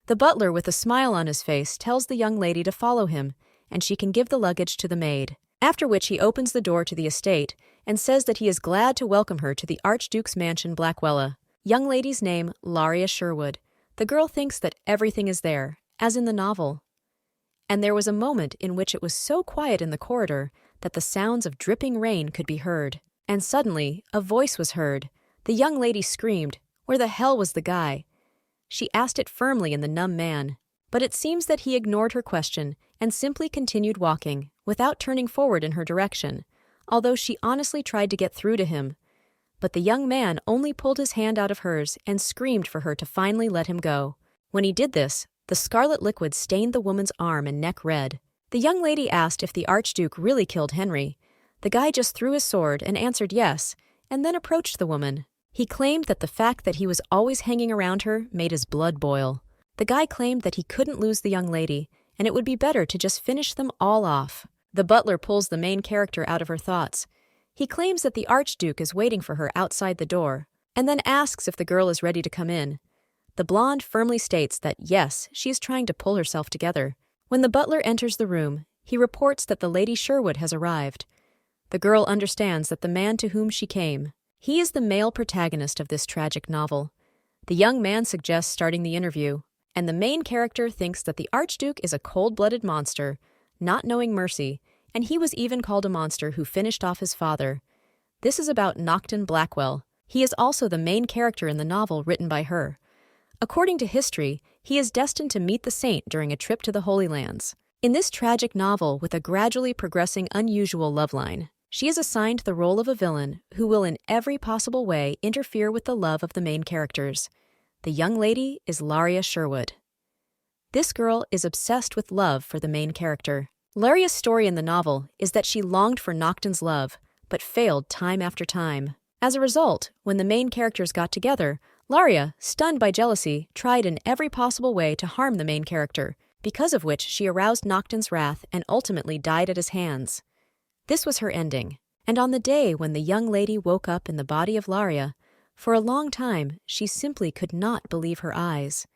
The butler, with a smile on his face, tells the young lady to follow him, and she can give the luggage to the maid. After which he opens the door to the estate and says that he is glad to welcome her to the Archduke's mansion Blackwella. Young lady's name, Laria Sherwood. The girl thinks that everything is there, as in the novel. And there was a moment in which it was so quiet in the corridor that the sounds of dripping rain could be heard. And suddenly, a voice was heard. The young lady screamed, "Where the hell was the guy?" She asked it firmly in the numb man, but it seems that he ignored her question and simply continued walking, without turning forward in her direction, although she honestly tried to get through to him. But the young man only pulled his hand out of hers and screamed for her to finally let him go. When he did this, the scarlet liquid stained the woman's arm and neck red. The young lady asked if the Archduke really killed Henry. The guy just threw his sword and answered yes, and then approached the woman. He claimed that the fact that he was always hanging around her made his blood boil. The guy claimed that he couldn't lose the young lady, and it would be better to just finish them all off. The butler pulls the main character out of her thoughts. He claims that the Archduke is waiting for her outside the door, and then asks if the girl is ready to come in. The blonde firmly states that yes, she is trying to pull herself together. When the butler enters the room, he reports that the Lady Sherwood has arrived. The girl understands that the man to whom she came. He is the male protagonist of this tragic novel. The young man suggests starting the interview, and the main character thinks that the Archduke is a cold-blooded monster, not knowing mercy, and he was even called a monster who finished off his father. This is about Nocton Blackwell. He is also the main character in the novel written by her. According to history, he is destined to meet the saint during a trip to the Holy Lands. In this tragic novel with a gradually progressing unusual love line, she is assigned the role of a villain who will in every possible way interfere with the love of the main characters. The young lady is Laria Sherwood. This girl is obsessed with love for the main character. Laria's story in the novel is that she longed for Nocton's love, but failed time after time. As a result, when the main characters got together, Laria, stunned by jealousy, tried in every possible way to harm the main character, because of which she aroused Nocton's wrath and ultimately died at his hands. This was her ending, and on the day when the young lady woke up in the body of Laria, for a long time she simply could not believe her eyes.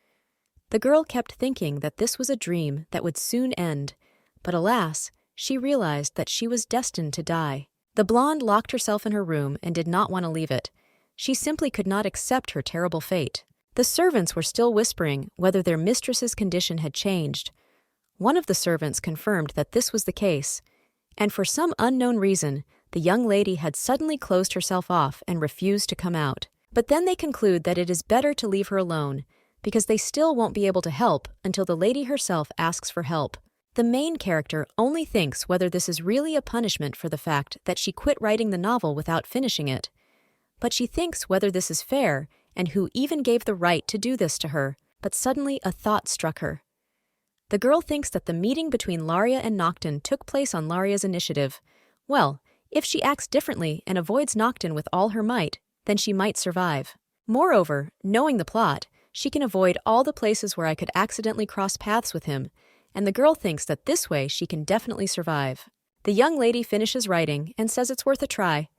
The girl kept thinking that this was a dream that would soon end, but alas, she realized that she was destined to die. The blonde locked herself in her room and did not want to leave it. She simply could not accept her terrible fate. The servants were still whispering whether their mistress's condition had changed. One of the servants confirmed that this was the case, and for some unknown reason, the young lady had suddenly closed herself off and refused to come out. But then they conclude that it is better to leave her alone, because they still won't be able to help until the lady herself asks for help. The main character only thinks whether this is really a punishment for the fact that she quit writing the novel without finishing it. But she thinks whether this is fair and who even gave the right to do this to her. But suddenly a thought struck her. The girl thinks that the meeting between Laria and Nocton took place on Laria's initiative. Well, if she acts differently and avoids Nocton with all her might, then she might survive. Moreover, knowing the plot, she can avoid all the places where I could accidentally cross paths with him, and the girl thinks that this way she can definitely survive. The young lady finishes writing and says it's worth a try.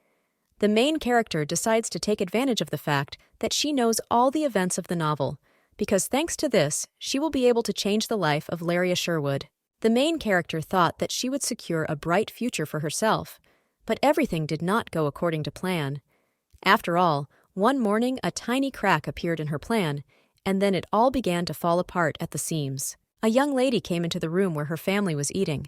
The main character decides to take advantage of the fact that she knows all the events of the novel, because thanks to this, she will be able to change the life of Laria Sherwood. The main character thought that she would secure a bright future for herself, but everything did not go according to plan. After all, one morning a tiny crack appeared in her plan, and then it all began to fall apart at the seams. A young lady came into the room where her family was eating.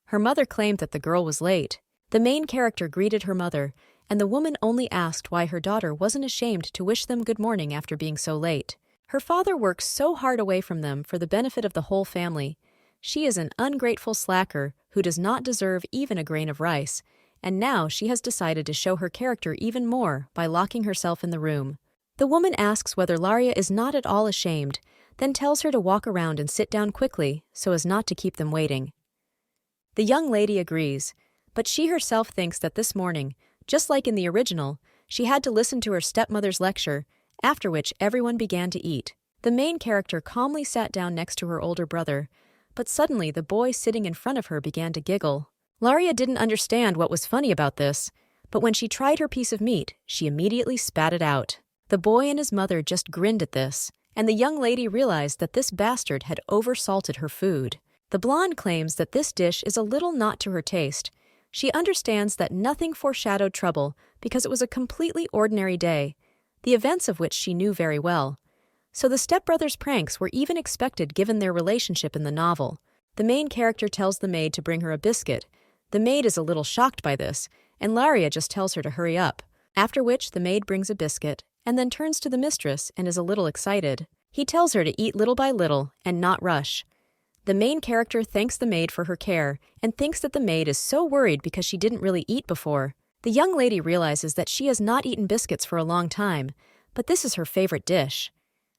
Her mother claimed that the girl was late. The main character greeted her mother, and the woman only asked why her daughter wasn't ashamed to wish them good morning after being so late. Her father works so hard away from them for the benefit of the whole family. She is an ungrateful slacker who does not deserve even a grain of rice, and now she has decided to show her character even more by locking herself in the room. The woman asks whether Laria is not at all ashamed, then tells her to walk around and sit down quickly so as not to keep them waiting. The young lady agrees, but she herself thinks that this morning, just like in the original, she had to listen to her stepmother's lecture, after which everyone began to eat. The main character calmly sat down next to her older brother, but suddenly the boy sitting in front of her began to giggle. Laria didn't understand what was funny about this, but when she tried her piece of meat, she immediately spat it out. The boy and his mother just grinned at this, and the young lady realized that this bastard had oversalted her food. The blonde claims that this dish is a little not to her taste. She understands that nothing foreshadowed trouble because it was a completely ordinary day, the events of which she knew very well. So the stepbrothers' pranks were even expected given their relationship in the novel. The main character tells the maid to bring her a biscuit. The maid is a little shocked by this, and Laria just tells her to hurry up, after which the maid brings a biscuit, and then turns to the mistress and is a little excited. He tells her to eat little by little and not rush. The main character thanks the maid for her care and thinks that the maid is so worried because she didn't really eat before. The young lady realizes that she has not eaten biscuits for a long time, but this is her favorite dish.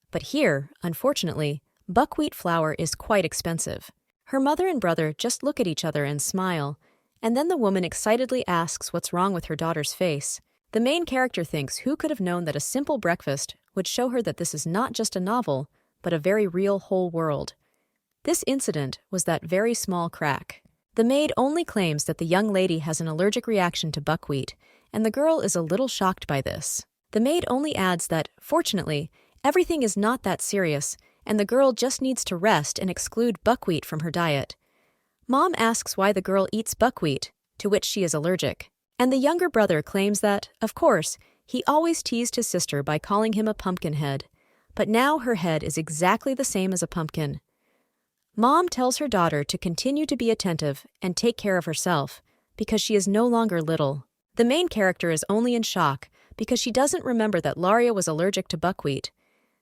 But here, unfortunately, buckwheat flour is quite expensive. Her mother and brother just look at each other and smile, and then the woman excitedly asks what's wrong with her daughter's face. The main character thinks who could have known that a simple breakfast would show her that this is not just a novel, but a very real whole world. This incident was that very small crack. The maid only claims that the young lady has an allergic reaction to buckwheat, and the girl is a little shocked by this. The maid only adds that, fortunately, everything is not that serious, and the girl just needs to rest and exclude buckwheat from her diet. Mom asks why the girl eats buckwheat, to which she is allergic. And the younger brother claims that, of course, he always teased his sister by calling him a pumpkin head, but now her head is exactly the same as a pumpkin. Mom tells her daughter to continue to be attentive and take care of herself, because she is no longer little. The main character is only in shock because she doesn't remember that Laria was allergic to buckwheat,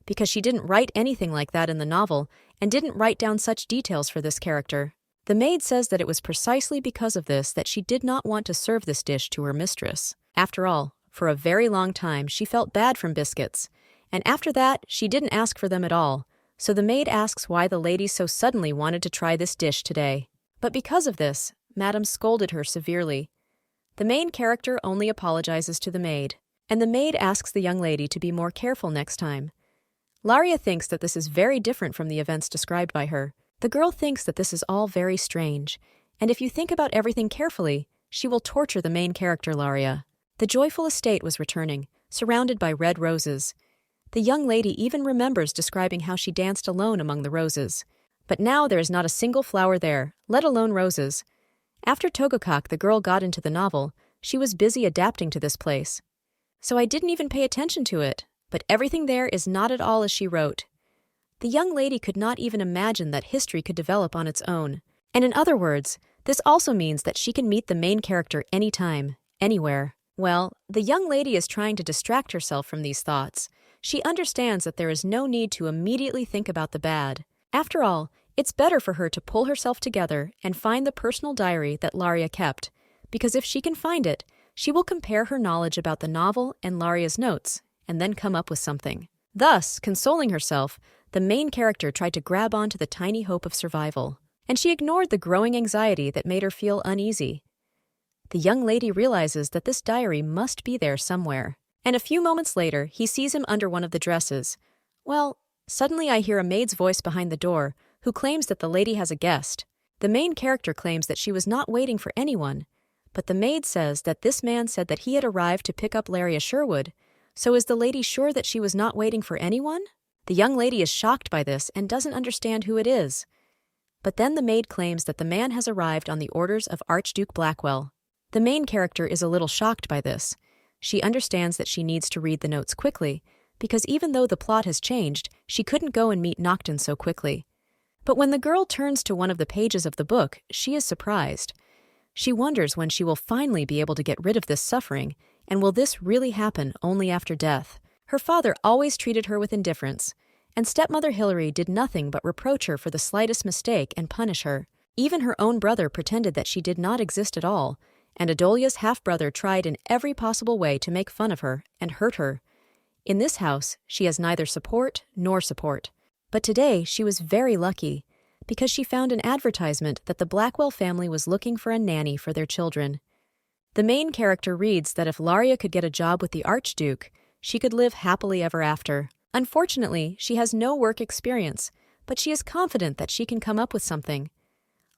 because she didn't write anything like that in the novel and didn't write down such details for this character. The maid says that it was precisely because of this that she did not want to serve this dish to her mistress. After all, for a very long time she felt bad from biscuits, and after that she didn't ask for them at all. So the maid asks why the lady so suddenly wanted to try this dish today. But because of this, Madame scolded her severely. The main character only apologizes to the maid, and the maid asks the young lady to be more careful next time. Laria thinks that this is very different from the events described by her. The girl thinks that this is all very strange, and if you think about everything carefully, she will torture the main character Laria. The joyful estate was returning, surrounded by red roses. The young lady even remembers describing how she danced alone among the roses. But now there is not a single flower there, let alone roses. After Togokak the girl got into the novel, she was busy adapting to this place. So I didn't even pay attention to it, but everything there is not at all as she wrote. The young lady could not even imagine that history could develop on its own. And in other words, this also means that she can meet the main character anytime, anywhere. Well, the young lady is trying to distract herself from these thoughts. She understands that there is no need to immediately think about the bad. After all, it's better for her to pull herself together and find the personal diary that Laria kept, because if she can find it, she will compare her knowledge about the novel and Laria's notes, and then come up with something. Thus, consoling herself, the main character tried to grab onto the tiny hope of survival, and she ignored the growing anxiety that made her feel uneasy. The young lady realizes that this diary must be there somewhere. And a few moments later, he sees him under one of the dresses. Well, suddenly I hear a maid's voice behind the door, who claims that the lady has a guest. The main character claims that she was not waiting for anyone, but the maid says that this man said that he had arrived to pick up Laria Sherwood. So is the lady sure that she was not waiting for anyone? The young lady is shocked by this and doesn't understand who it is. But then the maid claims that the man has arrived on the orders of Archduke Blackwell. The main character is a little shocked by this. She understands that she needs to read the notes quickly, because even though the plot has changed, she couldn't go and meet Nocton so quickly. But when the girl turns to one of the pages of the book, she is surprised. She wonders when she will finally be able to get rid of this suffering, and will this really happen only after death? Her father always treated her with indifference, and stepmother Hilary did nothing but reproach her for the slightest mistake and punish her. Even her own brother pretended that she did not exist at all, and Adolia's half-brother tried in every possible way to make fun of her and hurt her. In this house, she has neither support nor support. But today she was very lucky, because she found an advertisement that the Blackwell family was looking for a nanny for their children. The main character reads that if Laria could get a job with the Archduke, she could live happily ever after. Unfortunately, she has no work experience, but she is confident that she can come up with something.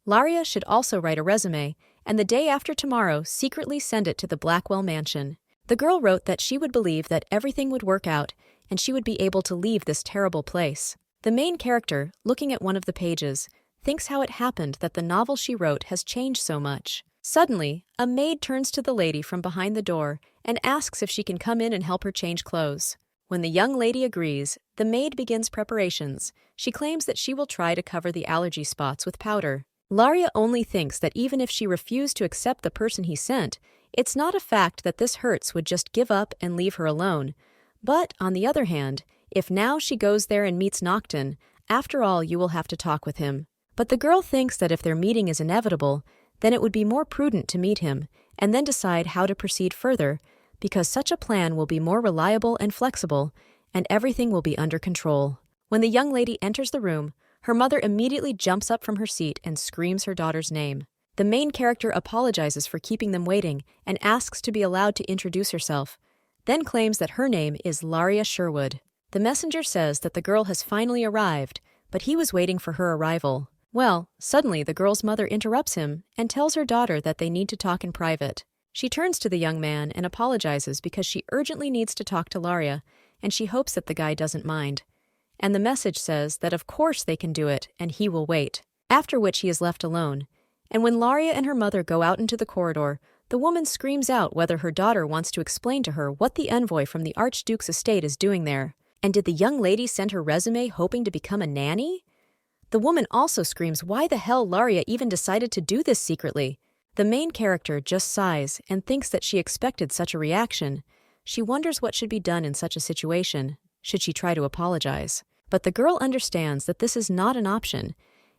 Laria should also write a resume, and the day after tomorrow secretly send it to the Blackwell mansion. The girl wrote that she would believe that everything would work out, and she would be able to leave this terrible place. The main character, looking at one of the pages, thinks how it happened that the novel she wrote has changed so much. Suddenly, a maid turns to the lady from behind the door and asks if she can come in and help her change clothes. When the young lady agrees, the maid begins preparations. She claims that she will try to cover the allergy spots with powder. Laria only thinks that even if she refused to accept the person he sent, it's not a fact that this Hertz would just give up and leave her alone. But, on the other hand, if now she goes there and meets Nocton, after all you will have to talk with him. But the girl thinks that if their meeting is inevitable, then it would be more prudent to meet him, and then decide how to proceed further, because such a plan will be more reliable and flexible, and everything will be under control. When the young lady enters the room, her mother immediately jumps up from her seat and screams her daughter's name. The main character apologizes for keeping them waiting and asks to be allowed to introduce herself, then claims that her name is Laria Sherwood. The messenger says that the girl has finally arrived, but he was waiting for her arrival. Well, suddenly the girl's mother interrupts him and tells her daughter that they need to talk in private. She turns to the young man and apologizes because she urgently needs to talk to Laria, and she hopes that the guy doesn't mind. And the message says that of course they can do it and he will wait, after which he is left alone. And when Laria and her mother go out into the corridor, the woman screams out whether her daughter wants to explain to her what the envoy from the Archduke's estate is doing there. And did the young lady send her resume hoping to become a nanny? The woman also screams why the hell Laria even decided to do this secretly. The main character just sighs and thinks that she expected such a reaction. She wonders what should be done in such a situation. Should she try to apologize? But the girl understands that this is not an option,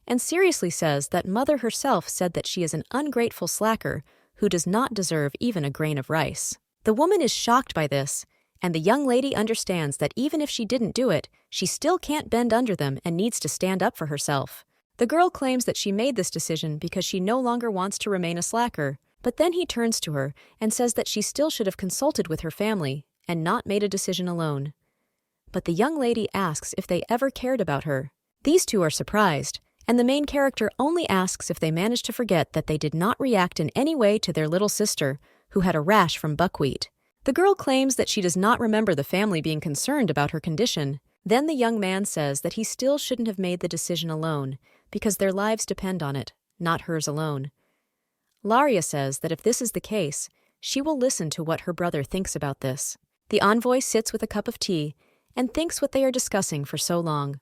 and seriously says that mother herself said that she is an ungrateful slacker who does not deserve even a grain of rice. The woman is shocked by this, and the young lady understands that even if she didn't do it, she still can't bend under them and needs to stand up for herself. The girl claims that she made this decision because she no longer wants to remain a slacker, but then he turns to her and says that she still should have consulted with her family and not made a decision alone. But the young lady asks if they ever cared about her. These two are surprised, and the main character only asks if they managed to forget that they did not react in any way to their little sister, who had a rash from buckwheat. The girl claims that she does not remember the family being concerned about her condition. Then the young man says that he still shouldn't have made the decision alone, because their lives depend on it, not hers alone. Laria says that if this is the case, she will listen to what her brother thinks about this. The envoy sits with a cup of tea and thinks what they are discussing for so long.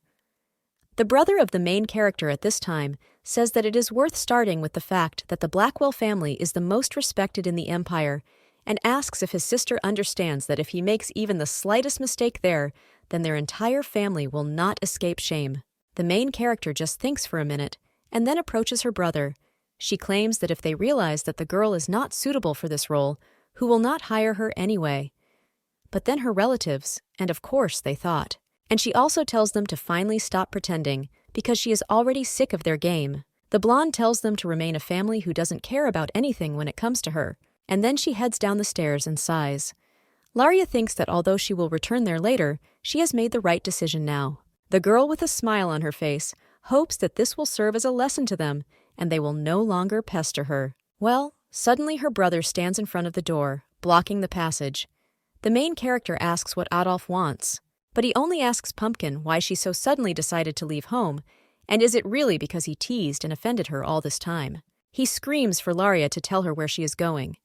The brother of the main character at this time says that it is worth starting with the fact that the Blackwell family is the most respected in the empire, and asks if his sister understands that if he makes even the slightest mistake there, then their entire family will not escape shame. The main character just thinks for a minute, and then approaches her brother. She claims that if they realize that the girl is not suitable for this role, who will not hire her anyway. But then her relatives, and of course they thought. And she also tells them to finally stop pretending, because she is already sick of their game. The blonde tells them to remain a family who doesn't care about anything when it comes to her, and then she heads down the stairs and sighs. Laria thinks that although she will return there later, she has made the right decision now. The girl with a smile on her face hopes that this will serve as a lesson to them, and they will no longer pester her. Well, suddenly her brother stands in front of the door, blocking the passage. The main character asks what Adolf wants, but he only asks Pumpkin why she so suddenly decided to leave home, and is it really because he teased and offended her all this time. He screams for Laria to tell her where she is going.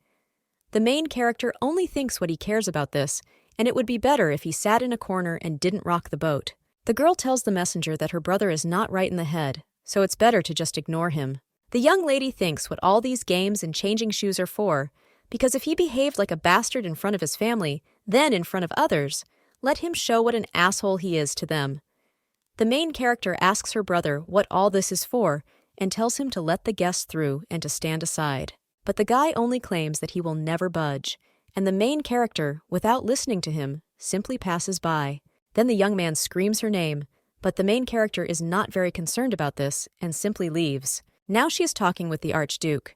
The main character only thinks what he cares about this, and it would be better if he sat in a corner and didn't rock the boat. The girl tells the messenger that her brother is not right in the head, so it's better to just ignore him. The young lady thinks what all these games and changing shoes are for, because if he behaved like a bastard in front of his family, then in front of others, let him show what an asshole he is to them. The main character asks her brother what all this is for, and tells him to let the guests through and to stand aside. But the guy only claims that he will never budge, and the main character, without listening to him, simply passes by. Then the young man screams her name, but the main character is not very concerned about this and simply leaves. Now she is talking with the Archduke.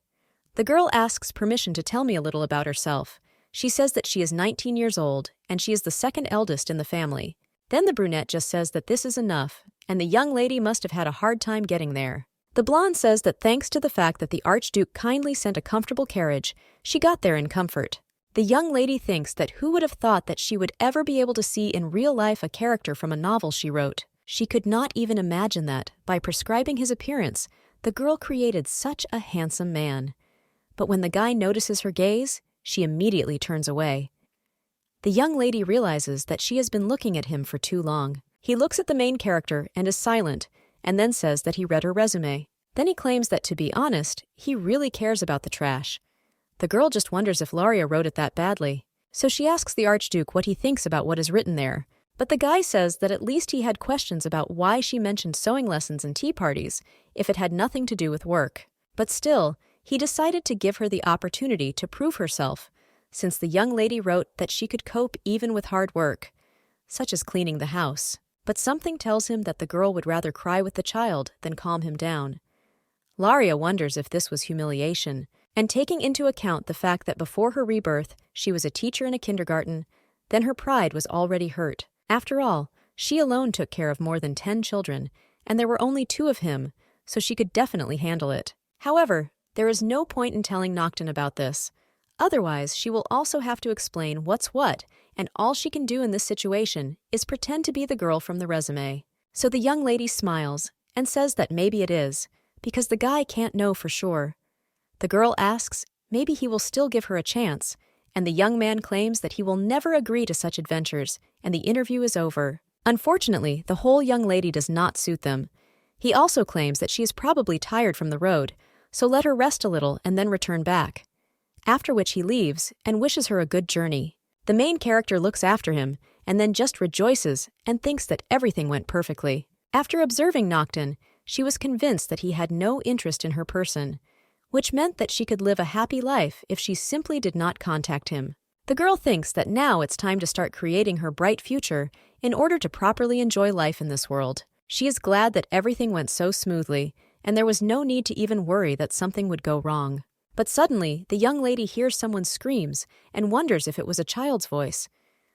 The girl asks permission to tell me a little about herself. She says that she is 19 years old, and she is the second eldest in the family. Then the brunette just says that this is enough, and the young lady must have had a hard time getting there. The blonde says that thanks to the fact that the Archduke kindly sent a comfortable carriage, she got there in comfort. The young lady thinks that who would have thought that she would ever be able to see in real life a character from a novel she wrote. She could not even imagine that, by prescribing his appearance, the girl created such a handsome man. But when the guy notices her gaze, she immediately turns away. The young lady realizes that she has been looking at him for too long. He looks at the main character and is silent, and then says that he read her resume. Then he claims that, to be honest, he really cares about the trash. The girl just wonders if Laria wrote it that badly. So she asks the Archduke what he thinks about what is written there. But the guy says that at least he had questions about why she mentioned sewing lessons and tea parties if it had nothing to do with work. But still, he decided to give her the opportunity to prove herself, since the young lady wrote that she could cope even with hard work, such as cleaning the house. But something tells him that the girl would rather cry with the child than calm him down. Laria wonders if this was humiliation, and taking into account the fact that before her rebirth she was a teacher in a kindergarten, then her pride was already hurt. After all, she alone took care of more than 10 children, and there were only 2 of him, so she could definitely handle it. However, there is no point in telling Nocton about this. Otherwise, she will also have to explain what's what, and all she can do in this situation is pretend to be the girl from the resume. So the young lady smiles and says that maybe it is, because the guy can't know for sure. The girl asks maybe he will still give her a chance, and the young man claims that he will never agree to such adventures, and the interview is over. Unfortunately, the whole young lady does not suit them. He also claims that she is probably tired from the road, so let her rest a little and then return back. After which he leaves and wishes her a good journey. The main character looks after him and then just rejoices and thinks that everything went perfectly. After observing Nocton, she was convinced that he had no interest in her person, which meant that she could live a happy life if she simply did not contact him. The girl thinks that now it's time to start creating her bright future in order to properly enjoy life in this world. She is glad that everything went so smoothly, and there was no need to even worry that something would go wrong. But suddenly, the young lady hears someone screams and wonders if it was a child's voice.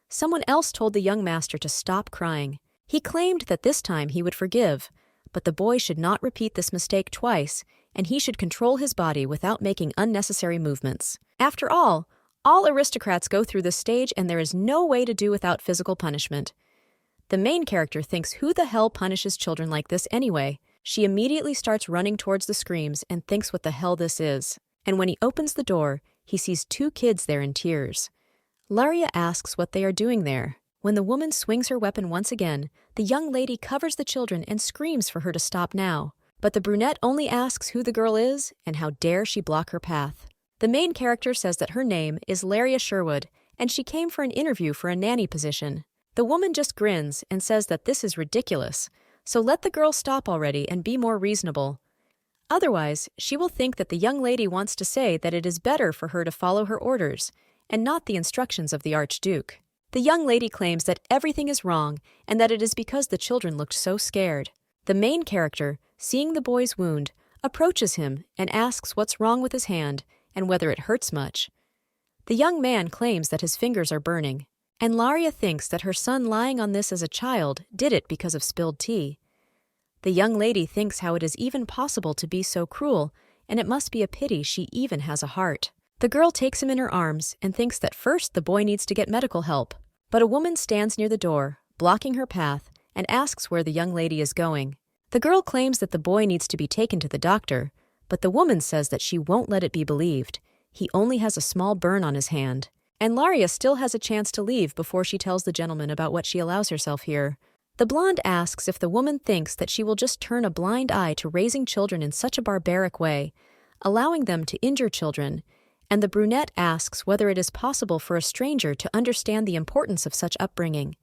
Someone else told the young master to stop crying. He claimed that this time he would forgive, but the boy should not repeat this mistake twice, and he should control his body without making unnecessary movements. After all aristocrats go through this stage, and there is no way to do without physical punishment. The main character thinks who the hell punishes children like this anyway? She immediately starts running towards the screams and thinks what the hell this is. And when he opens the door, he sees 2 kids there in tears. Laria asks what they are doing there. When the woman swings her weapon once again, the young lady covers the children and screams for her to stop now. But the brunette only asks who the girl is and how dare she block her path. The main character says that her name is Laria Sherwood, and she came for an interview for a nanny position. The woman just grins and says that this is ridiculous, so let the girl stop already and be more reasonable. Otherwise, she will think that the young lady wants to say that it is better for her to follow her orders, and not the instructions of the Archduke. The young lady claims that everything is wrong, and that it is because the children looked so scared. The main character, seeing the boy's wound, approaches him and asks what's wrong with his hand and whether it hurts much. The young man claims that his fingers are burning, and Laria thinks that her son lying on this as a child did it because of spilled tea. The young lady thinks how it is even possible to be so cruel, and it must be a pity she even has a heart. The girl takes him in her arms and thinks that first the boy needs to get medical help, but a woman stands near the door, blocking her path, and asks where the young lady is going. The girl claims that the boy needs to be taken to the doctor, but the woman says that she won't let it be believed. He only has a small burn on his hand, and Laria still has a chance to leave before she tells the gentleman about what she allows herself here. The blonde asks if the woman thinks that she will just turn a blind eye to raising children in such a barbaric way, allowing them to injure children, and the brunette asks whether it is possible for a stranger to understand the importance of such upbringing.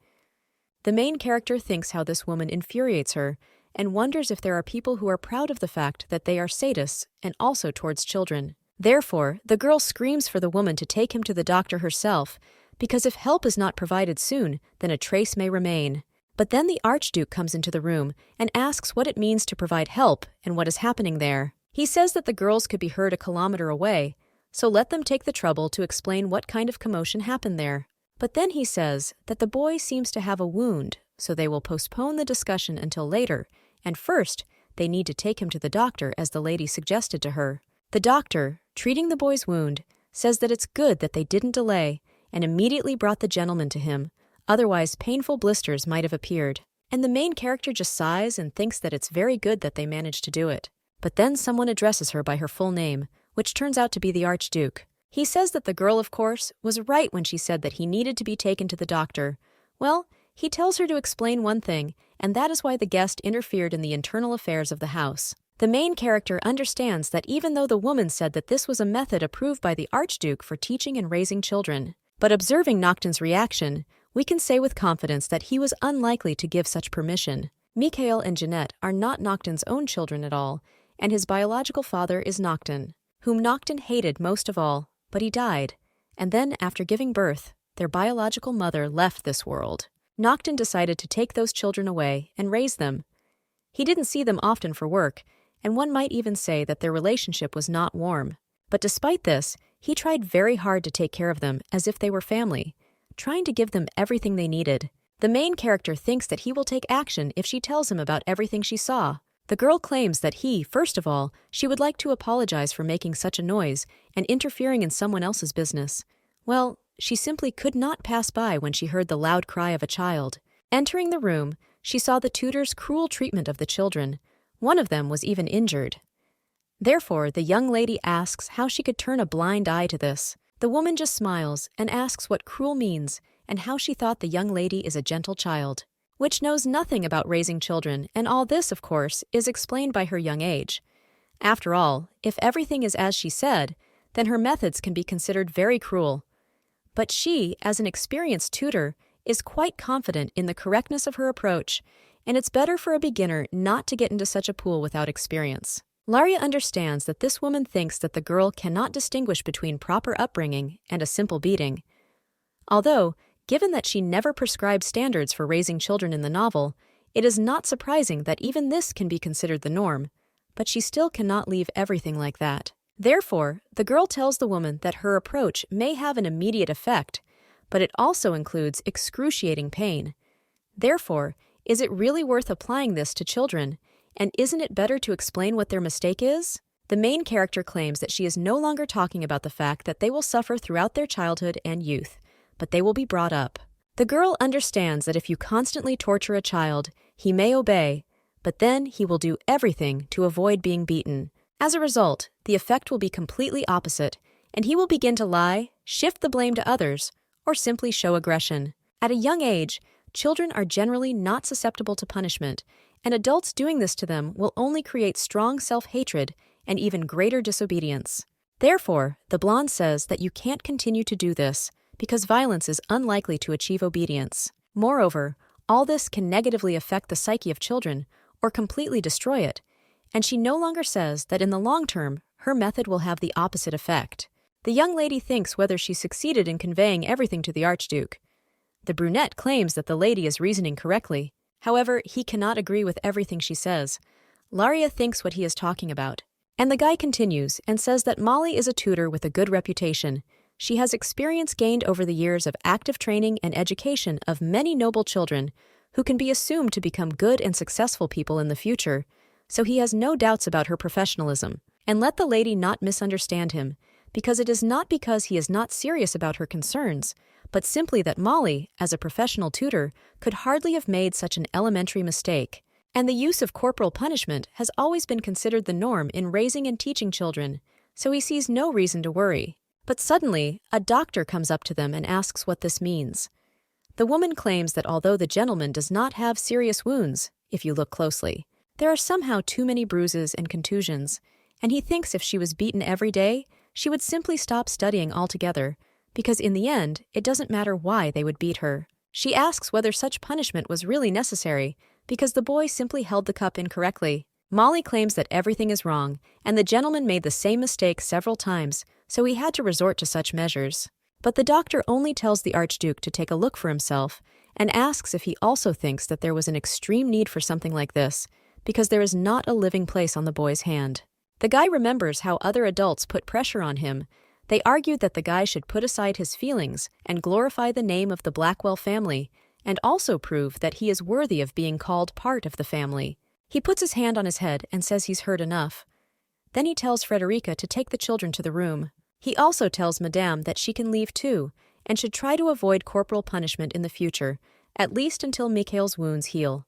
The main character thinks how this woman infuriates her, and wonders if there are people who are proud of the fact that they are sadists and also towards children. Therefore, the girl screams for the woman to take him to the doctor herself, because if help is not provided soon, then a trace may remain. But then the Archduke comes into the room and asks what it means to provide help and what is happening there. He says that the girls could be heard a kilometer away, so let them take the trouble to explain what kind of commotion happened there. But then he says that the boy seems to have a wound, so they will postpone the discussion until later, and first, they need to take him to the doctor as the lady suggested to her. The doctor, treating the boy's wound, says that it's good that they didn't delay, and immediately brought the gentleman to him, otherwise painful blisters might have appeared. And the main character just sighs and thinks that it's very good that they managed to do it. But then someone addresses her by her full name, which turns out to be the Archduke. He says that the girl, of course, was right when she said that he needed to be taken to the doctor. Well, he tells her to explain one thing, and that is why the guest interfered in the internal affairs of the house. The main character understands that even though the woman said that this was a method approved by the Archduke for teaching and raising children, but observing Noctin's reaction, we can say with confidence that he was unlikely to give such permission. Mikhail and Jeanette are not Noctin's own children at all, and his biological father is Noctin, whom Noctin hated most of all, but he died, and then after giving birth, their biological mother left this world. Noctin decided to take those children away and raise them. He didn't see them often for work, and one might even say that their relationship was not warm. But despite this, he tried very hard to take care of them as if they were family, trying to give them everything they needed. The main character thinks that he will take action if she tells him about everything she saw. The girl claims that first of all, she would like to apologize for making such a noise and interfering in someone else's business. Well, she simply could not pass by when she heard the loud cry of a child. Entering the room, she saw the tutor's cruel treatment of the children. One of them was even injured. Therefore, the young lady asks how she could turn a blind eye to this. The woman just smiles and asks what cruel means and how she thought the young lady is a gentle child, which knows nothing about raising children, and all this, of course, is explained by her young age. After all, if everything is as she said, then her methods can be considered very cruel. But she, as an experienced tutor, is quite confident in the correctness of her approach, and it's better for a beginner not to get into such a pool without experience. Laria understands that this woman thinks that the girl cannot distinguish between proper upbringing and a simple beating. Although, given that she never prescribed standards for raising children in the novel, it is not surprising that even this can be considered the norm, but she still cannot leave everything like that. Therefore, the girl tells the woman that her approach may have an immediate effect, but it also includes excruciating pain. Therefore, is it really worth applying this to children, and isn't it better to explain what their mistake is? The main character claims that she is no longer talking about the fact that they will suffer throughout their childhood and youth, but they will be brought up. The girl understands that if you constantly torture a child, he may obey, but then he will do everything to avoid being beaten. As a result, the effect will be completely opposite, and he will begin to lie, shift the blame to others, or simply show aggression. At a young age, children are generally not susceptible to punishment, and adults doing this to them will only create strong self-hatred and even greater disobedience. Therefore, the blonde says that you can't continue to do this, because violence is unlikely to achieve obedience. Moreover, all this can negatively affect the psyche of children, or completely destroy it, and she no longer says that in the long term, her method will have the opposite effect. The young lady thinks whether she succeeded in conveying everything to the Archduke. The brunette claims that the lady is reasoning correctly. However, he cannot agree with everything she says. Laria thinks what he is talking about. And the guy continues and says that Molly is a tutor with a good reputation. She has experience gained over the years of active training and education of many noble children who can be assumed to become good and successful people in the future, so he has no doubts about her professionalism. And let the lady not misunderstand him, because it is not because he is not serious about her concerns, but simply that Molly, as a professional tutor, could hardly have made such an elementary mistake. And the use of corporal punishment has always been considered the norm in raising and teaching children, so he sees no reason to worry. But suddenly, a doctor comes up to them and asks what this means. The woman claims that although the gentleman does not have serious wounds, if you look closely, there are somehow too many bruises and contusions, and he thinks if she was beaten every day, she would simply stop studying altogether, because in the end, it doesn't matter why they would beat her. She asks whether such punishment was really necessary, because the boy simply held the cup incorrectly. Molly claims that everything is wrong, and the gentleman made the same mistake several times, so he had to resort to such measures. But the doctor only tells the Archduke to take a look for himself, and asks if he also thinks that there was an extreme need for something like this, because there is not a living place on the boy's hand. The guy remembers how other adults put pressure on him. They argued that the guy should put aside his feelings and glorify the name of the Blackwell family, and also prove that he is worthy of being called part of the family. He puts his hand on his head and says he's heard enough. Then he tells Frederica to take the children to the room. He also tells Madame that she can leave too, and should try to avoid corporal punishment in the future, at least until Mikhail's wounds heal.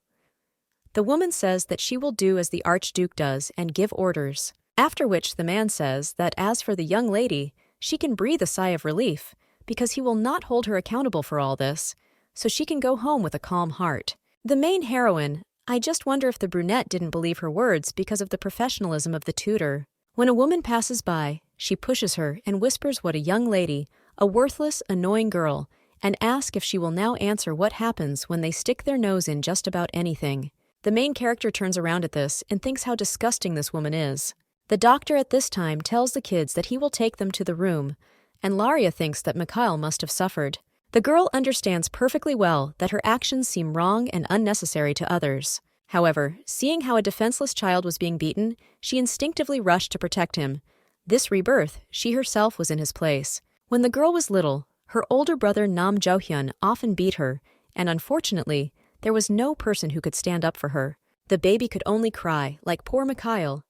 The woman says that she will do as the Archduke does and give orders, after which the man says that as for the young lady, she can breathe a sigh of relief, because he will not hold her accountable for all this, so she can go home with a calm heart. The main heroine, I just wonder if the brunette didn't believe her words because of the professionalism of the tutor. When a woman passes by, she pushes her and whispers what a young lady, a worthless, annoying girl, and asks if she will now answer what happens when they stick their nose in just about anything. The main character turns around at this and thinks how disgusting this woman is. The doctor at this time tells the kids that he will take them to the room, and Laria thinks that Mikhail must have suffered. The girl understands perfectly well that her actions seem wrong and unnecessary to others. However, seeing how a defenseless child was being beaten, she instinctively rushed to protect him. This rebirth, she herself was in his place. When the girl was little, her older brother Nam Jo-hyun often beat her, and unfortunately, there was no person who could stand up for her. The baby could only cry, like poor Mikhail.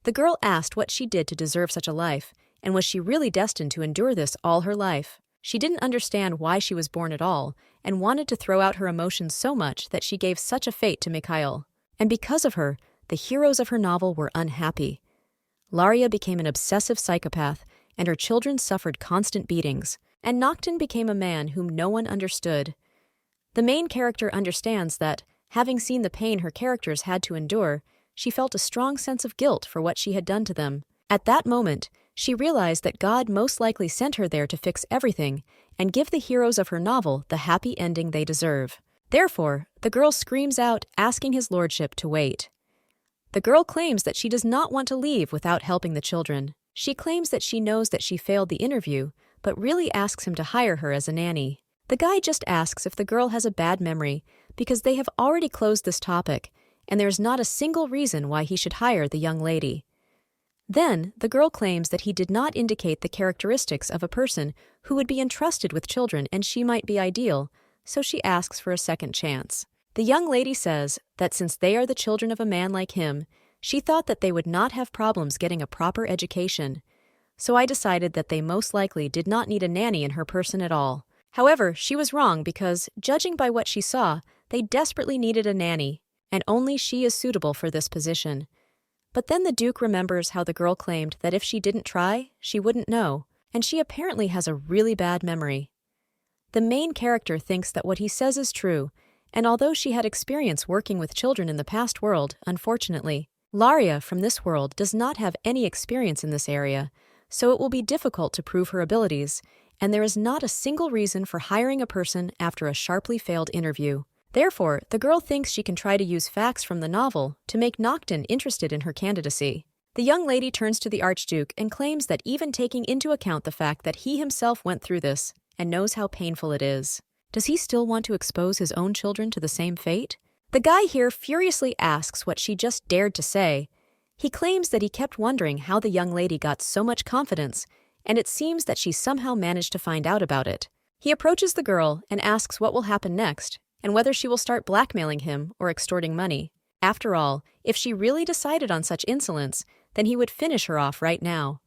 The girl asked what she did to deserve such a life, and was she really destined to endure this all her life? She didn't understand why she was born at all, and wanted to throw out her emotions so much that she gave such a fate to Mikhail. And because of her, the heroes of her novel were unhappy. Laria became an obsessive psychopath, and her children suffered constant beatings, and Noctin became a man whom no one understood. The main character understands that, having seen the pain her characters had to endure, she felt a strong sense of guilt for what she had done to them. At that moment, she realized that God most likely sent her there to fix everything and give the heroes of her novel the happy ending they deserve. Therefore, the girl screams out, asking his lordship to wait. The girl claims that she does not want to leave without helping the children. She claims that she knows that she failed the interview, but really asks him to hire her as a nanny. The guy just asks if the girl has a bad memory, because they have already closed this topic, and there is not a single reason why he should hire the young lady. Then, the girl claims that he did not indicate the characteristics of a person who would be entrusted with children and she might be ideal, so she asks for a second chance. The young lady says that since they are the children of a man like him, she thought that they would not have problems getting a proper education. So I decided that they most likely did not need a nanny in her person at all. However, she was wrong because, judging by what she saw, they desperately needed a nanny, and only she is suitable for this position. But then the Duke remembers how the girl claimed that if she didn't try, she wouldn't know, and she apparently has a really bad memory. The main character thinks that what he says is true, and although she had experience working with children in the past world, unfortunately, Laria from this world does not have any experience in this area, so it will be difficult to prove her abilities, and there is not a single reason for hiring a person after a sharply failed interview. Therefore, the girl thinks she can try to use facts from the novel to make Noctin interested in her candidacy. The young lady turns to the Archduke and claims that even taking into account the fact that he himself went through this and knows how painful it is, does he still want to expose his own children to the same fate? The guy here furiously asks what she just dared to say. He claims that he kept wondering how the young lady got so much confidence, and it seems that she somehow managed to find out about it. He approaches the girl and asks what will happen next, and whether she will start blackmailing him or extorting money. After all, if she really decided on such insolence, then he would finish her off right now.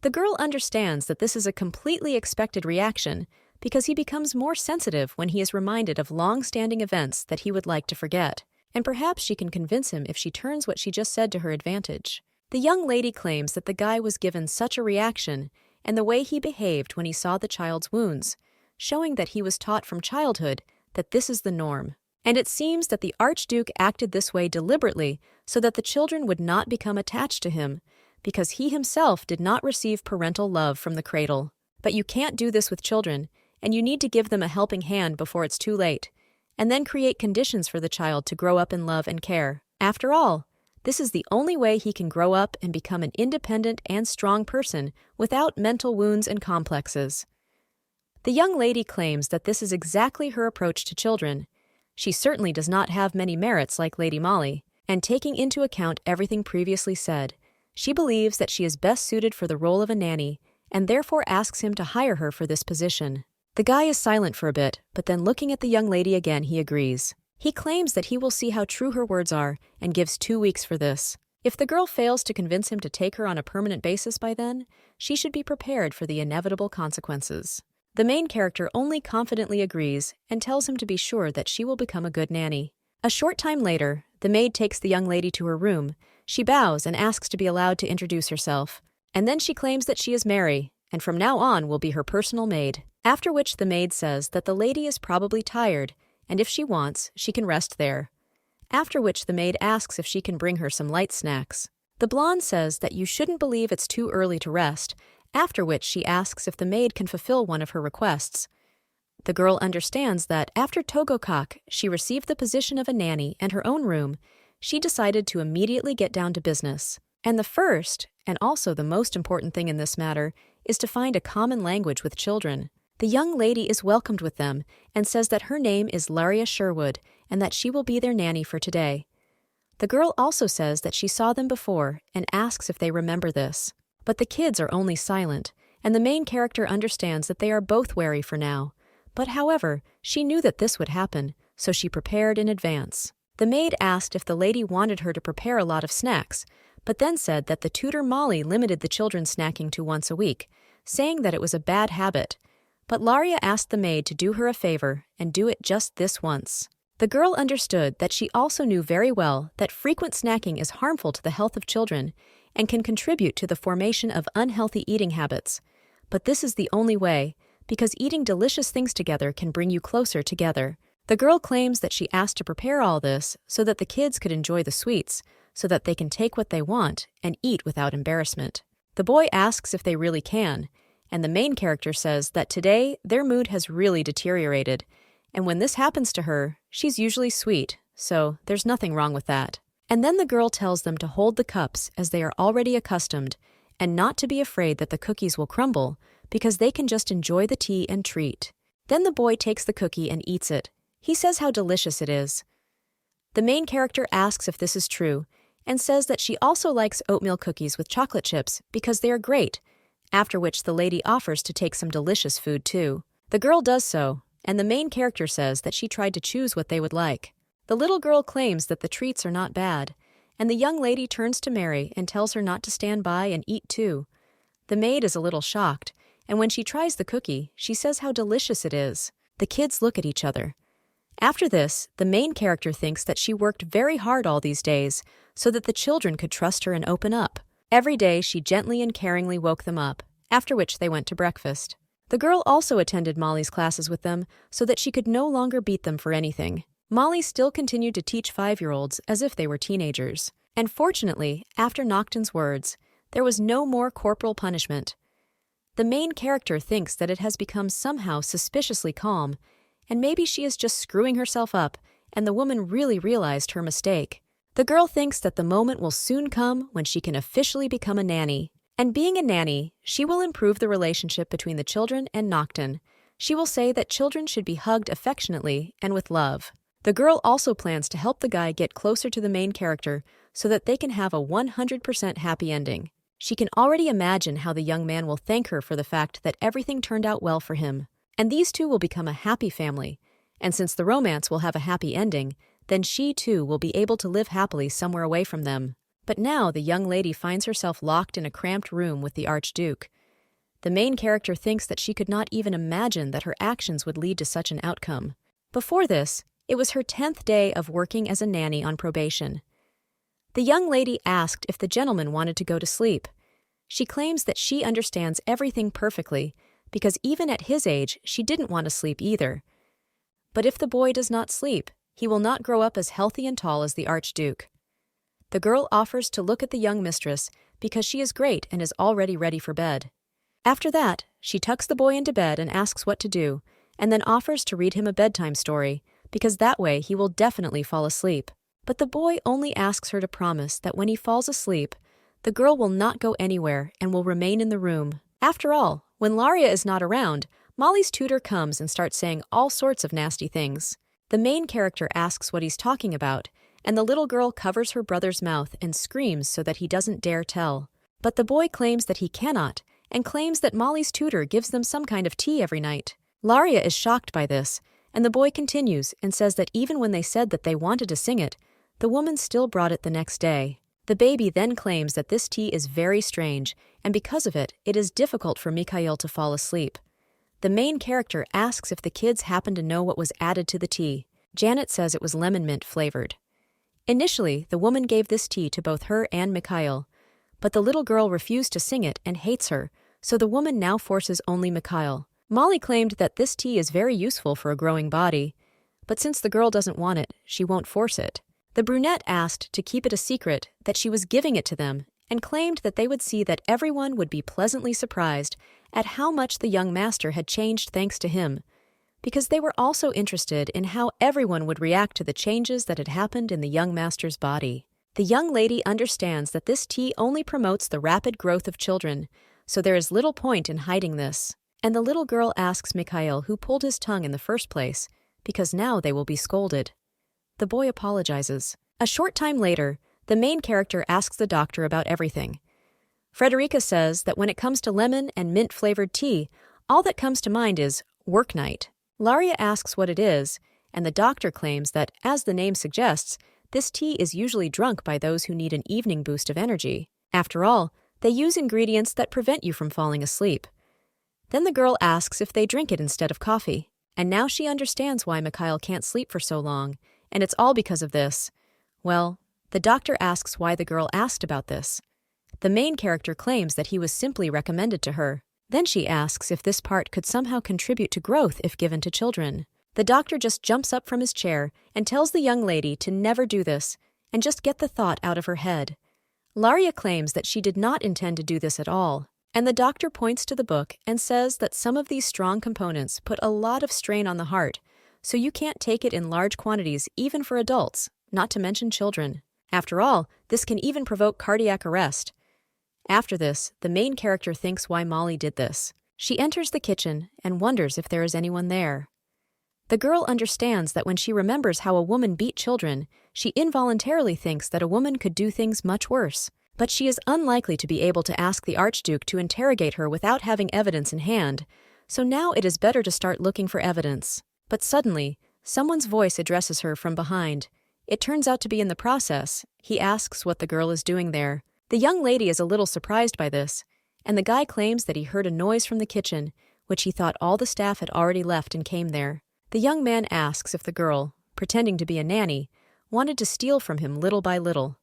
The girl understands that this is a completely expected reaction because he becomes more sensitive when he is reminded of long-standing events that he would like to forget, and perhaps she can convince him if she turns what she just said to her advantage. The young lady claims that the guy was given such a reaction and the way he behaved when he saw the child's wounds, showing that he was taught from childhood that this is the norm. And it seems that the Archduke acted this way deliberately so that the children would not become attached to him, because he himself did not receive parental love from the cradle. But you can't do this with children, and you need to give them a helping hand before it's too late, and then create conditions for the child to grow up in love and care. After all, this is the only way he can grow up and become an independent and strong person without mental wounds and complexes. The young lady claims that this is exactly her approach to children. She certainly does not have many merits like Lady Molly, and taking into account everything previously said, she believes that she is best suited for the role of a nanny, and therefore asks him to hire her for this position. The guy is silent for a bit, but then looking at the young lady again, he agrees. He claims that he will see how true her words are, and gives 2 weeks for this. If the girl fails to convince him to take her on a permanent basis by then, she should be prepared for the inevitable consequences. The main character only confidently agrees and tells him to be sure that she will become a good nanny. A short time later, the maid takes the young lady to her room. She bows and asks to be allowed to introduce herself. And then she claims that she is Mary, and from now on will be her personal maid. After which the maid says that the lady is probably tired, and if she wants, she can rest there. After which the maid asks if she can bring her some light snacks. The blonde says that you shouldn't believe it's too early to rest, after which she asks if the maid can fulfill one of her requests. The girl understands that after Togokak, she received the position of a nanny and her own room. She decided to immediately get down to business. And the first, and also the most important thing in this matter, is to find a common language with children. The young lady is welcomed with them and says that her name is Laria Sherwood and that she will be their nanny for today. The girl also says that she saw them before and asks if they remember this. But the kids are only silent, and the main character understands that they are both wary for now. But however, she knew that this would happen, so she prepared in advance. The maid asked if the lady wanted her to prepare a lot of snacks, but then said that the tutor Molly limited the children snacking to once a week, saying that it was a bad habit. But Laria asked the maid to do her a favor and do it just this once. The girl understood that she also knew very well that frequent snacking is harmful to the health of children and can contribute to the formation of unhealthy eating habits. But this is the only way, because eating delicious things together can bring you closer together. The girl claims that she asked to prepare all this so that the kids could enjoy the sweets, so that they can take what they want and eat without embarrassment. The boy asks if they really can, and the main character says that today their mood has really deteriorated, and when this happens to her, she's usually sweet, so there's nothing wrong with that. And then the girl tells them to hold the cups as they are already accustomed, and not to be afraid that the cookies will crumble, because they can just enjoy the tea and treat. Then the boy takes the cookie and eats it. He says how delicious it is. The main character asks if this is true, and says that she also likes oatmeal cookies with chocolate chips because they are great, after which the lady offers to take some delicious food too. The girl does so, and the main character says that she tried to choose what they would like. The little girl claims that the treats are not bad, and the young lady turns to Mary and tells her not to stand by and eat too. The maid is a little shocked, and when she tries the cookie, she says how delicious it is. The kids look at each other. After this, the main character thinks that she worked very hard all these days so that the children could trust her and open up. Every day she gently and caringly woke them up, after which they went to breakfast. The girl also attended Molly's classes with them so that she could no longer beat them for anything. Molly still continued to teach 5-year-olds as if they were teenagers. And fortunately, after Nocton's words, there was no more corporal punishment. The main character thinks that it has become somehow suspiciously calm, and maybe she is just screwing herself up and the woman really realized her mistake. The girl thinks that the moment will soon come when she can officially become a nanny. And being a nanny, she will improve the relationship between the children and Nocton. She will say that children should be hugged affectionately and with love. The girl also plans to help the guy get closer to the main character so that they can have a 100% happy ending. She can already imagine how the young man will thank her for the fact that everything turned out well for him. And these two will become a happy family. And since the romance will have a happy ending, then she too will be able to live happily somewhere away from them. But now the young lady finds herself locked in a cramped room with the Archduke. The main character thinks that she could not even imagine that her actions would lead to such an outcome. Before this, it was her 10th day of working as a nanny on probation. The young lady asked if the gentleman wanted to go to sleep. She claims that she understands everything perfectly, because even at his age, she didn't want to sleep either. But if the boy does not sleep, he will not grow up as healthy and tall as the Archduke. The girl offers to look at the young mistress because she is great and is already ready for bed. After that, she tucks the boy into bed and asks what to do, and then offers to read him a bedtime story, because that way he will definitely fall asleep. But the boy only asks her to promise that when he falls asleep, the girl will not go anywhere and will remain in the room. After all, when Laria is not around, Molly's tutor comes and starts saying all sorts of nasty things. The main character asks what he's talking about, and the little girl covers her brother's mouth and screams so that he doesn't dare tell. But the boy claims that he cannot, and claims that Molly's tutor gives them some kind of tea every night. Laria is shocked by this, and the boy continues and says that even when they said that they wanted to sing it, the woman still brought it the next day. The baby then claims that this tea is very strange, and because of it, it is difficult for Mikhail to fall asleep. The main character asks if the kids happen to know what was added to the tea. Janet says it was lemon mint flavored. Initially, the woman gave this tea to both her and Mikhail, but the little girl refused to sing it and hates her, so the woman now forces only Mikhail. Molly claimed that this tea is very useful for a growing body, but since the girl doesn't want it, she won't force it. The brunette asked to keep it a secret that she was giving it to them and claimed that they would see that everyone would be pleasantly surprised at how much the young master had changed thanks to him, because they were also interested in how everyone would react to the changes that had happened in the young master's body. The young lady understands that this tea only promotes the rapid growth of children, so there is little point in hiding this. And the little girl asks Mikhail who pulled his tongue in the first place, because now they will be scolded. The boy apologizes. A short time later, the main character asks the doctor about everything. Frederica says that when it comes to lemon and mint-flavored tea, all that comes to mind is work night. Laria asks what it is, and the doctor claims that, as the name suggests, this tea is usually drunk by those who need an evening boost of energy. After all, they use ingredients that prevent you from falling asleep. Then the girl asks if they drink it instead of coffee, and now she understands why Mikhail can't sleep for so long, and it's all because of this. Well, the doctor asks why the girl asked about this. The main character claims that he was simply recommended to her. Then she asks if this part could somehow contribute to growth if given to children. The doctor just jumps up from his chair and tells the young lady to never do this and just get the thought out of her head. Laria claims that she did not intend to do this at all, and the doctor points to the book and says that some of these strong components put a lot of strain on the heart, so you can't take it in large quantities even for adults, not to mention children. After all, this can even provoke cardiac arrest. After this, the main character thinks why Molly did this. She enters the kitchen and wonders if there is anyone there. The girl understands that when she remembers how a woman beat children, she involuntarily thinks that a woman could do things much worse. But she is unlikely to be able to ask the Archduke to interrogate her without having evidence in hand, so now it is better to start looking for evidence. But suddenly, someone's voice addresses her from behind. It turns out to be in the process. He asks what the girl is doing there. The young lady is a little surprised by this, and the guy claims that he heard a noise from the kitchen, which he thought all the staff had already left and came there. The young man asks if the girl, pretending to be a nanny, wanted to steal from him little by little.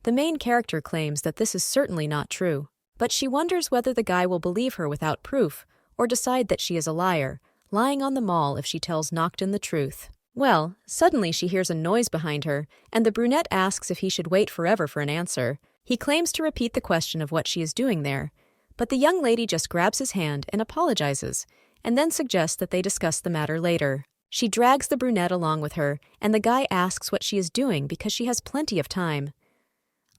The main character claims that this is certainly not true, but she wonders whether the guy will believe her without proof or decide that she is a liar, lying on the mall if she tells Noctin the truth. Well, suddenly she hears a noise behind her, and the brunette asks if he should wait forever for an answer. He claims to repeat the question of what she is doing there, but the young lady just grabs his hand and apologizes, and then suggests that they discuss the matter later. She drags the brunette along with her, and the guy asks what she is doing because she has plenty of time.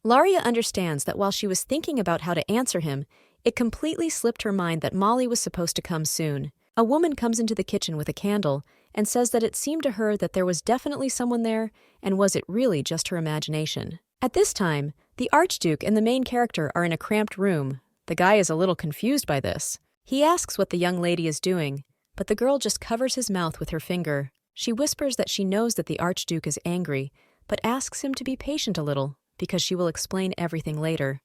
Laria understands that while she was thinking about how to answer him, it completely slipped her mind that Molly was supposed to come soon. A woman comes into the kitchen with a candle and says that it seemed to her that there was definitely someone there, and was it really just her imagination? At this time, the Archduke and the main character are in a cramped room. The guy is a little confused by this. He asks what the young lady is doing, but the girl just covers his mouth with her finger. She whispers that she knows that the Archduke is angry, but asks him to be patient a little, because she will explain everything later.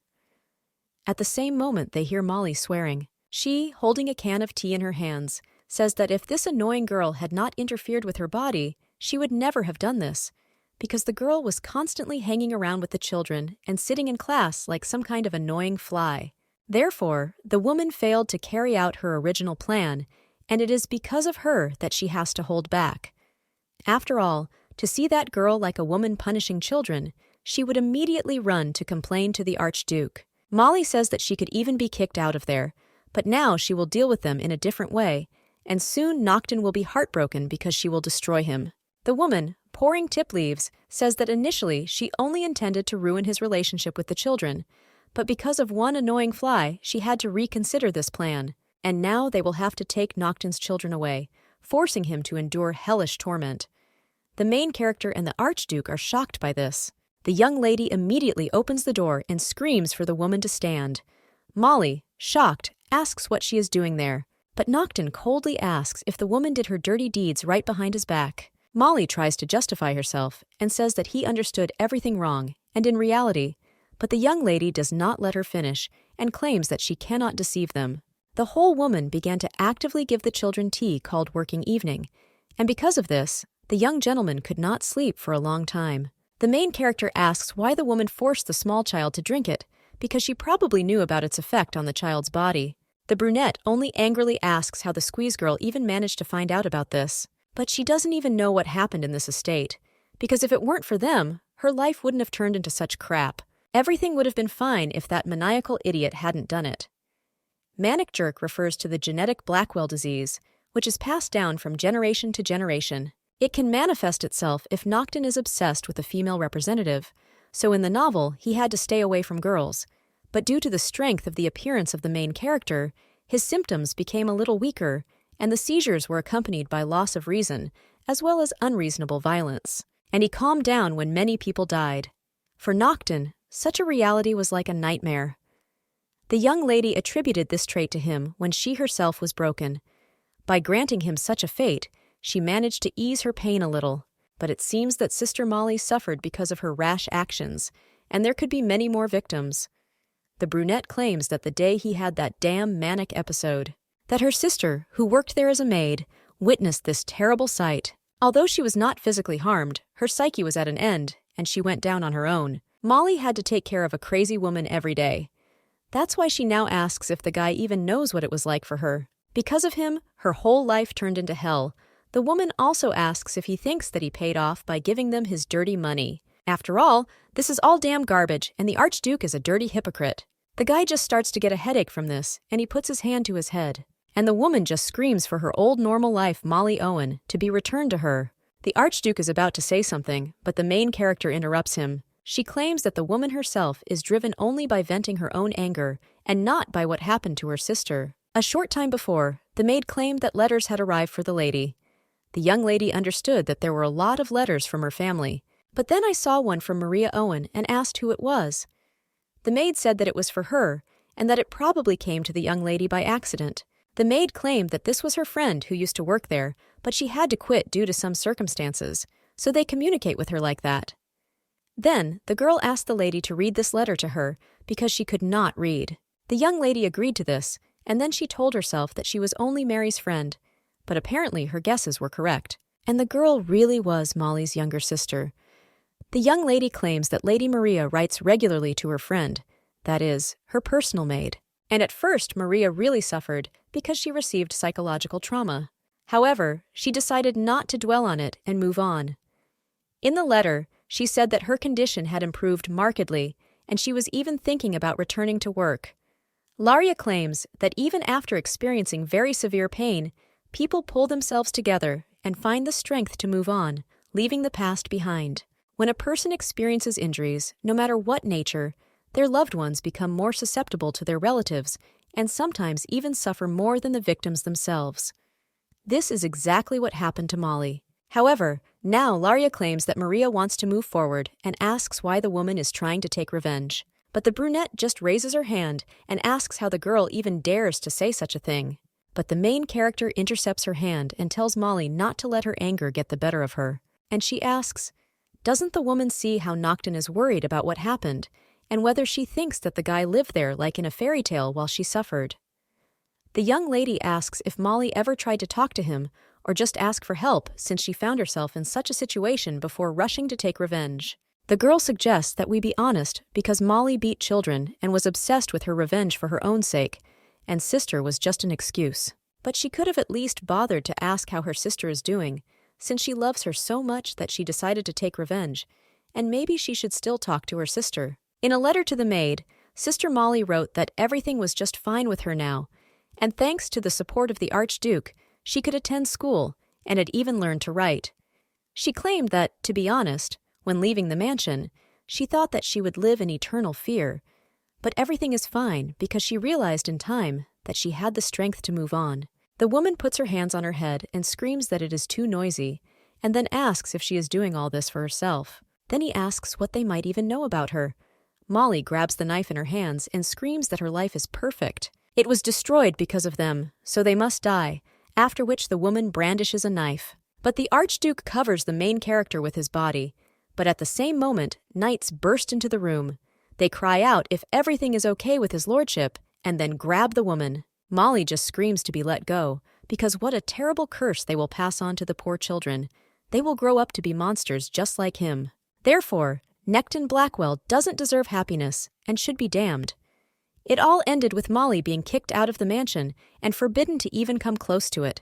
At the same moment, they hear Molly swearing. She, holding a can of tea in her hands, says that if this annoying girl had not interfered with her body, she would never have done this, because the girl was constantly hanging around with the children and sitting in class like some kind of annoying fly. Therefore, the woman failed to carry out her original plan, and it is because of her that she has to hold back. After all, to see that girl like a woman punishing children, she would immediately run to complain to the Archduke. Molly says that she could even be kicked out of there, but now she will deal with them in a different way, and soon Noctin will be heartbroken because she will destroy him. The woman, pouring tip leaves, says that initially she only intended to ruin his relationship with the children, but because of one annoying fly, she had to reconsider this plan, and now they will have to take Noctin's children away, forcing him to endure hellish torment. The main character and the Archduke are shocked by this. The young lady immediately opens the door and screams for the woman to stand. Molly, shocked, asks what she is doing there, but Noctin coldly asks if the woman did her dirty deeds right behind his back. Molly tries to justify herself and says that he understood everything wrong, and in reality, But the young lady does not let her finish and claims that she cannot deceive them. The whole woman began to actively give the children tea called working evening, and because of this, the young gentleman could not sleep for a long time. The main character asks why the woman forced the small child to drink it, because she probably knew about its effect on the child's body. The brunette only angrily asks how the squeeze girl even managed to find out about this. But she doesn't even know what happened in this estate, because if it weren't for them, her life wouldn't have turned into such crap. Everything would have been fine if that maniacal idiot hadn't done it. Manic jerk refers to the genetic Blackwell disease, which is passed down from generation to generation. It can manifest itself if Nocton is obsessed with a female representative, so in the novel he had to stay away from girls, but due to the strength of the appearance of the main character, his symptoms became a little weaker, and the seizures were accompanied by loss of reason, as well as unreasonable violence. And he calmed down when many people died. For Nocton, such a reality was like a nightmare. The young lady attributed this trait to him when she herself was broken. By granting him such a fate, she managed to ease her pain a little, but it seems that Sister Molly suffered because of her rash actions, and there could be many more victims. The brunette claims that the day he had that damn manic episode, that her sister, who worked there as a maid, witnessed this terrible sight. Although she was not physically harmed, her psyche was at an end, and she went down on her own. Molly had to take care of a crazy woman every day. That's why she now asks if the guy even knows what it was like for her. Because of him, her whole life turned into hell. The woman also asks if he thinks that he paid off by giving them his dirty money. After all, this is all damn garbage, and the Archduke is a dirty hypocrite. The guy just starts to get a headache from this, and he puts his hand to his head. And the woman just screams for her old normal life, Molly Owen, to be returned to her. The Archduke is about to say something, but the main character interrupts him. She claims that the woman herself is driven only by venting her own anger, and not by what happened to her sister. A short time before, the maid claimed that letters had arrived for the lady. The young lady understood that there were a lot of letters from her family, but then I saw one from Maria Owen and asked who it was. The maid said that it was for her, and that it probably came to the young lady by accident. The maid claimed that this was her friend who used to work there, but she had to quit due to some circumstances, so they communicate with her like that. Then, the girl asked the lady to read this letter to her because she could not read. The young lady agreed to this, and then she told herself that she was only Mary's friend, but apparently her guesses were correct, and the girl really was Molly's younger sister. The young lady claims that Lady Maria writes regularly to her friend, that is, her personal maid. And at first, Maria really suffered because she received psychological trauma. However, she decided not to dwell on it and move on. In the letter, she said that her condition had improved markedly, and she was even thinking about returning to work. Laria claims that even after experiencing very severe pain, people pull themselves together and find the strength to move on, leaving the past behind. When a person experiences injuries, no matter what nature, their loved ones become more susceptible to their relatives and sometimes even suffer more than the victims themselves. This is exactly what happened to Molly. However, now Laria claims that Maria wants to move forward and asks why the woman is trying to take revenge. But the brunette just raises her hand and asks how the girl even dares to say such a thing. But the main character intercepts her hand and tells Molly not to let her anger get the better of her. And she asks, doesn't the woman see how Nocton is worried about what happened, and whether she thinks that the guy lived there like in a fairy tale while she suffered? The young lady asks if Molly ever tried to talk to him or just ask for help since she found herself in such a situation before rushing to take revenge. The girl suggests that we be honest because Molly beat children and was obsessed with her revenge for her own sake, and sister was just an excuse. But she could have at least bothered to ask how her sister is doing, since she loves her so much that she decided to take revenge, and maybe she should still talk to her sister. In a letter to the maid, Sister Molly wrote that everything was just fine with her now, and thanks to the support of the Archduke, she could attend school and had even learned to write. She claimed that, to be honest, when leaving the mansion, she thought that she would live in eternal fear, but everything is fine because she realized in time that she had the strength to move on. The woman puts her hands on her head and screams that it is too noisy, and then asks if she is doing all this for herself. Then he asks what they might even know about her. Molly grabs the knife in her hands and screams that her life is perfect. It was destroyed because of them, so they must die, after which the woman brandishes a knife. But the Archduke covers the main character with his body, but at the same moment, knights burst into the room. They cry out if everything is okay with his lordship, and then grab the woman. Molly just screams to be let go, because what a terrible curse they will pass on to the poor children. They will grow up to be monsters just like him. Therefore, Necton Blackwell doesn't deserve happiness and should be damned. It all ended with Molly being kicked out of the mansion and forbidden to even come close to it.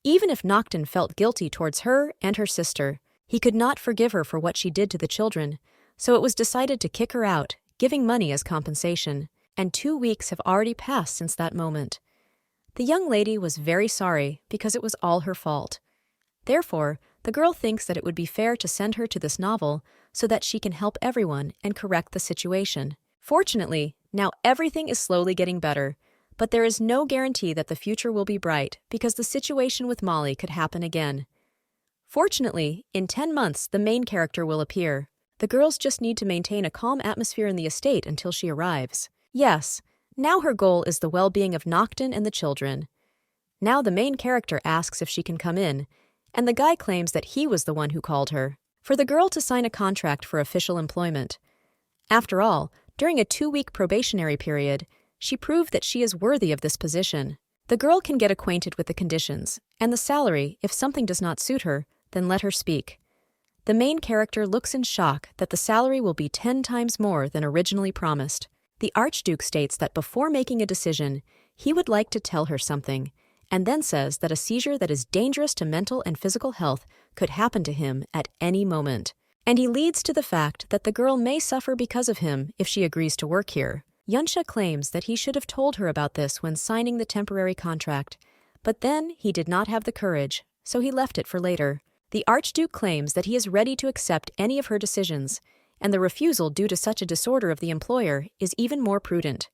Even if Nocton felt guilty towards her and her sister, he could not forgive her for what she did to the children, so it was decided to kick her out, giving money as compensation, and 2 weeks have already passed since that moment. The young lady was very sorry because it was all her fault. Therefore, the girl thinks that it would be fair to send her to this novel so that she can help everyone and correct the situation. Fortunately, now everything is slowly getting better, but there is no guarantee that the future will be bright because the situation with Molly could happen again. Fortunately, in 10 months the main character will appear. The girls just need to maintain a calm atmosphere in the estate until she arrives. Yes, now her goal is the well-being of Nocton and the children. Now the main character asks if she can come in, and the guy claims that he was the one who called her, for the girl to sign a contract for official employment. After all, during a 2-week probationary period, she proved that she is worthy of this position. The girl can get acquainted with the conditions, and the salary. If something does not suit her, then let her speak. The main character looks in shock that the salary will be 10 times more than originally promised. The Archduke states that before making a decision, he would like to tell her something, and then says that a seizure that is dangerous to mental and physical health could happen to him at any moment. And he leads to the fact that the girl may suffer because of him if she agrees to work here. Yunsha claims that he should have told her about this when signing the temporary contract, but then he did not have the courage, so he left it for later. The Archduke claims that he is ready to accept any of her decisions, and the refusal due to such a disorder of the employer is even more prudent.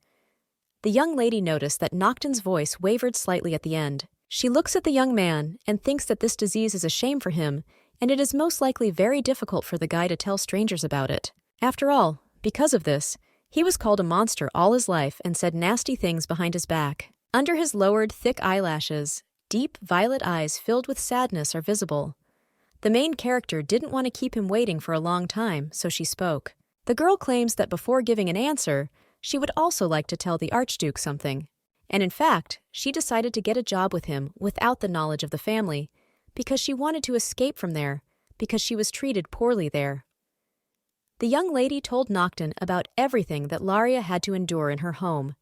The young lady noticed that Nocton's voice wavered slightly at the end. She looks at the young man and thinks that this disease is a shame for him, and it is most likely very difficult for the guy to tell strangers about it. After all, because of this, he was called a monster all his life and said nasty things behind his back. Under his lowered, thick eyelashes, deep violet eyes filled with sadness are visible. The main character didn't want to keep him waiting for a long time, so she spoke. The girl claims that before giving an answer, she would also like to tell the Archduke something. And in fact, she decided to get a job with him without the knowledge of the family, because she wanted to escape from there, because she was treated poorly there. The young lady told Nocton about everything that Laria had to endure in her home.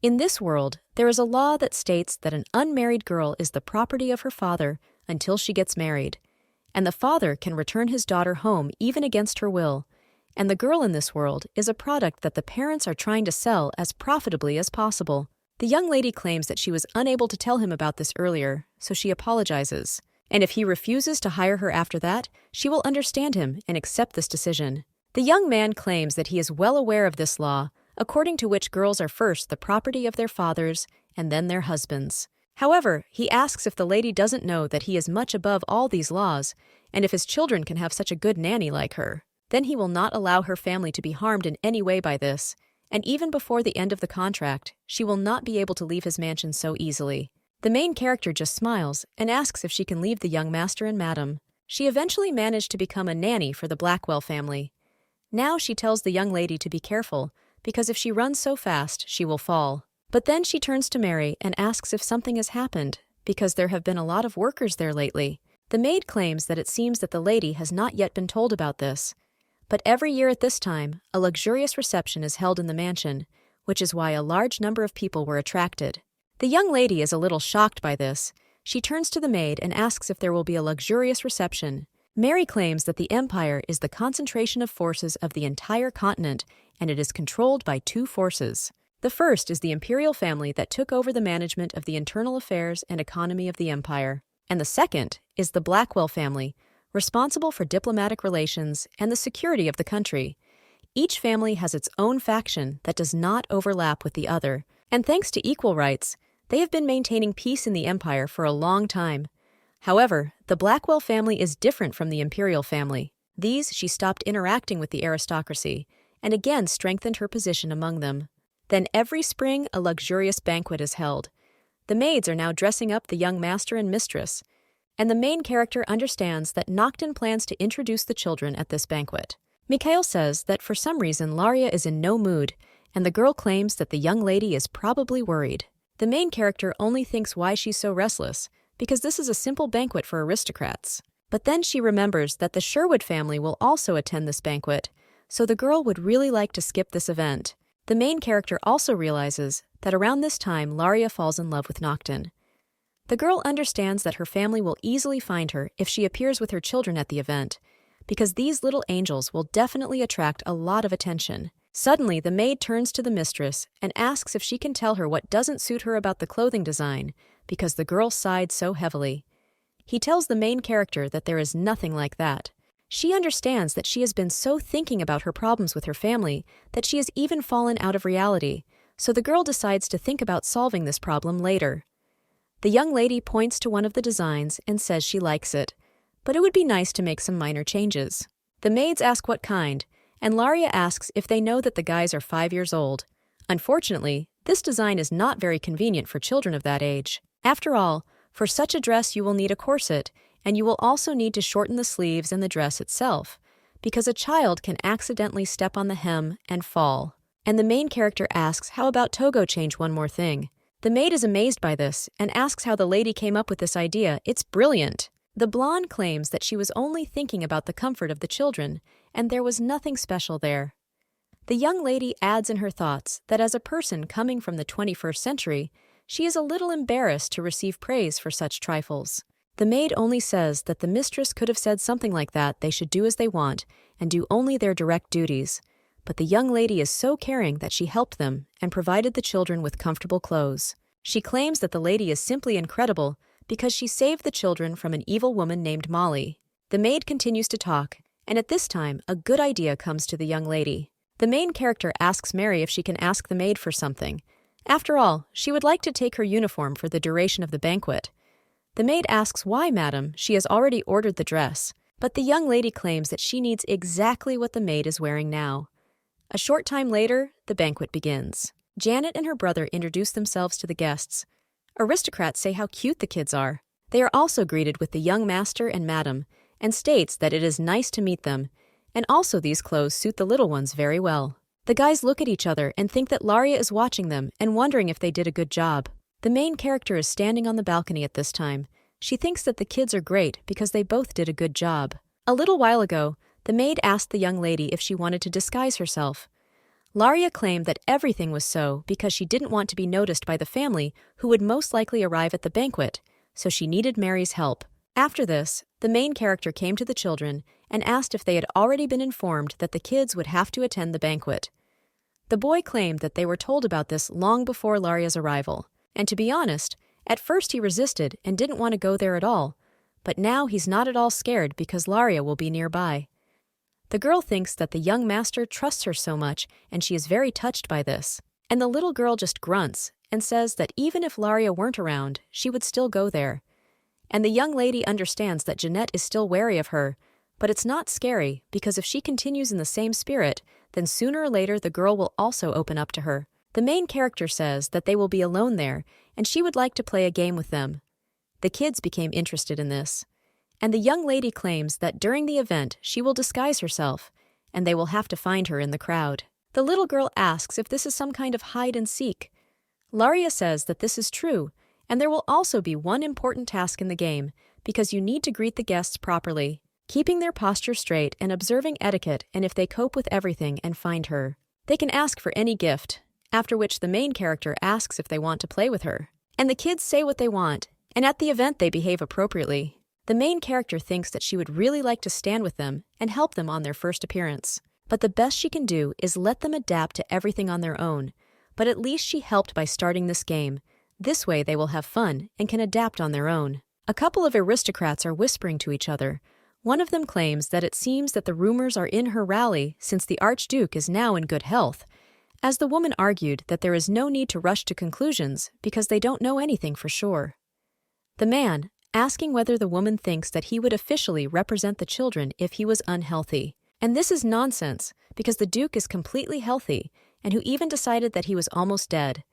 In this world, there is a law that states that an unmarried girl is the property of her father until she gets married, and the father can return his daughter home even against her will, and the girl in this world is a product that the parents are trying to sell as profitably as possible. The young lady claims that she was unable to tell him about this earlier, so she apologizes. And if he refuses to hire her after that, she will understand him and accept this decision. The young man claims that he is well aware of this law, according to which girls are first the property of their fathers and then their husbands. However, he asks if the lady doesn't know that he is much above all these laws, and if his children can have such a good nanny like her. Then he will not allow her family to be harmed in any way by this, and even before the end of the contract, she will not be able to leave his mansion so easily. The main character just smiles and asks if she can leave the young master and madam. She eventually managed to become a nanny for the Blackwell family. Now she tells the young lady to be careful, because if she runs so fast, she will fall. But then she turns to Mary and asks if something has happened, because there have been a lot of workers there lately. The maid claims that it seems that the lady has not yet been told about this. But every year at this time, a luxurious reception is held in the mansion, which is why a large number of people were attracted. The young lady is a little shocked by this. She turns to the maid and asks if there will be a luxurious reception. Mary claims that the empire is the concentration of forces of the entire continent, and it is controlled by 2 forces. The first is the imperial family that took over the management of the internal affairs and economy of the empire, and the second is the Blackwell family, responsible for diplomatic relations and the security of the country. Each family has its own faction that does not overlap with the other, and thanks to equal rights, they have been maintaining peace in the empire for a long time. However, the Blackwell family is different from the imperial family. These she stopped interacting with the aristocracy, and again strengthened her position among them. Then every spring a luxurious banquet is held. The maids are now dressing up the young master and mistress, and the main character understands that Nocton plans to introduce the children at this banquet. Mikhail says that for some reason Laria is in no mood, and the girl claims that the young lady is probably worried. The main character only thinks why she's so restless, because this is a simple banquet for aristocrats. But then she remembers that the Sherwood family will also attend this banquet, so the girl would really like to skip this event. The main character also realizes that around this time Laria falls in love with Nocton. The girl understands that her family will easily find her if she appears with her children at the event, because these little angels will definitely attract a lot of attention. Suddenly, the maid turns to the mistress and asks if she can tell her what doesn't suit her about the clothing design, because the girl sighed so heavily. He tells the main character that there is nothing like that. She understands that she has been so thinking about her problems with her family that she has even fallen out of reality, so the girl decides to think about solving this problem later. The young lady points to one of the designs and says she likes it, but it would be nice to make some minor changes. The maids ask what kind, and Laria asks if they know that the guys are 5 years old. Unfortunately, this design is not very convenient for children of that age. After all, for such a dress you will need a corset, and you will also need to shorten the sleeves and the dress itself, because a child can accidentally step on the hem and fall. And the main character asks how about Togo change one more thing. The maid is amazed by this and asks how the lady came up with this idea. It's brilliant. The blonde claims that she was only thinking about the comfort of the children, and there was nothing special there. The young lady adds in her thoughts that as a person coming from the 21st century, she is a little embarrassed to receive praise for such trifles. The maid only says that the mistress could have said something like that they should do as they want and do only their direct duties, but the young lady is so caring that she helped them and provided the children with comfortable clothes. She claims that the lady is simply incredible because she saved the children from an evil woman named Molly. The maid continues to talk, and at this time, a good idea comes to the young lady. The main character asks Mary if she can ask the maid for something. After all, she would like to take her uniform for the duration of the banquet. The maid asks why, madam, she has already ordered the dress, but the young lady claims that she needs exactly what the maid is wearing now. A short time later, the banquet begins. Janet and her brother introduce themselves to the guests. Aristocrats say how cute the kids are. They are also greeted with the young master and madam, and states that it is nice to meet them, and also these clothes suit the little ones very well. The guys look at each other and think that Laria is watching them and wondering if they did a good job. The main character is standing on the balcony at this time. She thinks that the kids are great because they both did a good job. A little while ago, the maid asked the young lady if she wanted to disguise herself. Laria claimed that everything was so because she didn't want to be noticed by the family who would most likely arrive at the banquet, so she needed Mary's help. After this, the main character came to the children and asked if they had already been informed that the kids would have to attend the banquet. The boy claimed that they were told about this long before Laria's arrival, and to be honest, at first he resisted and didn't want to go there at all, but now he's not at all scared because Laria will be nearby. The girl thinks that the young master trusts her so much, and she is very touched by this. And the little girl just grunts and says that even if Laria weren't around, she would still go there. And the young lady understands that Jeanette is still wary of her, but it's not scary because if she continues in the same spirit, then sooner or later the girl will also open up to her. The main character says that they will be alone there, and she would like to play a game with them. The kids became interested in this. And the young lady claims that during the event she will disguise herself, and they will have to find her in the crowd. The little girl asks if this is some kind of hide and seek. Laria says that this is true, and there will also be one important task in the game, because you need to greet the guests properly, keeping their posture straight and observing etiquette, and if they cope with everything and find her. They can ask for any gift, after which the main character asks if they want to play with her. And the kids say what they want, and at the event they behave appropriately. The main character thinks that she would really like to stand with them and help them on their first appearance. But the best she can do is let them adapt to everything on their own. But at least she helped by starting this game. This way they will have fun and can adapt on their own. A couple of aristocrats are whispering to each other. One of them claims that it seems that the rumors are in her rally since the Archduke is now in good health, as the woman argued that there is no need to rush to conclusions because they don't know anything for sure. The man, asking whether the woman thinks that he would officially represent the children if he was unhealthy. And this is nonsense, because the Duke is completely healthy, and who even decided that he was almost dead.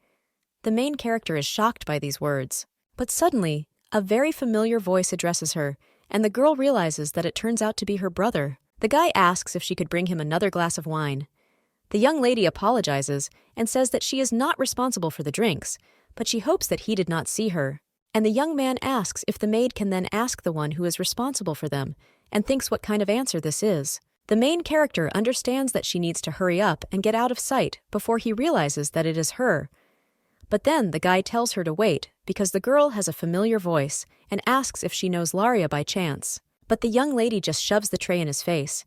The main character is shocked by these words. But suddenly, a very familiar voice addresses her, and the girl realizes that it turns out to be her brother. The guy asks if she could bring him another glass of wine. The young lady apologizes and says that she is not responsible for the drinks, but she hopes that he did not see her. And the young man asks if the maid can then ask the one who is responsible for them, and thinks what kind of answer this is. The main character understands that she needs to hurry up and get out of sight before he realizes that it is her. But then the guy tells her to wait because the girl has a familiar voice and asks if she knows Laria by chance. But the young lady just shoves the tray in his face.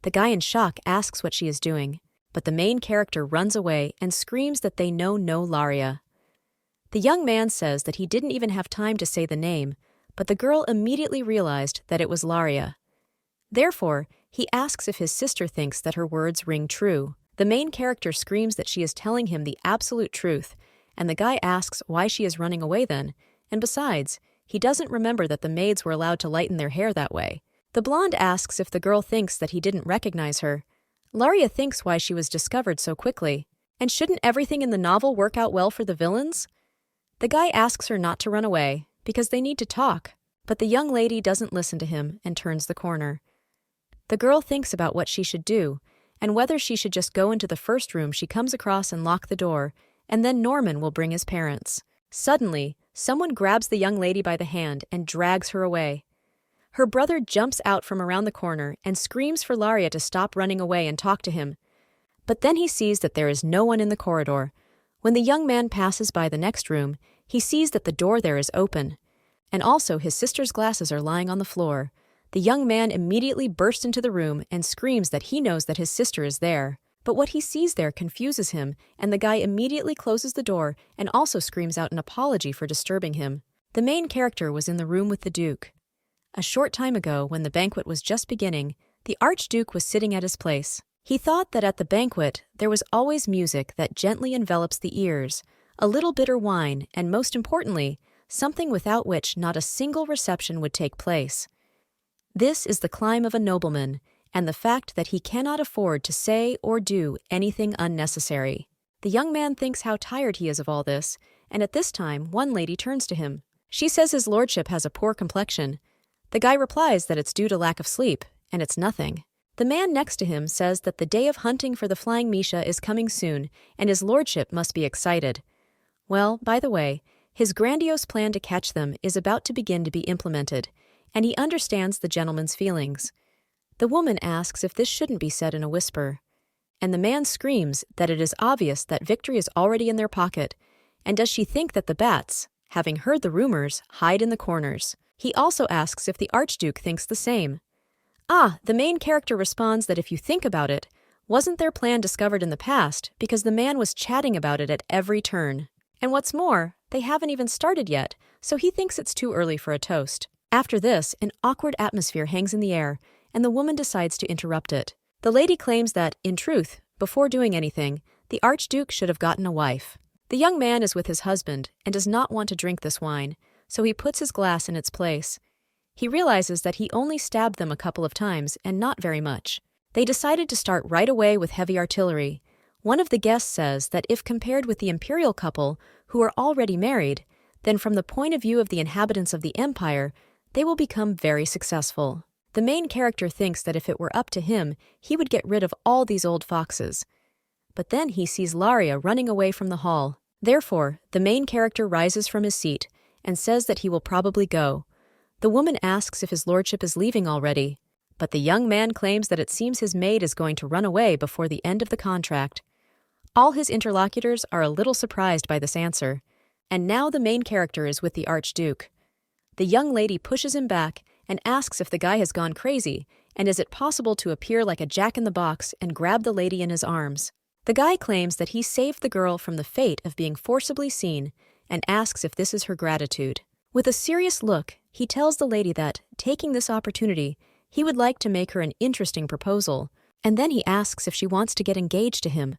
The guy in shock asks what she is doing, but the main character runs away and screams that they know no Laria. The young man says that he didn't even have time to say the name, but the girl immediately realized that it was Laria. Therefore, he asks if his sister thinks that her words ring true. The main character screams that she is telling him the absolute truth, and the guy asks why she is running away then, and besides, he doesn't remember that the maids were allowed to lighten their hair that way. The blonde asks if the girl thinks that he didn't recognize her. Laria thinks why she was discovered so quickly. And shouldn't everything in the novel work out well for the villains? The guy asks her not to run away, because they need to talk, but the young lady doesn't listen to him and turns the corner. The girl thinks about what she should do, and whether she should just go into the first room she comes across and lock the door, and then Norman will bring his parents. Suddenly, someone grabs the young lady by the hand and drags her away. Her brother jumps out from around the corner and screams for Laria to stop running away and talk to him. But then he sees that there is no one in the corridor. When the young man passes by the next room, he sees that the door there is open. And also his sister's glasses are lying on the floor. The young man immediately bursts into the room and screams that he knows that his sister is there. But what he sees there confuses him, and the guy immediately closes the door and also screams out an apology for disturbing him. The main character was in the room with the Duke. A short time ago, when the banquet was just beginning, the Archduke was sitting at his place. He thought that at the banquet there was always music that gently envelops the ears, a little bitter wine, and most importantly, something without which not a single reception would take place. This is the climb of a nobleman, and the fact that he cannot afford to say or do anything unnecessary. The young man thinks how tired he is of all this, and at this time one lady turns to him. She says his lordship has a poor complexion. The guy replies that it's due to lack of sleep, and it's nothing. The man next to him says that the day of hunting for the flying Misha is coming soon, and his lordship must be excited. Well, by the way, his grandiose plan to catch them is about to begin to be implemented, and he understands the gentleman's feelings. The woman asks if this shouldn't be said in a whisper, and the man screams that it is obvious that victory is already in their pocket, and does she think that the bats, having heard the rumors, hide in the corners? He also asks if the Archduke thinks the same. The main character responds that if you think about it, wasn't their plan discovered in the past because the man was chatting about it at every turn? And what's more, they haven't even started yet, so he thinks it's too early for a toast. After this, an awkward atmosphere hangs in the air, and the woman decides to interrupt it. The lady claims that, in truth, before doing anything, the Archduke should have gotten a wife. The young man is with his husband and does not want to drink this wine, so he puts his glass in its place. He realizes that he only stabbed them a couple of times and not very much. They decided to start right away with heavy artillery. One of the guests says that if compared with the imperial couple, who are already married, then from the point of view of the inhabitants of the empire, they will become very successful. The main character thinks that if it were up to him, he would get rid of all these old foxes. But then he sees Laria running away from the hall. Therefore, the main character rises from his seat and says that he will probably go. The woman asks if his lordship is leaving already, but the young man claims that it seems his maid is going to run away before the end of the contract. All his interlocutors are a little surprised by this answer, and now the main character is with the Archduke. The young lady pushes him back and asks if the guy has gone crazy, and is it possible to appear like a jack-in-the-box and grab the lady in his arms. The guy claims that he saved the girl from the fate of being forcibly seen and asks if this is her gratitude. With a serious look, he tells the lady that, taking this opportunity, he would like to make her an interesting proposal, and then he asks if she wants to get engaged to him.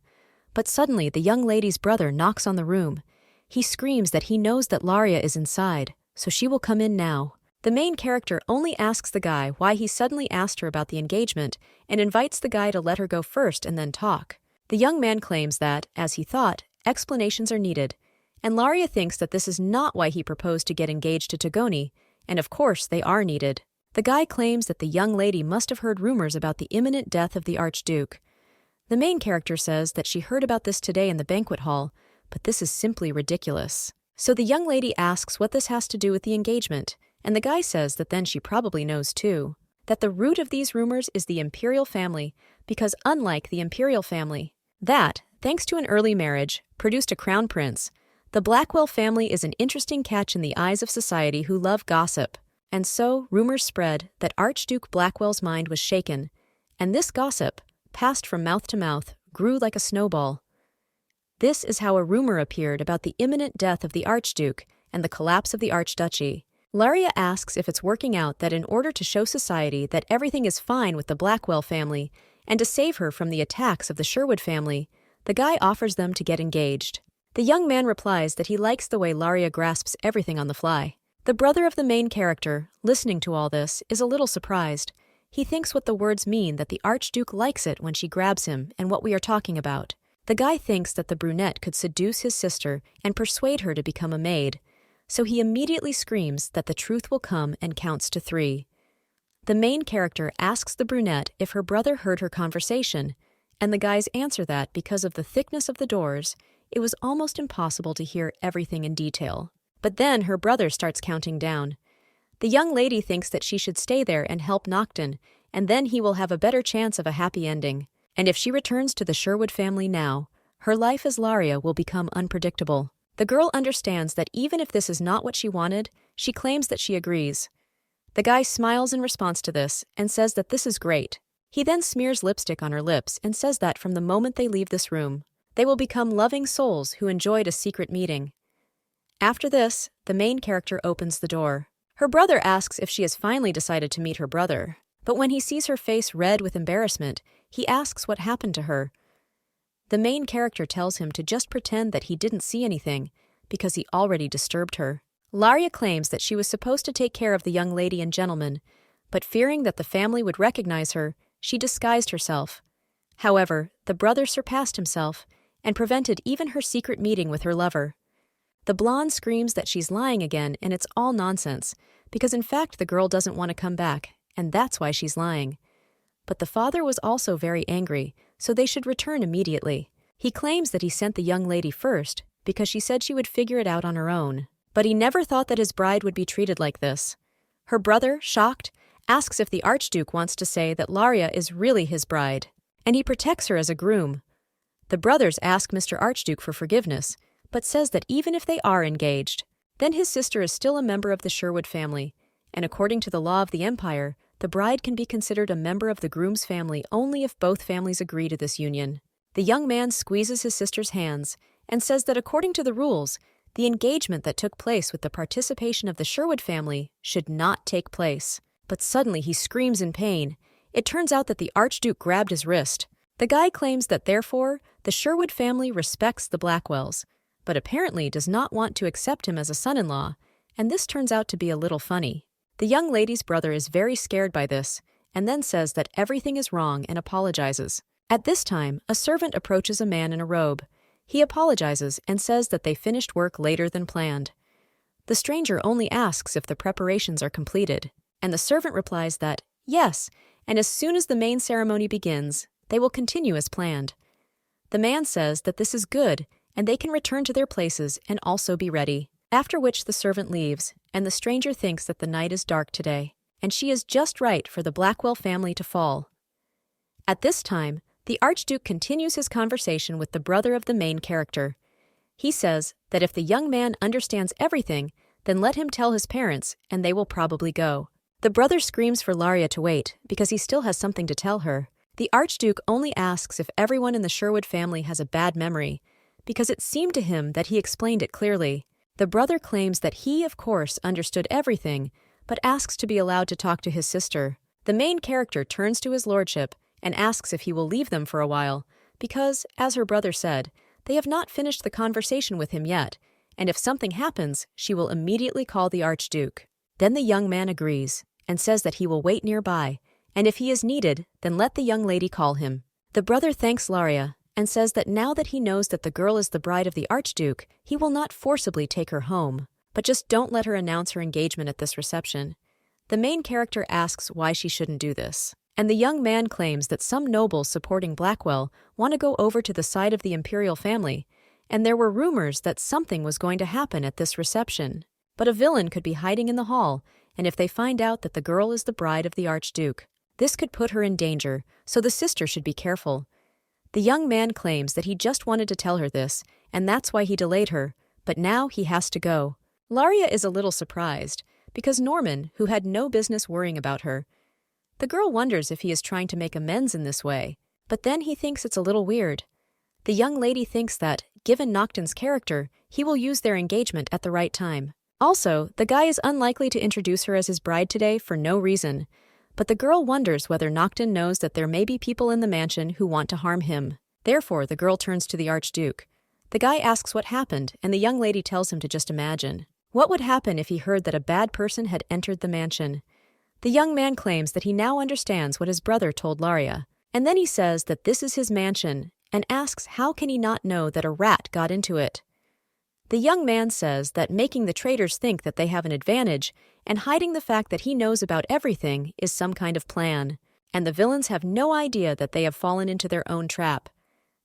But suddenly the young lady's brother knocks on the room. He screams that he knows that Laria is inside, so she will come in now. The main character only asks the guy why he suddenly asked her about the engagement and invites the guy to let her go first and then talk. The young man claims that, as he thought, explanations are needed, and Laria thinks that this is not why he proposed to get engaged to Togoni, and of course they are needed. The guy claims that the young lady must have heard rumors about the imminent death of the Archduke. The main character says that she heard about this today in the banquet hall, but this is simply ridiculous. So the young lady asks what this has to do with the engagement, and the guy says that then she probably knows too, that the root of these rumors is the imperial family, because unlike the imperial family, that, thanks to an early marriage, produced a crown prince, the Blackwell family is an interesting catch in the eyes of society who love gossip. And so, rumors spread that Archduke Blackwell's mind was shaken, and this gossip, passed from mouth to mouth, grew like a snowball. This is how a rumor appeared about the imminent death of the Archduke and the collapse of the Archduchy. Laria asks if it's working out that in order to show society that everything is fine with the Blackwell family and to save her from the attacks of the Sherwood family, the guy offers them to get engaged. The young man replies that he likes the way Laria grasps everything on the fly. The brother of the main character, listening to all this, is a little surprised. He thinks what the words mean that the Archduke likes it when she grabs him and what we are talking about. The guy thinks that the brunette could seduce his sister and persuade her to become a maid, so he immediately screams that the truth will come and counts to 3. The main character asks the brunette if her brother heard her conversation, and the guys answer that because of the thickness of the doors, it was almost impossible to hear everything in detail. But then her brother starts counting down. The young lady thinks that she should stay there and help Nocton, and then he will have a better chance of a happy ending. And if she returns to the Sherwood family now, her life as Laria will become unpredictable. The girl understands that even if this is not what she wanted, she claims that she agrees. The guy smiles in response to this and says that this is great. He then smears lipstick on her lips and says that from the moment they leave this room, they will become loving souls who enjoyed a secret meeting. After this, the main character opens the door. Her brother asks if she has finally decided to meet her brother, but when he sees her face red with embarrassment, he asks what happened to her. The main character tells him to just pretend that he didn't see anything, because he already disturbed her. Laria claims that she was supposed to take care of the young lady and gentleman, but fearing that the family would recognize her, she disguised herself. However, the brother surpassed himself and prevented even her secret meeting with her lover. The blonde screams that she's lying again, and it's all nonsense, because in fact the girl doesn't want to come back, and that's why she's lying. But the father was also very angry, so they should return immediately. He claims that he sent the young lady first, because she said she would figure it out on her own. But he never thought that his bride would be treated like this. Her brother, shocked, asks if the Archduke wants to say that Laria is really his bride, and he protects her as a groom. The brothers ask Mr. Archduke for forgiveness, but says that even if they are engaged, then his sister is still a member of the Sherwood family, and according to the law of the empire, the bride can be considered a member of the groom's family only if both families agree to this union. The young man squeezes his sister's hands and says that according to the rules, the engagement that took place with the participation of the Sherwood family should not take place. But suddenly he screams in pain. It turns out that the Archduke grabbed his wrist. The guy claims that therefore, the Sherwood family respects the Blackwells, but apparently does not want to accept him as a son-in-law, and this turns out to be a little funny. The young lady's brother is very scared by this, and then says that everything is wrong and apologizes. At this time, a servant approaches a man in a robe. He apologizes and says that they finished work later than planned. The stranger only asks if the preparations are completed, and the servant replies that, yes, and as soon as the main ceremony begins, they will continue as planned. The man says that this is good, and they can return to their places and also be ready. After which the servant leaves, and the stranger thinks that the night is dark today, and she is just right for the Blackwell family to fall. At this time, the Archduke continues his conversation with the brother of the main character. He says that if the young man understands everything, then let him tell his parents, and they will probably go. The brother screams for Laria to wait, because he still has something to tell her. The Archduke only asks if everyone in the Sherwood family has a bad memory, because it seemed to him that he explained it clearly. The brother claims that he, of course, understood everything, but asks to be allowed to talk to his sister. The main character turns to his lordship and asks if he will leave them for a while, because, as her brother said, they have not finished the conversation with him yet, and if something happens, she will immediately call the Archduke. Then the young man agrees, and says that he will wait nearby, and if he is needed, then let the young lady call him. The brother thanks Laria, and says that now that he knows that the girl is the bride of the Archduke, he will not forcibly take her home, but just don't let her announce her engagement at this reception. The main character asks why she shouldn't do this. And the young man claims that some nobles supporting Blackwell want to go over to the side of the imperial family, and there were rumors that something was going to happen at this reception. But a villain could be hiding in the hall, and if they find out that the girl is the bride of the Archduke, this could put her in danger, so the sister should be careful. The young man claims that he just wanted to tell her this, and that's why he delayed her, but now he has to go. Laria is a little surprised, because Norman, who had no business worrying about her, the girl wonders if he is trying to make amends in this way, but then he thinks it's a little weird. The young lady thinks that, given Noctin's character, he will use their engagement at the right time. Also, the guy is unlikely to introduce her as his bride today for no reason, but the girl wonders whether Noctin knows that there may be people in the mansion who want to harm him. Therefore, the girl turns to the Archduke. The guy asks what happened, and the young lady tells him to just imagine. What would happen if he heard that a bad person had entered the mansion? The young man claims that he now understands what his brother told Laria, and then he says that this is his mansion, and asks how can he not know that a rat got into it. The young man says that making the traitors think that they have an advantage and hiding the fact that he knows about everything is some kind of plan, and the villains have no idea that they have fallen into their own trap.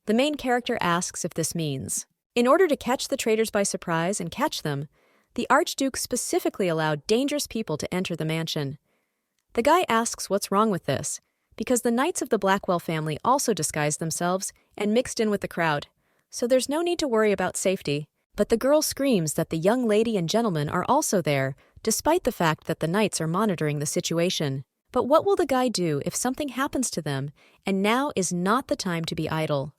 The main character asks if this means, in order to catch the traitors by surprise and catch them, the Archduke specifically allowed dangerous people to enter the mansion. The guy asks what's wrong with this, because the knights of the Blackwell family also disguised themselves and mixed in with the crowd, so there's no need to worry about safety. But the girl screams that the young lady and gentleman are also there, despite the fact that the knights are monitoring the situation. But what will the guy do if something happens to them, and now is not the time to be idle?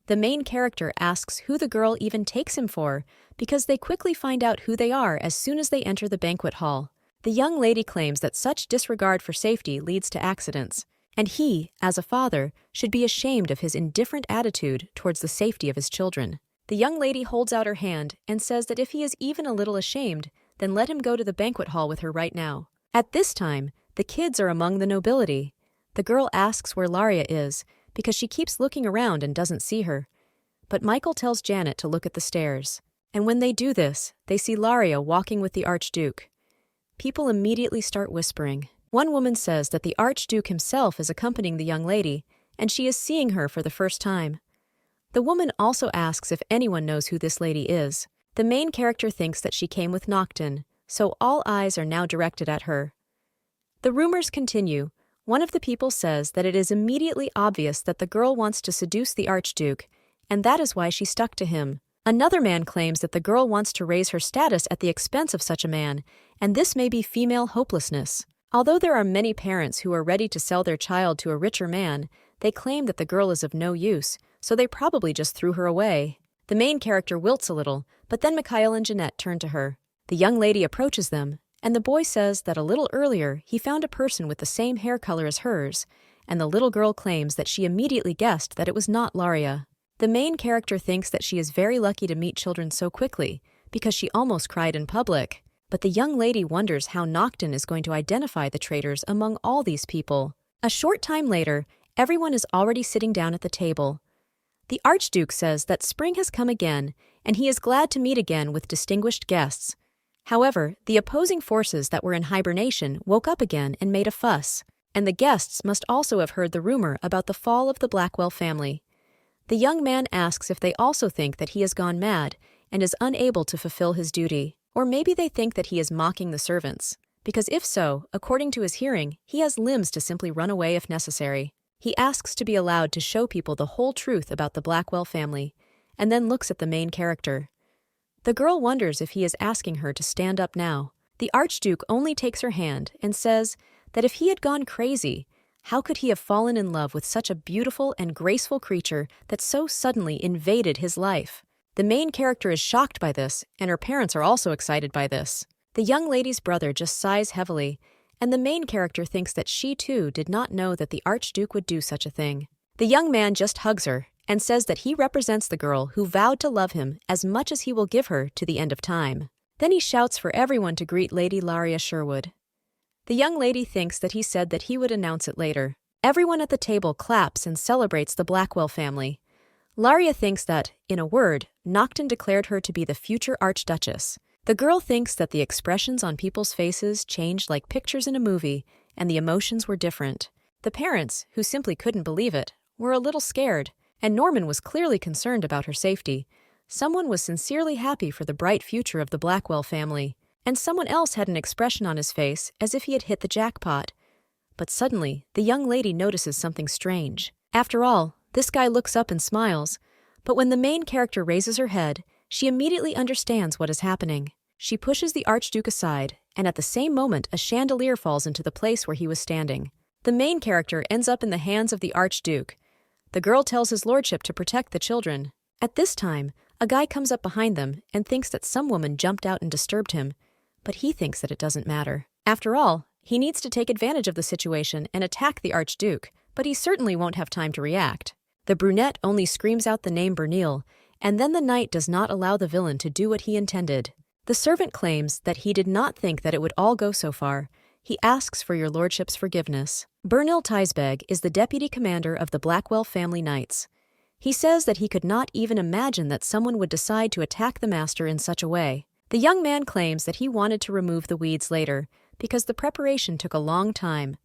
The main character asks who the girl even takes him for, because they quickly find out who they are as soon as they enter the banquet hall. The young lady claims that such disregard for safety leads to accidents, and he, as a father, should be ashamed of his indifferent attitude towards the safety of his children. The young lady holds out her hand and says that if he is even a little ashamed, then let him go to the banquet hall with her right now. At this time, the kids are among the nobility. The girl asks where Laria is, because she keeps looking around and doesn't see her. But Michael tells Janet to look at the stairs. And when they do this, they see Laria walking with the Archduke. People immediately start whispering. One woman says that the Archduke himself is accompanying the young lady, and she is seeing her for the first time. The woman also asks if anyone knows who this lady is. The main character thinks that she came with Noctin, so all eyes are now directed at her. The rumors continue. One of the people says that it is immediately obvious that the girl wants to seduce the Archduke, and that is why she stuck to him. Another man claims that the girl wants to raise her status at the expense of such a man, and this may be female hopelessness. Although there are many parents who are ready to sell their child to a richer man, they claim that the girl is of no use, so they probably just threw her away. The main character wilts a little, but then Mikhail and Jeanette turn to her. The young lady approaches them, and the boy says that a little earlier he found a person with the same hair color as hers, and the little girl claims that she immediately guessed that it was not Laria. The main character thinks that she is very lucky to meet children so quickly, because she almost cried in public. But the young lady wonders how Noctin is going to identify the traitors among all these people. A short time later, everyone is already sitting down at the table. The Archduke says that spring has come again, and he is glad to meet again with distinguished guests. However, the opposing forces that were in hibernation woke up again and made a fuss, and the guests must also have heard the rumor about the fall of the Blackwell family. The young man asks if they also think that he has gone mad and is unable to fulfill his duty, or maybe they think that he is mocking the servants, because if so, according to his hearing, he has limbs to simply run away if necessary. He asks to be allowed to show people the whole truth about the Blackwell family, and then looks at the main character. The girl wonders if he is asking her to stand up now. The Archduke only takes her hand and says that if he had gone crazy, how could he have fallen in love with such a beautiful and graceful creature that so suddenly invaded his life? The main character is shocked by this, and her parents are also excited by this. The young lady's brother just sighs heavily, and the main character thinks that she too did not know that the Archduke would do such a thing. The young man just hugs her and says that he represents the girl who vowed to love him as much as he will give her to the end of time. Then he shouts for everyone to greet Lady Laria Sherwood. The young lady thinks that he said that he would announce it later. Everyone at the table claps and celebrates the Blackwell family. Laria thinks that, in a word, Noctin declared her to be the future Archduchess, The girl thinks that the expressions on people's faces changed like pictures in a movie, and the emotions were different. The parents, who simply couldn't believe it, were a little scared, and Norman was clearly concerned about her safety. Someone was sincerely happy for the bright future of the Blackwell family, and someone else had an expression on his face as if he had hit the jackpot. But suddenly, the young lady notices something strange. After all, this guy looks up and smiles, but when the main character raises her head, she immediately understands what is happening. She pushes the Archduke aside, and at the same moment a chandelier falls into the place where he was standing. The main character ends up in the hands of the Archduke. The girl tells his lordship to protect the children. At this time, a guy comes up behind them and thinks that some woman jumped out and disturbed him, but he thinks that it doesn't matter. After all, he needs to take advantage of the situation and attack the Archduke, but he certainly won't have time to react. The brunette only screams out the name Bernil, and then the knight does not allow the villain to do what he intended. The servant claims that he did not think that it would all go so far. He asks for your lordship's forgiveness. Bernil Teisbeg is the deputy commander of the Blackwell family knights. He says that he could not even imagine that someone would decide to attack the master in such a way. The young man claims that he wanted to remove the weeds later, because the preparation took a long time.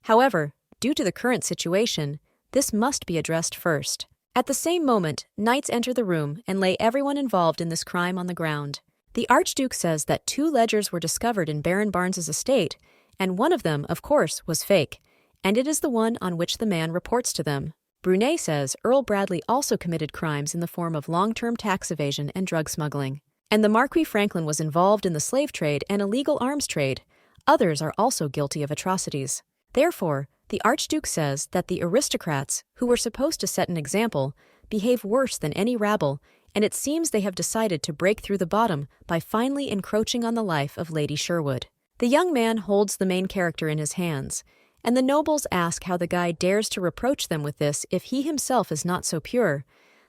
However, due to the current situation, this must be addressed first. At the same moment, knights enter the room and lay everyone involved in this crime on the ground. The Archduke says that 2 ledgers were discovered in Baron Barnes's estate, and one of them, of course, was fake, and it is the one on which the man reports to them. Brunet says Earl Bradley also committed crimes in the form of long-term tax evasion and drug smuggling. And the Marquis Franklin was involved in the slave trade and illegal arms trade. Others are also guilty of atrocities. Therefore, the Archduke says that the aristocrats, who were supposed to set an example, behave worse than any rabble, and it seems they have decided to break through the bottom by finally encroaching on the life of Lady Sherwood. The young man holds the main character in his hands, and the nobles ask how the guy dares to reproach them with this if he himself is not so pure.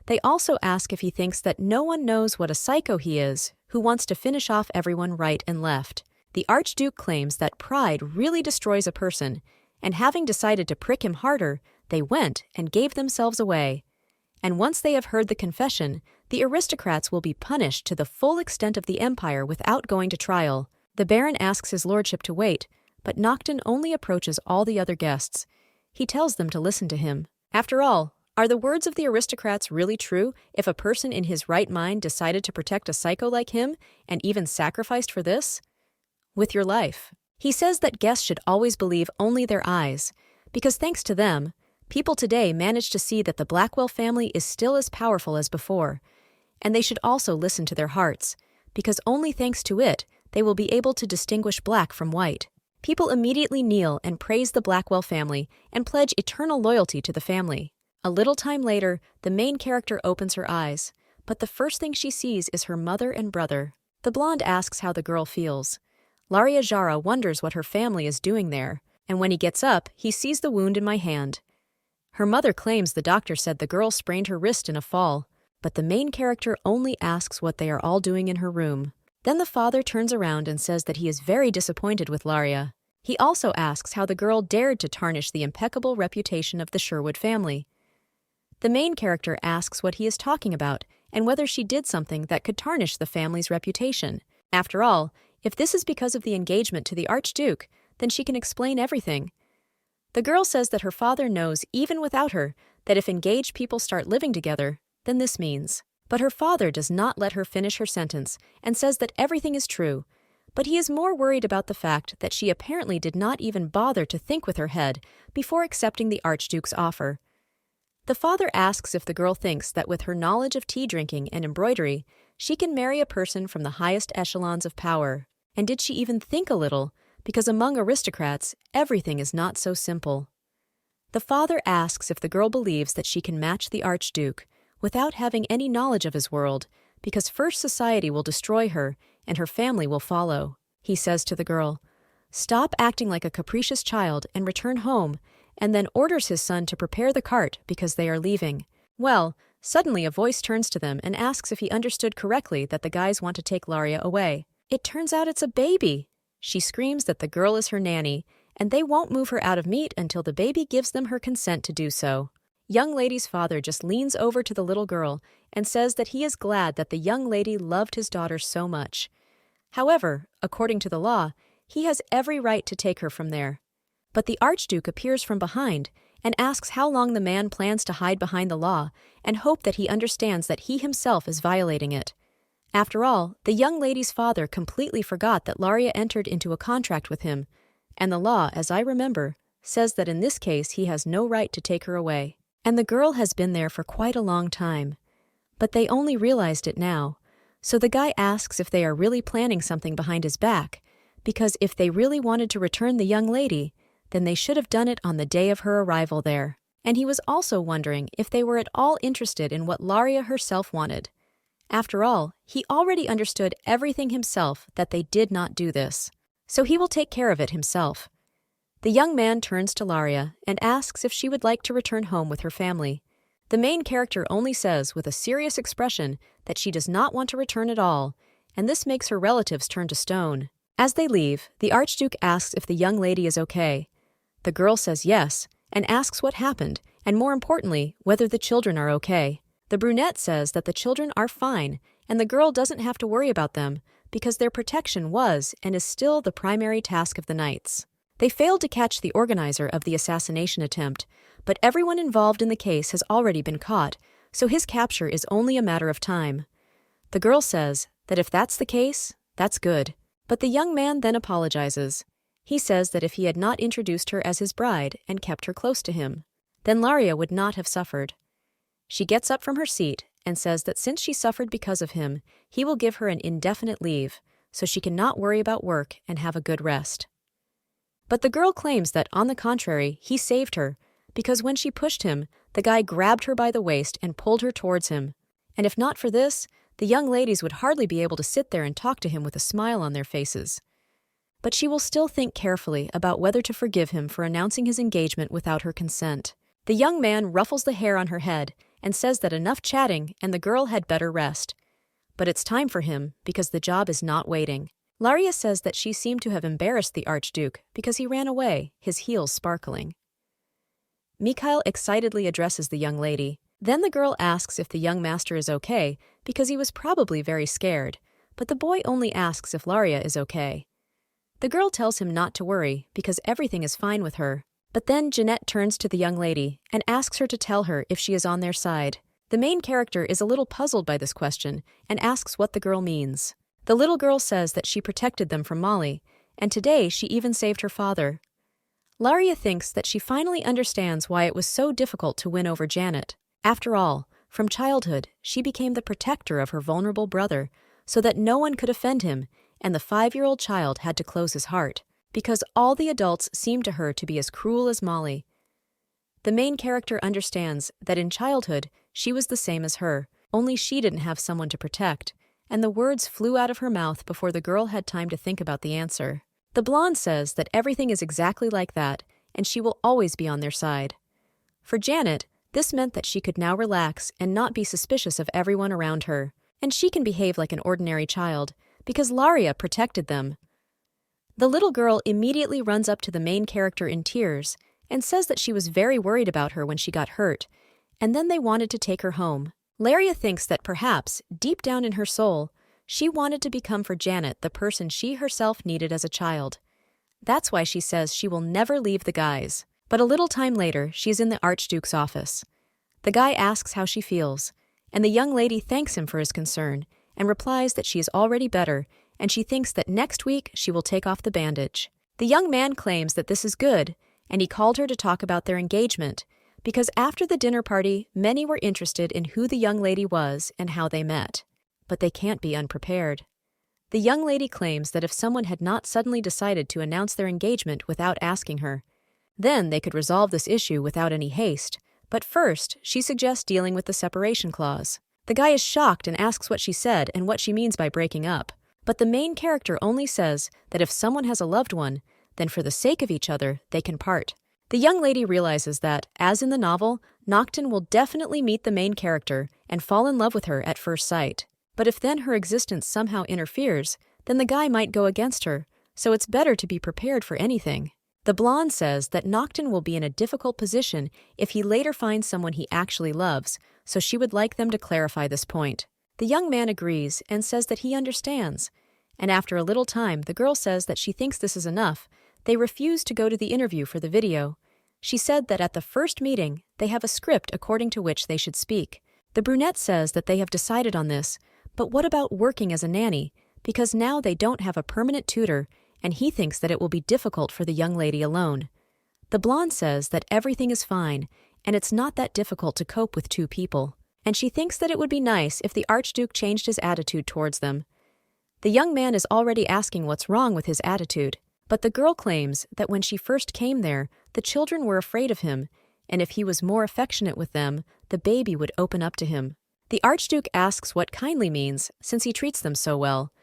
They also ask if he thinks that no one knows what a psycho he is, who wants to finish off everyone right and left. The Archduke claims that pride really destroys a person, and having decided to prick him harder, they went and gave themselves away. And once they have heard the confession, the aristocrats will be punished to the full extent of the empire without going to trial. The Baron asks his lordship to wait, but Nocton only approaches all the other guests. He tells them to listen to him. After all, are the words of the aristocrats really true if a person in his right mind decided to protect a psycho like him and even sacrificed for this? With your life. He says that guests should always believe only their eyes, because thanks to them, people today manage to see that the Blackwell family is still as powerful as before, and they should also listen to their hearts, because only thanks to it, they will be able to distinguish black from white. People immediately kneel and praise the Blackwell family and pledge eternal loyalty to the family. A little time later, the main character opens her eyes, but the first thing she sees is her mother and brother. The blonde asks how the girl feels. Laria Jara wonders what her family is doing there, and when he gets up, he sees the wound in my hand. Her mother claims the doctor said the girl sprained her wrist in a fall, but the main character only asks what they are all doing in her room. Then the father turns around and says that he is very disappointed with Laria. He also asks how the girl dared to tarnish the impeccable reputation of the Sherwood family. The main character asks what he is talking about and whether she did something that could tarnish the family's reputation. After all, if this is because of the engagement to the Archduke, then she can explain everything. The girl says that her father knows, even without her, that if engaged people start living together, then this means. But her father does not let her finish her sentence and says that everything is true, but he is more worried about the fact that she apparently did not even bother to think with her head before accepting the Archduke's offer. The father asks if the girl thinks that with her knowledge of tea drinking and embroidery, she can marry a person from the highest echelons of power. And did she even think a little? Because among aristocrats, everything is not so simple. The father asks if the girl believes that she can match the Archduke without having any knowledge of his world, because first society will destroy her and her family will follow. He says to the girl, "Stop acting like a capricious child and return home," and then orders his son to prepare the cart because they are leaving. Well, suddenly a voice turns to them and asks if he understood correctly that the guys want to take Laria away. It turns out it's a baby. She screams that the girl is her nanny, and they won't move her out of meat until the baby gives them her consent to do so. Young lady's father just leans over to the little girl and says that he is glad that the young lady loved his daughter so much. However, according to the law, he has every right to take her from there. But the Archduke appears from behind and asks how long the man plans to hide behind the law and hope that he understands that he himself is violating it. After all, the young lady's father completely forgot that Laria entered into a contract with him, and the law, as I remember, says that in this case he has no right to take her away. And the girl has been there for quite a long time. But they only realized it now, so the guy asks if they are really planning something behind his back, because if they really wanted to return the young lady, then they should have done it on the day of her arrival there. And he was also wondering if they were at all interested in what Laria herself wanted. After all, he already understood everything himself that they did not do this, so he will take care of it himself. The young man turns to Laria and asks if she would like to return home with her family. The main character only says with a serious expression that she does not want to return at all, and this makes her relatives turn to stone. As they leave, the Archduke asks if the young lady is okay. The girl says yes, and asks what happened, and more importantly, whether the children are okay. The brunette says that the children are fine, and the girl doesn't have to worry about them, because their protection was and is still the primary task of the knights. They failed to catch the organizer of the assassination attempt, but everyone involved in the case has already been caught, so his capture is only a matter of time. The girl says that if that's the case, that's good. But the young man then apologizes. He says that if he had not introduced her as his bride and kept her close to him, then Laria would not have suffered. She gets up from her seat and says that since she suffered because of him, he will give her an indefinite leave, so she can not worry about work and have a good rest. But the girl claims that, on the contrary, he saved her, because when she pushed him, the guy grabbed her by the waist and pulled her towards him. And if not for this, the young ladies would hardly be able to sit there and talk to him with a smile on their faces. But she will still think carefully about whether to forgive him for announcing his engagement without her consent. The young man ruffles the hair on her head and says that enough chatting and the girl had better rest. But it's time for him, because the job is not waiting. Laria says that she seemed to have embarrassed the Archduke because he ran away, his heels sparkling. Mikhail excitedly addresses the young lady. Then the girl asks if the young master is okay, because he was probably very scared, but the boy only asks if Laria is okay. The girl tells him not to worry, because everything is fine with her. But then Jeanette turns to the young lady and asks her to tell her if she is on their side. The main character is a little puzzled by this question and asks what the girl means. The little girl says that she protected them from Molly, and today she even saved her father. Laria thinks that she finally understands why it was so difficult to win over Janet. After all, from childhood, she became the protector of her vulnerable brother, so that no one could offend him, and the 5-year-old child had to close his heart, because all the adults seemed to her to be as cruel as Molly. The main character understands that in childhood, she was the same as her, only she didn't have someone to protect, and the words flew out of her mouth before the girl had time to think about the answer. The blonde says that everything is exactly like that, and she will always be on their side. For Janet, this meant that she could now relax and not be suspicious of everyone around her, and she can behave like an ordinary child, because Laria protected them. The little girl immediately runs up to the main character in tears and says that she was very worried about her when she got hurt, and then they wanted to take her home. Laria thinks that perhaps, deep down in her soul, she wanted to become for Janet the person she herself needed as a child. That's why she says she will never leave the guys. But a little time later, she's in the Archduke's office. The guy asks how she feels, and the young lady thanks him for his concern and replies that she is already better, and she thinks that next week she will take off the bandage. The young man claims that this is good, and he called her to talk about their engagement, because after the dinner party, many were interested in who the young lady was and how they met. But they can't be unprepared. The young lady claims that if someone had not suddenly decided to announce their engagement without asking her, then they could resolve this issue without any haste. But first, she suggests dealing with the separation clause. The guy is shocked and asks what she said and what she means by breaking up. But the main character only says that if someone has a loved one, then for the sake of each other, they can part. The young lady realizes that, as in the novel, Noctin will definitely meet the main character and fall in love with her at first sight. But if then her existence somehow interferes, then the guy might go against her, so it's better to be prepared for anything. The blonde says that Noctin will be in a difficult position if he later finds someone he actually loves, so she would like them to clarify this point. The young man agrees and says that he understands, and after a little time, the girl says that she thinks this is enough. They refuse to go to the interview for the video. She said that at the first meeting, they have a script according to which they should speak. The brunette says that they have decided on this, but what about working as a nanny? Because now they don't have a permanent tutor, and he thinks that it will be difficult for the young lady alone. The blonde says that everything is fine, and it's not that difficult to cope with two people, and she thinks that it would be nice if the Archduke changed his attitude towards them. The young man is already asking what's wrong with his attitude, but the girl claims that when she first came there, the children were afraid of him, and if he was more affectionate with them, the baby would open up to him. The Archduke asks what kindly means, since he treats them so well.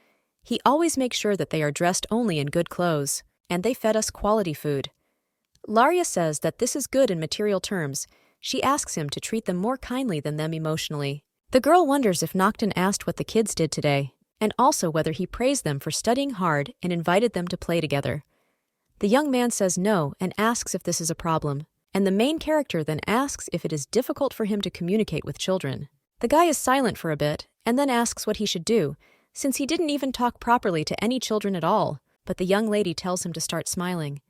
He always makes sure that they are dressed only in good clothes, and they fed us quality food. Laria says that this is good in material terms. She asks him to treat them more kindly than them emotionally. The girl wonders if Noctin asked what the kids did today, and also whether he praised them for studying hard and invited them to play together. The young man says no and asks if this is a problem, and the main character then asks if it is difficult for him to communicate with children. The guy is silent for a bit and then asks what he should do, since he didn't even talk properly to any children at all, but the young lady tells him to start smiling.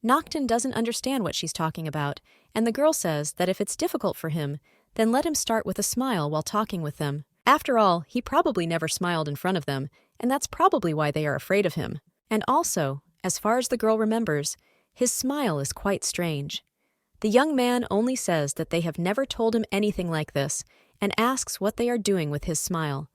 Noctin doesn't understand what she's talking about, and the girl says that if it's difficult for him, then let him start with a smile while talking with them. After all, he probably never smiled in front of them, and that's probably why they are afraid of him. And also, as far as the girl remembers, his smile is quite strange. The young man only says that they have never told him anything like this, and asks what they are doing with his smile.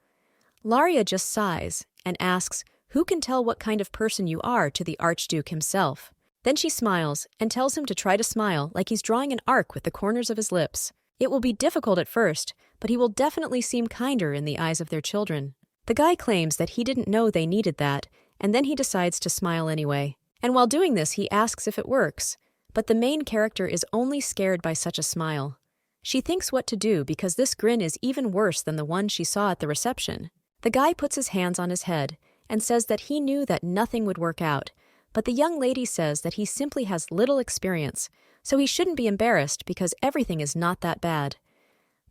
Laria just sighs and asks, "Who can tell what kind of person you are?" to the Archduke himself. Then she smiles and tells him to try to smile like he's drawing an arc with the corners of his lips. It will be difficult at first, but he will definitely seem kinder in the eyes of their children. The guy claims that he didn't know they needed that, and then he decides to smile anyway. And while doing this, he asks if it works, but the main character is only scared by such a smile. She thinks what to do because this grin is even worse than the one she saw at the reception. The guy puts his hands on his head and says that he knew that nothing would work out, but the young lady says that he simply has little experience, so he shouldn't be embarrassed because everything is not that bad.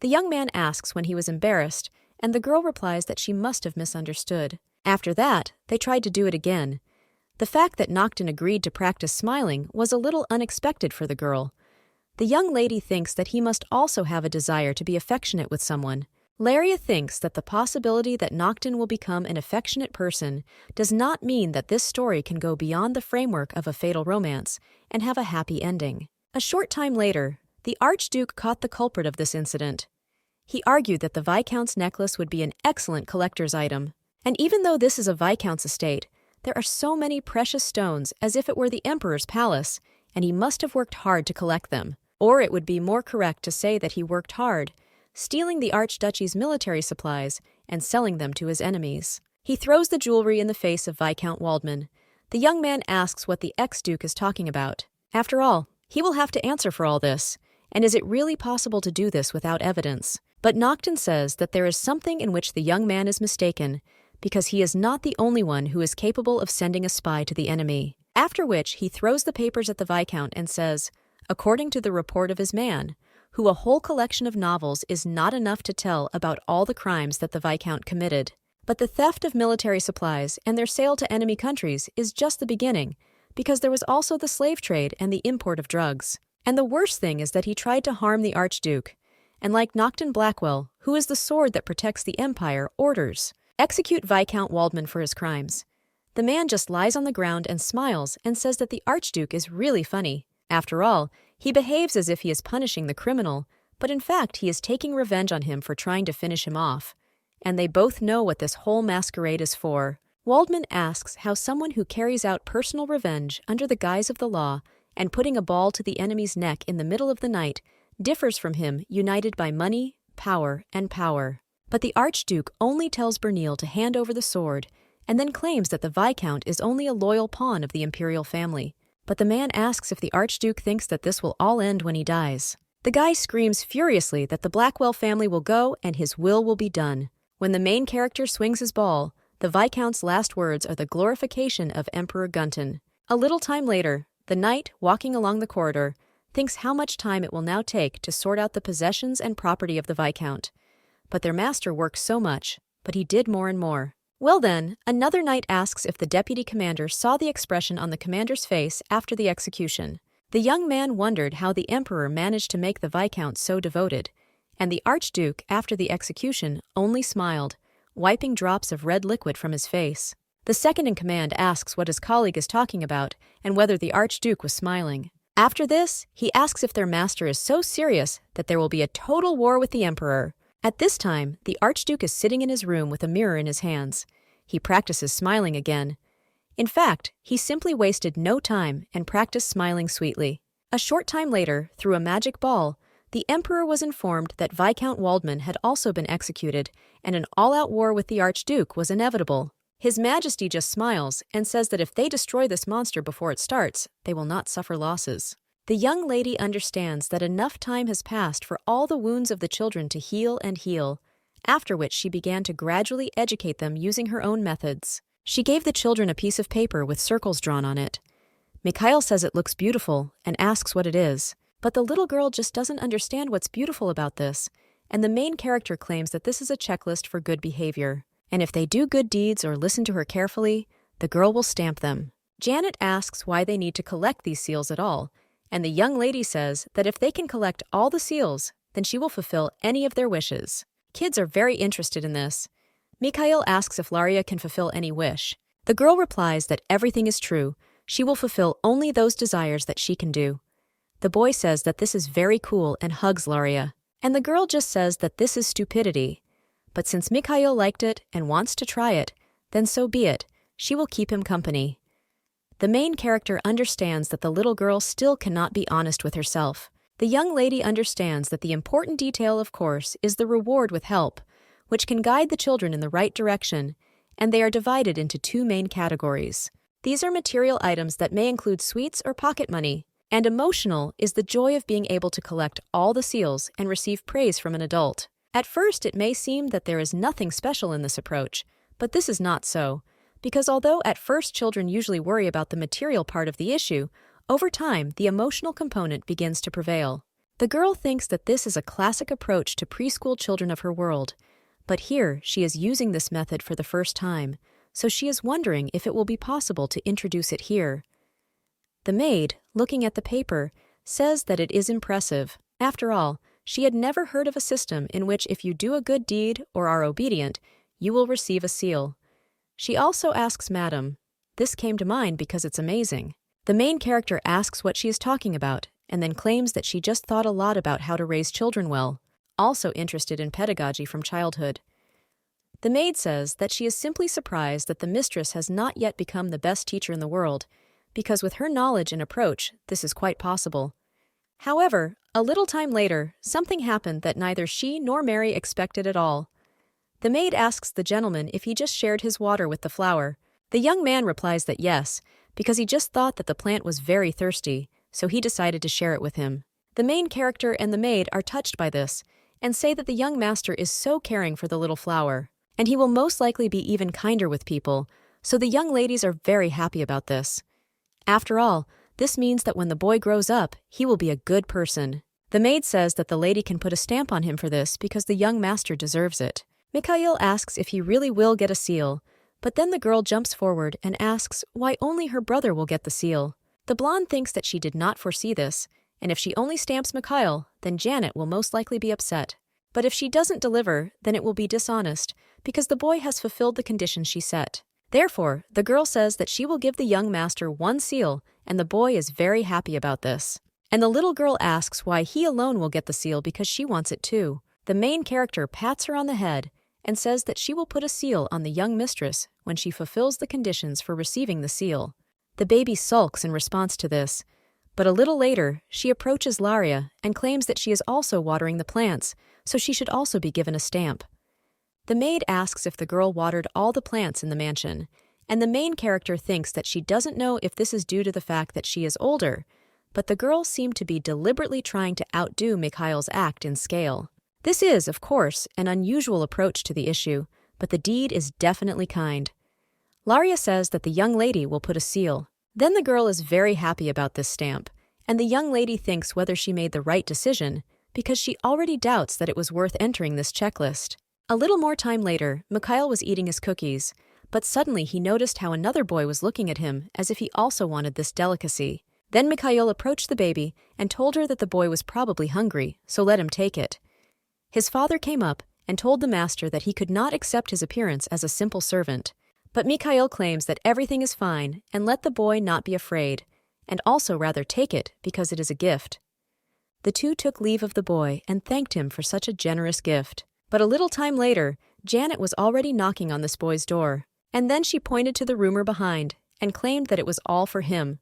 The young man asks when he was embarrassed, and the girl replies that she must have misunderstood. After that, they tried to do it again. The fact that Noctin agreed to practice smiling was a little unexpected for the girl. The young lady thinks that he must also have a desire to be affectionate with someone. Laria thinks that the possibility that Noctin will become an affectionate person does not mean that this story can go beyond the framework of a fatal romance and have a happy ending. A short time later, the Archduke caught the culprit of this incident. He argued that the Viscount's necklace would be an excellent collector's item. And even though this is a Viscount's estate, there are so many precious stones as if it were the Emperor's palace, and he must have worked hard to collect them. Or it would be more correct to say that he worked hard, stealing the Archduchy's military supplies and selling them to his enemies. He throws the jewelry in the face of Viscount Waldman. The young man asks what the ex-duke is talking about. After all, he will have to answer for all this, and is it really possible to do this without evidence? But Noctin says that there is something in which the young man is mistaken, because he is not the only one who is capable of sending a spy to the enemy. After which, he throws the papers at the Viscount and says, according to the report of his man, who a whole collection of novels is not enough to tell about all the crimes that the Viscount committed. But the theft of military supplies and their sale to enemy countries is just the beginning, because there was also the slave trade and the import of drugs. And the worst thing is that he tried to harm the Archduke. And like Noctin Blackwell, who is the sword that protects the Empire, orders, execute Viscount Waldman for his crimes. The man just lies on the ground and smiles and says that the Archduke is really funny. After all, he behaves as if he is punishing the criminal, but in fact he is taking revenge on him for trying to finish him off. And they both know what this whole masquerade is for. Waldman asks how someone who carries out personal revenge under the guise of the law and putting a ball to the enemy's neck in the middle of the night differs from him united by money, power, and power. But the Archduke only tells Bernil to hand over the sword and then claims that the Viscount is only a loyal pawn of the imperial family. But the man asks if the Archduke thinks that this will all end when he dies. The guy screams furiously that the Blackwell family will go and his will be done. When the main character swings his ball, the Viscount's last words are the glorification of Emperor Gunton. A little time later, the knight, walking along the corridor, thinks how much time it will now take to sort out the possessions and property of the Viscount. But their master works so much, but he did more and more. Well then, another knight asks if the deputy commander saw the expression on the commander's face after the execution. The young man wondered how the emperor managed to make the viscount so devoted, and the archduke, after the execution, only smiled, wiping drops of red liquid from his face. The second-in-command asks what his colleague is talking about and whether the archduke was smiling. After this, he asks if their master is so serious that there will be a total war with the emperor. At this time, the archduke is sitting in his room with a mirror in his hands. He practices smiling again. In fact, he simply wasted no time and practiced smiling sweetly. A short time later, through a magic ball, the emperor was informed that Viscount Waldman had also been executed, and an all-out war with the archduke was inevitable. His Majesty just smiles and says that if they destroy this monster before it starts, they will not suffer losses. The young lady understands that enough time has passed for all the wounds of the children to heal and heal, after which she began to gradually educate them using her own methods. She gave the children a piece of paper with circles drawn on it. Mikhail says it looks beautiful and asks what it is, but the little girl just doesn't understand what's beautiful about this, and the main character claims that this is a checklist for good behavior, and if they do good deeds or listen to her carefully, the girl will stamp them. Janet asks why they need to collect these seals at all, and the young lady says that if they can collect all the seals, then she will fulfill any of their wishes. Kids are very interested in this. Mikhail asks if Laria can fulfill any wish. The girl replies that everything is true. She will fulfill only those desires that she can do. The boy says that this is very cool and hugs Laria. And the girl just says that this is stupidity. But since Mikhail liked it and wants to try it, then so be it. She will keep him company. The main character understands that the little girl still cannot be honest with herself. The young lady understands that the important detail, of course, is the reward with help, which can guide the children in the right direction, and they are divided into two main categories. These are material items that may include sweets or pocket money, and emotional is the joy of being able to collect all the seals and receive praise from an adult. At first, it may seem that there is nothing special in this approach, but this is not so, because although at first children usually worry about the material part of the issue, over time the emotional component begins to prevail. The girl thinks that this is a classic approach to preschool children of her world, but here she is using this method for the first time, so she is wondering if it will be possible to introduce it here. The maid, looking at the paper, says that it is impressive. After all, she had never heard of a system in which if you do a good deed or are obedient, you will receive a seal. She also asks Madam. This came to mind because it's amazing. The main character asks what she is talking about, and then claims that she just thought a lot about how to raise children well, also interested in pedagogy from childhood. The maid says that she is simply surprised that the mistress has not yet become the best teacher in the world, because with her knowledge and approach, this is quite possible. However, a little time later, something happened that neither she nor Mary expected at all. The maid asks the gentleman if he just shared his water with the flower. The young man replies that yes, because he just thought that the plant was very thirsty, so he decided to share it with him. The main character and the maid are touched by this, and say that the young master is so caring for the little flower, and he will most likely be even kinder with people, so the young ladies are very happy about this. After all, this means that when the boy grows up, he will be a good person. The maid says that the lady can put a stamp on him for this because the young master deserves it. Mikhail asks if he really will get a seal, but then the girl jumps forward and asks why only her brother will get the seal. The blonde thinks that she did not foresee this, and if she only stamps Mikhail, then Janet will most likely be upset. But if she doesn't deliver, then it will be dishonest, because the boy has fulfilled the conditions she set. Therefore, the girl says that she will give the young master one seal, and the boy is very happy about this. And the little girl asks why he alone will get the seal because she wants it too. The main character pats her on the head and says that she will put a seal on the young mistress when she fulfills the conditions for receiving the seal. The baby sulks in response to this, but a little later, she approaches Laria and claims that she is also watering the plants, so she should also be given a stamp. The maid asks if the girl watered all the plants in the mansion, and the main character thinks that she doesn't know if this is due to the fact that she is older, but the girl seemed to be deliberately trying to outdo Mikhail's act in scale. This is, of course, an unusual approach to the issue, but the deed is definitely kind. Laria says that the young lady will put a seal. Then the girl is very happy about this stamp, and the young lady thinks whether she made the right decision, because she already doubts that it was worth entering this checklist. A little more time later, Mikhail was eating his cookies, but suddenly he noticed how another boy was looking at him as if he also wanted this delicacy. Then Mikhail approached the baby and told her that the boy was probably hungry, so let him take it. His father came up and told the master that he could not accept his appearance as a simple servant. But Mikhail claims that everything is fine and let the boy not be afraid, and also rather take it because it is a gift. The two took leave of the boy and thanked him for such a generous gift. But a little time later, Janet was already knocking on this boy's door, and then she pointed to the roomer behind and claimed that it was all for him.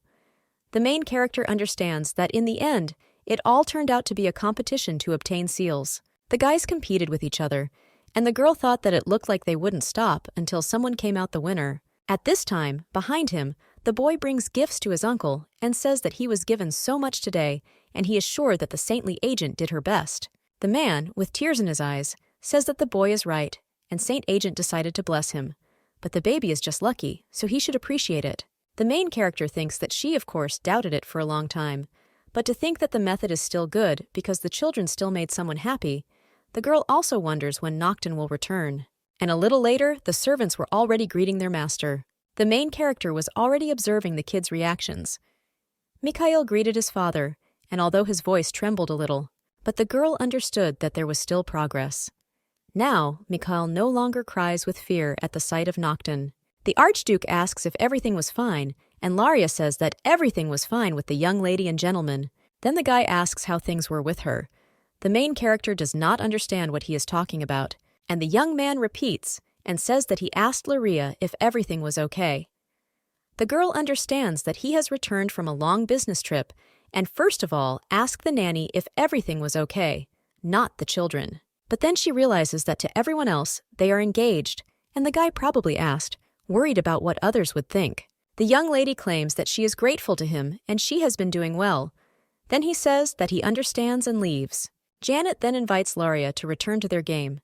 The main character understands that in the end, it all turned out to be a competition to obtain seals. The guys competed with each other, and the girl thought that it looked like they wouldn't stop until someone came out the winner. At this time, behind him, the boy brings gifts to his uncle and says that he was given so much today, and he is sure that the saintly agent did her best. The man, with tears in his eyes, says that the boy is right, and Saint Agent decided to bless him. But the baby is just lucky, so he should appreciate it. The main character thinks that she, of course, doubted it for a long time, but to think that the method is still good because the children still made someone happy, the girl also wonders when Nocton will return. And a little later, the servants were already greeting their master. The main character was already observing the kids' reactions. Mikhail greeted his father, and although his voice trembled a little, but the girl understood that there was still progress. Now, Mikhail no longer cries with fear at the sight of Nocton. The Archduke asks if everything was fine, and Laria says that everything was fine with the young lady and gentleman. Then the guy asks how things were with her. The main character does not understand what he is talking about, and the young man repeats and says that he asked Laria if everything was okay. The girl understands that he has returned from a long business trip and first of all asked the nanny if everything was okay, not the children. But then she realizes that to everyone else, they are engaged, and the guy probably asked, worried about what others would think. The young lady claims that she is grateful to him and she has been doing well. Then he says that he understands and leaves. Janet then invites Laria to return to their game,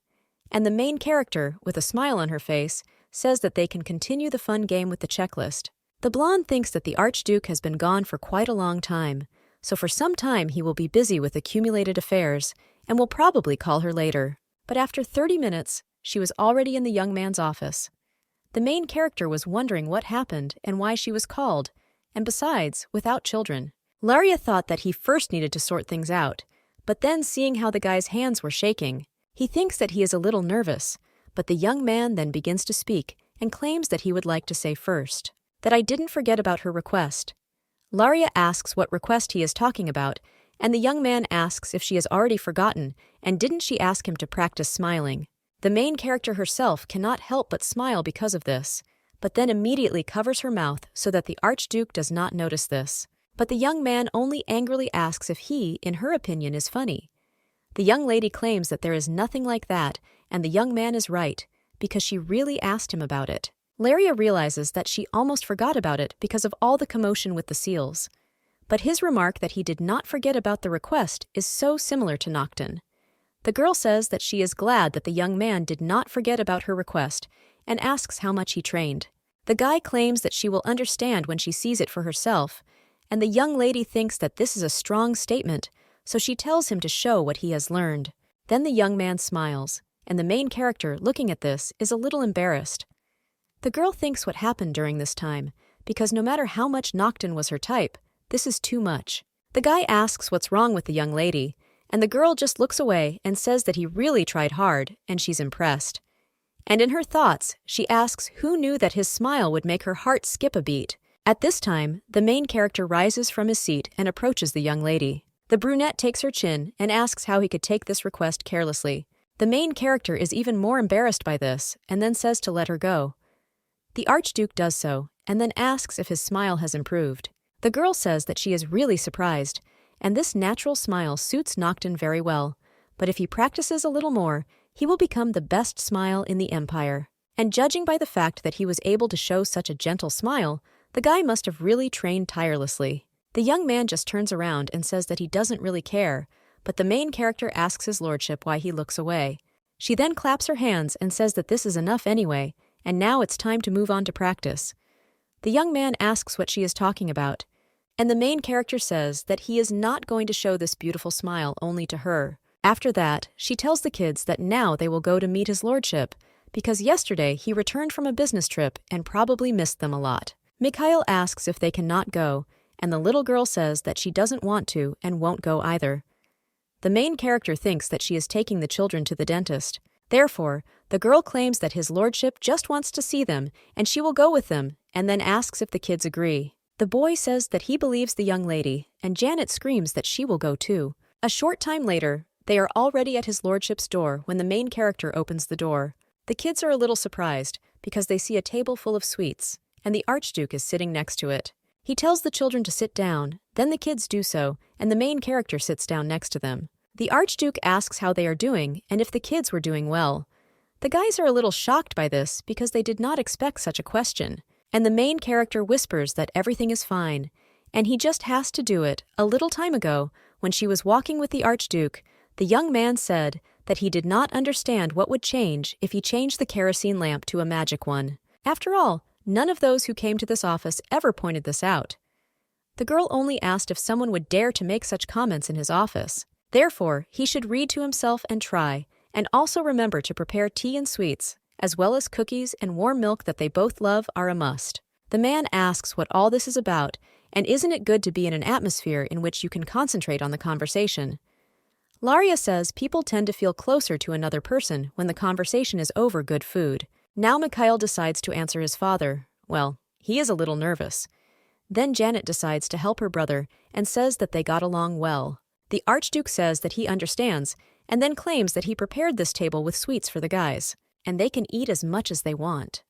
and the main character, with a smile on her face, says that they can continue the fun game with the checklist. The blonde thinks that the Archduke has been gone for quite a long time, so for some time he will be busy with accumulated affairs and will probably call her later. But after 30 minutes, she was already in the young man's office. The main character was wondering what happened and why she was called, and besides, without children. Laria thought that he first needed to sort things out, but then seeing how the guy's hands were shaking, he thinks that he is a little nervous, but the young man then begins to speak and claims that he would like to say first that I didn't forget about her request. Laria asks what request he is talking about, and the young man asks if she has already forgotten, and didn't she ask him to practice smiling. The main character herself cannot help but smile because of this, but then immediately covers her mouth so that the Archduke does not notice this. But the young man only angrily asks if he, in her opinion, is funny. The young lady claims that there is nothing like that, and the young man is right, because she really asked him about it. Laria realizes that she almost forgot about it because of all the commotion with the seals. But his remark that he did not forget about the request is so similar to Nocton. The girl says that she is glad that the young man did not forget about her request and asks how much he trained. The guy claims that she will understand when she sees it for herself, and the young lady thinks that this is a strong statement, so she tells him to show what he has learned. Then the young man smiles, and the main character, looking at this, is a little embarrassed. The girl thinks what happened during this time, because no matter how much Nocton was her type, this is too much. The guy asks what's wrong with the young lady, and the girl just looks away and says that he really tried hard, and she's impressed. And in her thoughts, she asks who knew that his smile would make her heart skip a beat. At this time, the main character rises from his seat and approaches the young lady. The brunette takes her chin and asks how he could take this request carelessly. The main character is even more embarrassed by this and then says to let her go. The Archduke does so, and then asks if his smile has improved. The girl says that she is really surprised, and this natural smile suits Nocton very well, but if he practices a little more, he will become the best smile in the Empire. And judging by the fact that he was able to show such a gentle smile, the guy must have really trained tirelessly. The young man just turns around and says that he doesn't really care, but the main character asks his lordship why he looks away. She then claps her hands and says that this is enough anyway, and now it's time to move on to practice. The young man asks what she is talking about, and the main character says that he is not going to show this beautiful smile only to her. After that, she tells the kids that now they will go to meet his lordship, because yesterday he returned from a business trip and probably missed them a lot. Mikhail asks if they cannot go, and the little girl says that she doesn't want to and won't go either. The main character thinks that she is taking the children to the dentist. Therefore, the girl claims that his lordship just wants to see them, and she will go with them, and then asks if the kids agree. The boy says that he believes the young lady, and Janet screams that she will go too. A short time later, they are already at his lordship's door when the main character opens the door. The kids are a little surprised, because they see a table full of sweets, and the Archduke is sitting next to it. He tells the children to sit down, then the kids do so, and the main character sits down next to them. The Archduke asks how they are doing and if the kids were doing well. The guys are a little shocked by this because they did not expect such a question, and the main character whispers that everything is fine, and he just has to do it. A little time ago, when she was walking with the Archduke, the young man said that he did not understand what would change if he changed the kerosene lamp to a magic one. After all, none of those who came to this office ever pointed this out. The girl only asked if someone would dare to make such comments in his office. Therefore, he should read to himself and try, and also remember to prepare tea and sweets, as well as cookies and warm milk that they both love are a must. The man asks what all this is about, and isn't it good to be in an atmosphere in which you can concentrate on the conversation. Laria says people tend to feel closer to another person when the conversation is over good food. Now Mikhail decides to answer his father. Well, he is a little nervous. Then Janet decides to help her brother and says that they got along well. The Archduke says that he understands and then claims that he prepared this table with sweets for the guys, and they can eat as much as they want.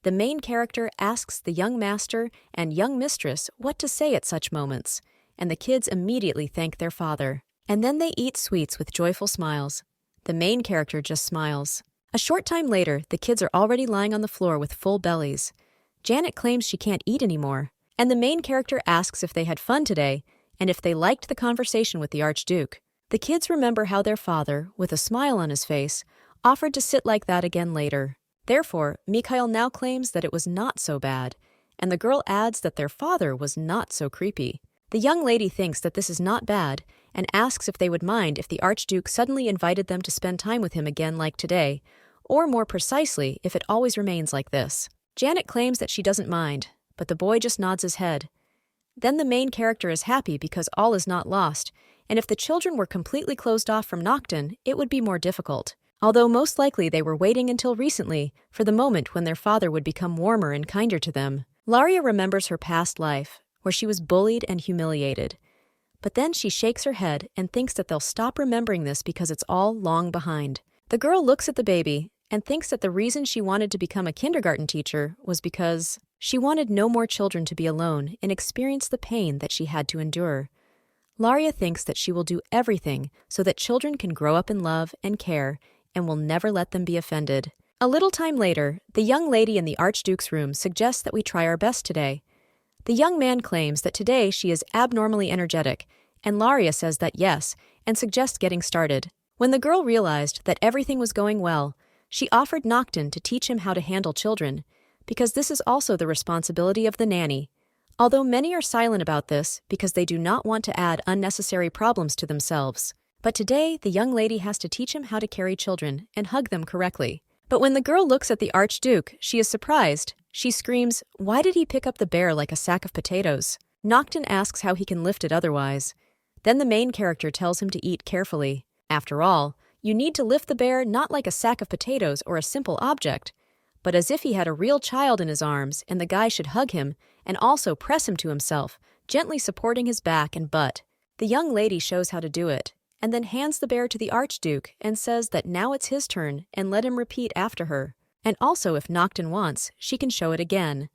The main character asks the young master and young mistress what to say at such moments, and the kids immediately thank their father. And then they eat sweets with joyful smiles. The main character just smiles. A short time later, the kids are already lying on the floor with full bellies. Janet claims she can't eat anymore, and the main character asks if they had fun today and if they liked the conversation with the Archduke. The kids remember how their father, with a smile on his face, offered to sit like that again later. Therefore, Mikhail now claims that it was not so bad, and the girl adds that their father was not so creepy. The young lady thinks that this is not bad and asks if they would mind if the Archduke suddenly invited them to spend time with him again like today, or more precisely, if it always remains like this. Janet claims that she doesn't mind, but the boy just nods his head. Then the main character is happy because all is not lost, and if the children were completely closed off from Nocton, it would be more difficult. Although most likely they were waiting until recently for the moment when their father would become warmer and kinder to them. Laria remembers her past life, where she was bullied and humiliated. But then she shakes her head and thinks that they'll stop remembering this because it's all long behind. The girl looks at the baby and thinks that the reason she wanted to become a kindergarten teacher was because she wanted no more children to be alone and experience the pain that she had to endure. Laria thinks that she will do everything so that children can grow up in love and care and will never let them be offended. A little time later, the young lady in the Archduke's room suggests that we try our best today. The young man claims that today she is abnormally energetic, and Laria says that yes, and suggests getting started. When the girl realized that everything was going well, she offered Nocton to teach him how to handle children, because this is also the responsibility of the nanny. Although many are silent about this because they do not want to add unnecessary problems to themselves. But today, the young lady has to teach him how to carry children and hug them correctly. But when the girl looks at the Archduke, she is surprised. She screams, "Why did he pick up the bear like a sack of potatoes?" Nocton asks how he can lift it otherwise. Then the main character tells him to eat carefully. After all, you need to lift the bear not like a sack of potatoes or a simple object, but as if he had a real child in his arms and the guy should hug him and also press him to himself, gently supporting his back and butt. The young lady shows how to do it, and then hands the bear to the Archduke and says that now it's his turn and let him repeat after her. And also if Nocton wants, she can show it again.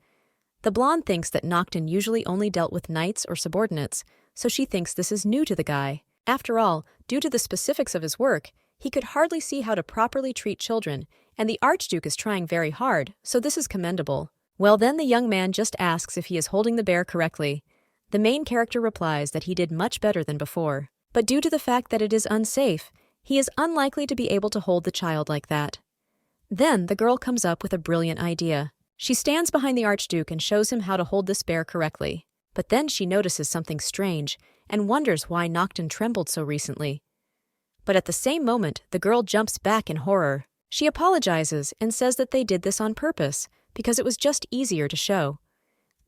The blonde thinks that Nocton usually only dealt with knights or subordinates, so she thinks this is new to the guy. After all, due to the specifics of his work, he could hardly see how to properly treat children, and the Archduke is trying very hard, so this is commendable. Well, then the young man just asks if he is holding the bear correctly. The main character replies that he did much better than before, but due to the fact that it is unsafe, he is unlikely to be able to hold the child like that. Then the girl comes up with a brilliant idea. She stands behind the Archduke and shows him how to hold this bear correctly. But then she notices something strange and wonders why Nocton trembled so recently. But at the same moment, the girl jumps back in horror. She apologizes and says that they did this on purpose, because it was just easier to show.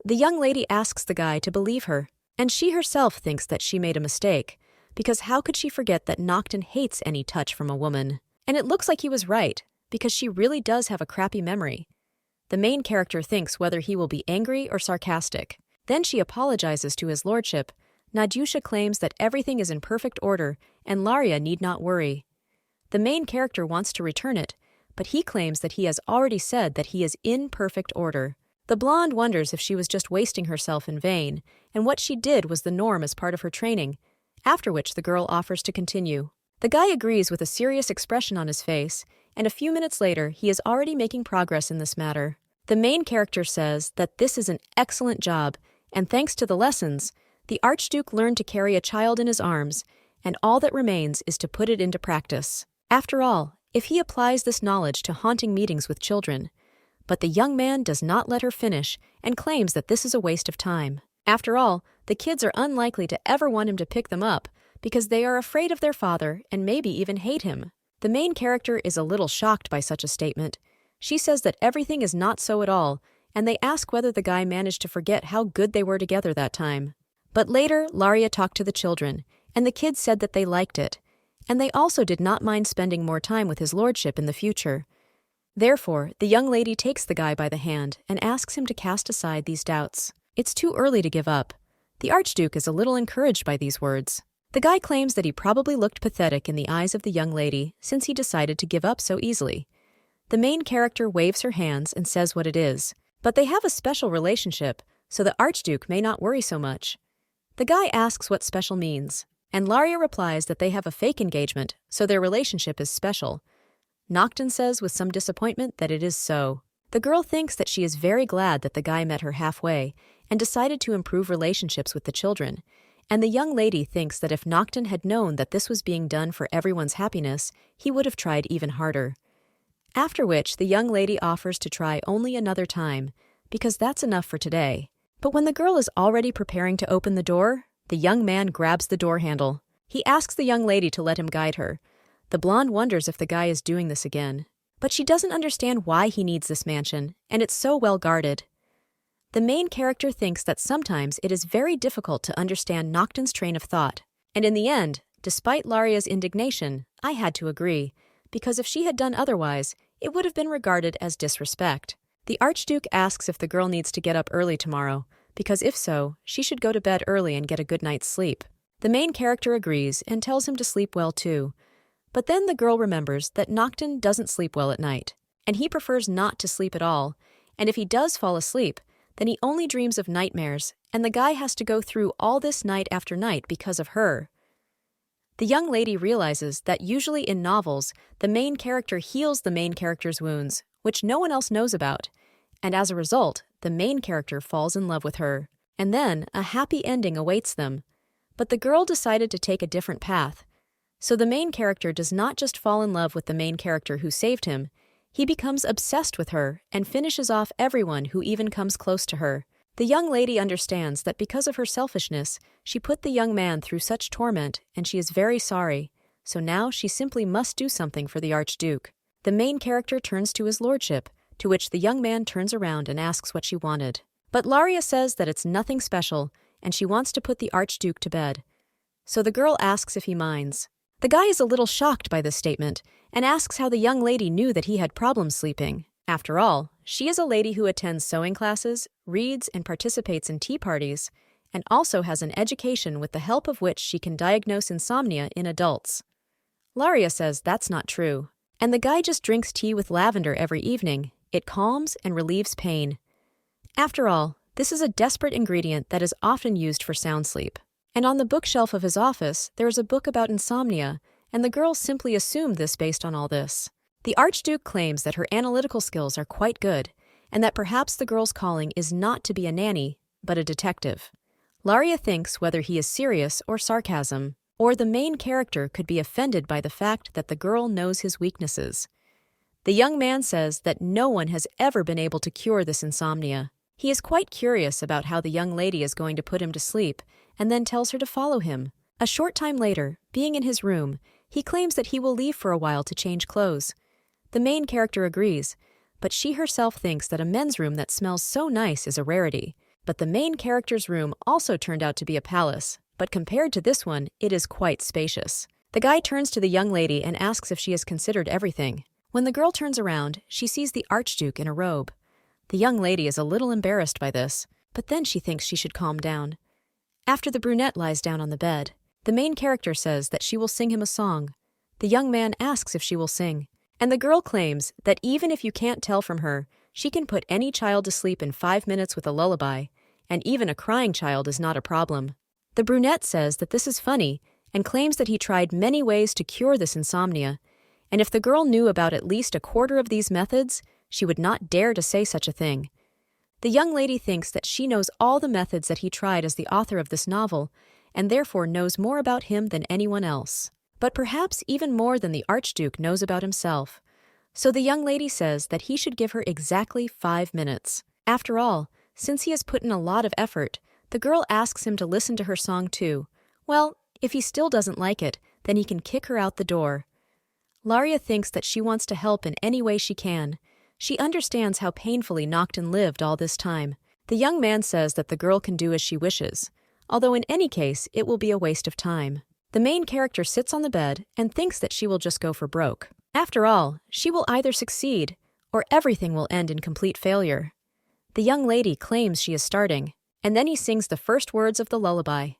The young lady asks the guy to believe her, and she herself thinks that she made a mistake, because how could she forget that Nocton hates any touch from a woman? And it looks like he was right, because she really does have a crappy memory. The main character thinks whether he will be angry or sarcastic. Then she apologizes to his lordship. Duchess claims that everything is in perfect order, and Laria need not worry. The main character wants to return it, but he claims that he has already said that he is in perfect order. The blonde wonders if she was just wasting herself in vain, and what she did was the norm as part of her training, after which the girl offers to continue. The guy agrees with a serious expression on his face, and a few minutes later he is already making progress in this matter. The main character says that this is an excellent job, and thanks to the lessons, the Archduke learned to carry a child in his arms, and all that remains is to put it into practice. After all, if he applies this knowledge to haunting meetings with children. But the young man does not let her finish and claims that this is a waste of time. After all, the kids are unlikely to ever want him to pick them up because they are afraid of their father and maybe even hate him. The main character is a little shocked by such a statement. She says that everything is not so at all, and they ask whether the guy managed to forget how good they were together that time. But later, Laria talked to the children, and the kids said that they liked it, and they also did not mind spending more time with his lordship in the future. Therefore, the young lady takes the guy by the hand and asks him to cast aside these doubts. It's too early to give up. The Archduke is a little encouraged by these words. The guy claims that he probably looked pathetic in the eyes of the young lady since he decided to give up so easily. The main character waves her hands and says what it is, but they have a special relationship, so the Archduke may not worry so much. The guy asks what special means, and Laria replies that they have a fake engagement, so their relationship is special. Nocton says with some disappointment that it is so. The girl thinks that she is very glad that the guy met her halfway and decided to improve relationships with the children, and the young lady thinks that if Nocton had known that this was being done for everyone's happiness, he would have tried even harder. After which, the young lady offers to try only another time, because that's enough for today. But when the girl is already preparing to open the door, the young man grabs the door handle. He asks the young lady to let him guide her. The blonde wonders if the guy is doing this again. But she doesn't understand why he needs this mansion, and it's so well guarded. The main character thinks that sometimes it is very difficult to understand Nocton's train of thought. And in the end, despite Laria's indignation, I had to agree, because if she had done otherwise, it would have been regarded as disrespect. The Archduke asks if the girl needs to get up early tomorrow, because if so, she should go to bed early and get a good night's sleep. The main character agrees and tells him to sleep well too. But then the girl remembers that Nocton doesn't sleep well at night, and he prefers not to sleep at all, and if he does fall asleep, then he only dreams of nightmares, and the guy has to go through all this night after night because of her. The young lady realizes that usually in novels, the main character heals the main character's wounds, which no one else knows about, and as a result, the main character falls in love with her. And then a happy ending awaits them. But the girl decided to take a different path. So the main character does not just fall in love with the main character who saved him, he becomes obsessed with her and finishes off everyone who even comes close to her. The young lady understands that because of her selfishness, she put the young man through such torment, and she is very sorry, so now she simply must do something for the Archduke. The main character turns to his lordship, to which the young man turns around and asks what she wanted. But Laria says that it's nothing special, and she wants to put the Archduke to bed. So the girl asks if he minds. The guy is a little shocked by this statement, and asks how the young lady knew that he had problems sleeping. After all, she is a lady who attends sewing classes, reads and participates in tea parties, and also has an education with the help of which she can diagnose insomnia in adults. Laria says that's not true, and the guy just drinks tea with lavender every evening. It calms and relieves pain. After all, this is a desperate ingredient that is often used for sound sleep. And on the bookshelf of his office, there is a book about insomnia, and the girl simply assumed this based on all this. The Archduke claims that her analytical skills are quite good, and that perhaps the girl's calling is not to be a nanny, but a detective. Laria thinks whether he is serious or sarcasm, or the main character could be offended by the fact that the girl knows his weaknesses. The young man says that no one has ever been able to cure this insomnia. He is quite curious about how the young lady is going to put him to sleep, and then tells her to follow him. A short time later, being in his room, He claims that he will leave for a while to change clothes. The main character agrees, but she herself thinks that a men's room that smells so nice is a rarity. But the main character's room also turned out to be a palace, but compared to this one, it is quite spacious. The guy turns to the young lady and asks if she has considered everything. When the girl turns around, she sees the Archduke in a robe. The young lady is a little embarrassed by this, but then she thinks she should calm down. After the brunette lies down on the bed, the main character says that she will sing him a song. The young man asks if she will sing, and the girl claims that even if you can't tell from her, she can put any child to sleep in 5 minutes with a lullaby, and even a crying child is not a problem. The brunette says that this is funny and claims that he tried many ways to cure this insomnia, and if the girl knew about at least a quarter of these methods, she would not dare to say such a thing. The young lady thinks that she knows all the methods that he tried as the author of this novel, and therefore knows more about him than anyone else. But perhaps even more than the Archduke knows about himself. So the young lady says that he should give her exactly 5 minutes. After all, since he has put in a lot of effort, the girl asks him to listen to her song too. Well, if he still doesn't like it, then he can kick her out the door. Laria thinks that she wants to help in any way she can. She understands how painfully Nocton lived all this time. The young man says that the girl can do as she wishes, although in any case it will be a waste of time. The main character sits on the bed and thinks that she will just go for broke. After all, she will either succeed, or everything will end in complete failure. The young lady claims she is starting, and then he sings the first words of the lullaby.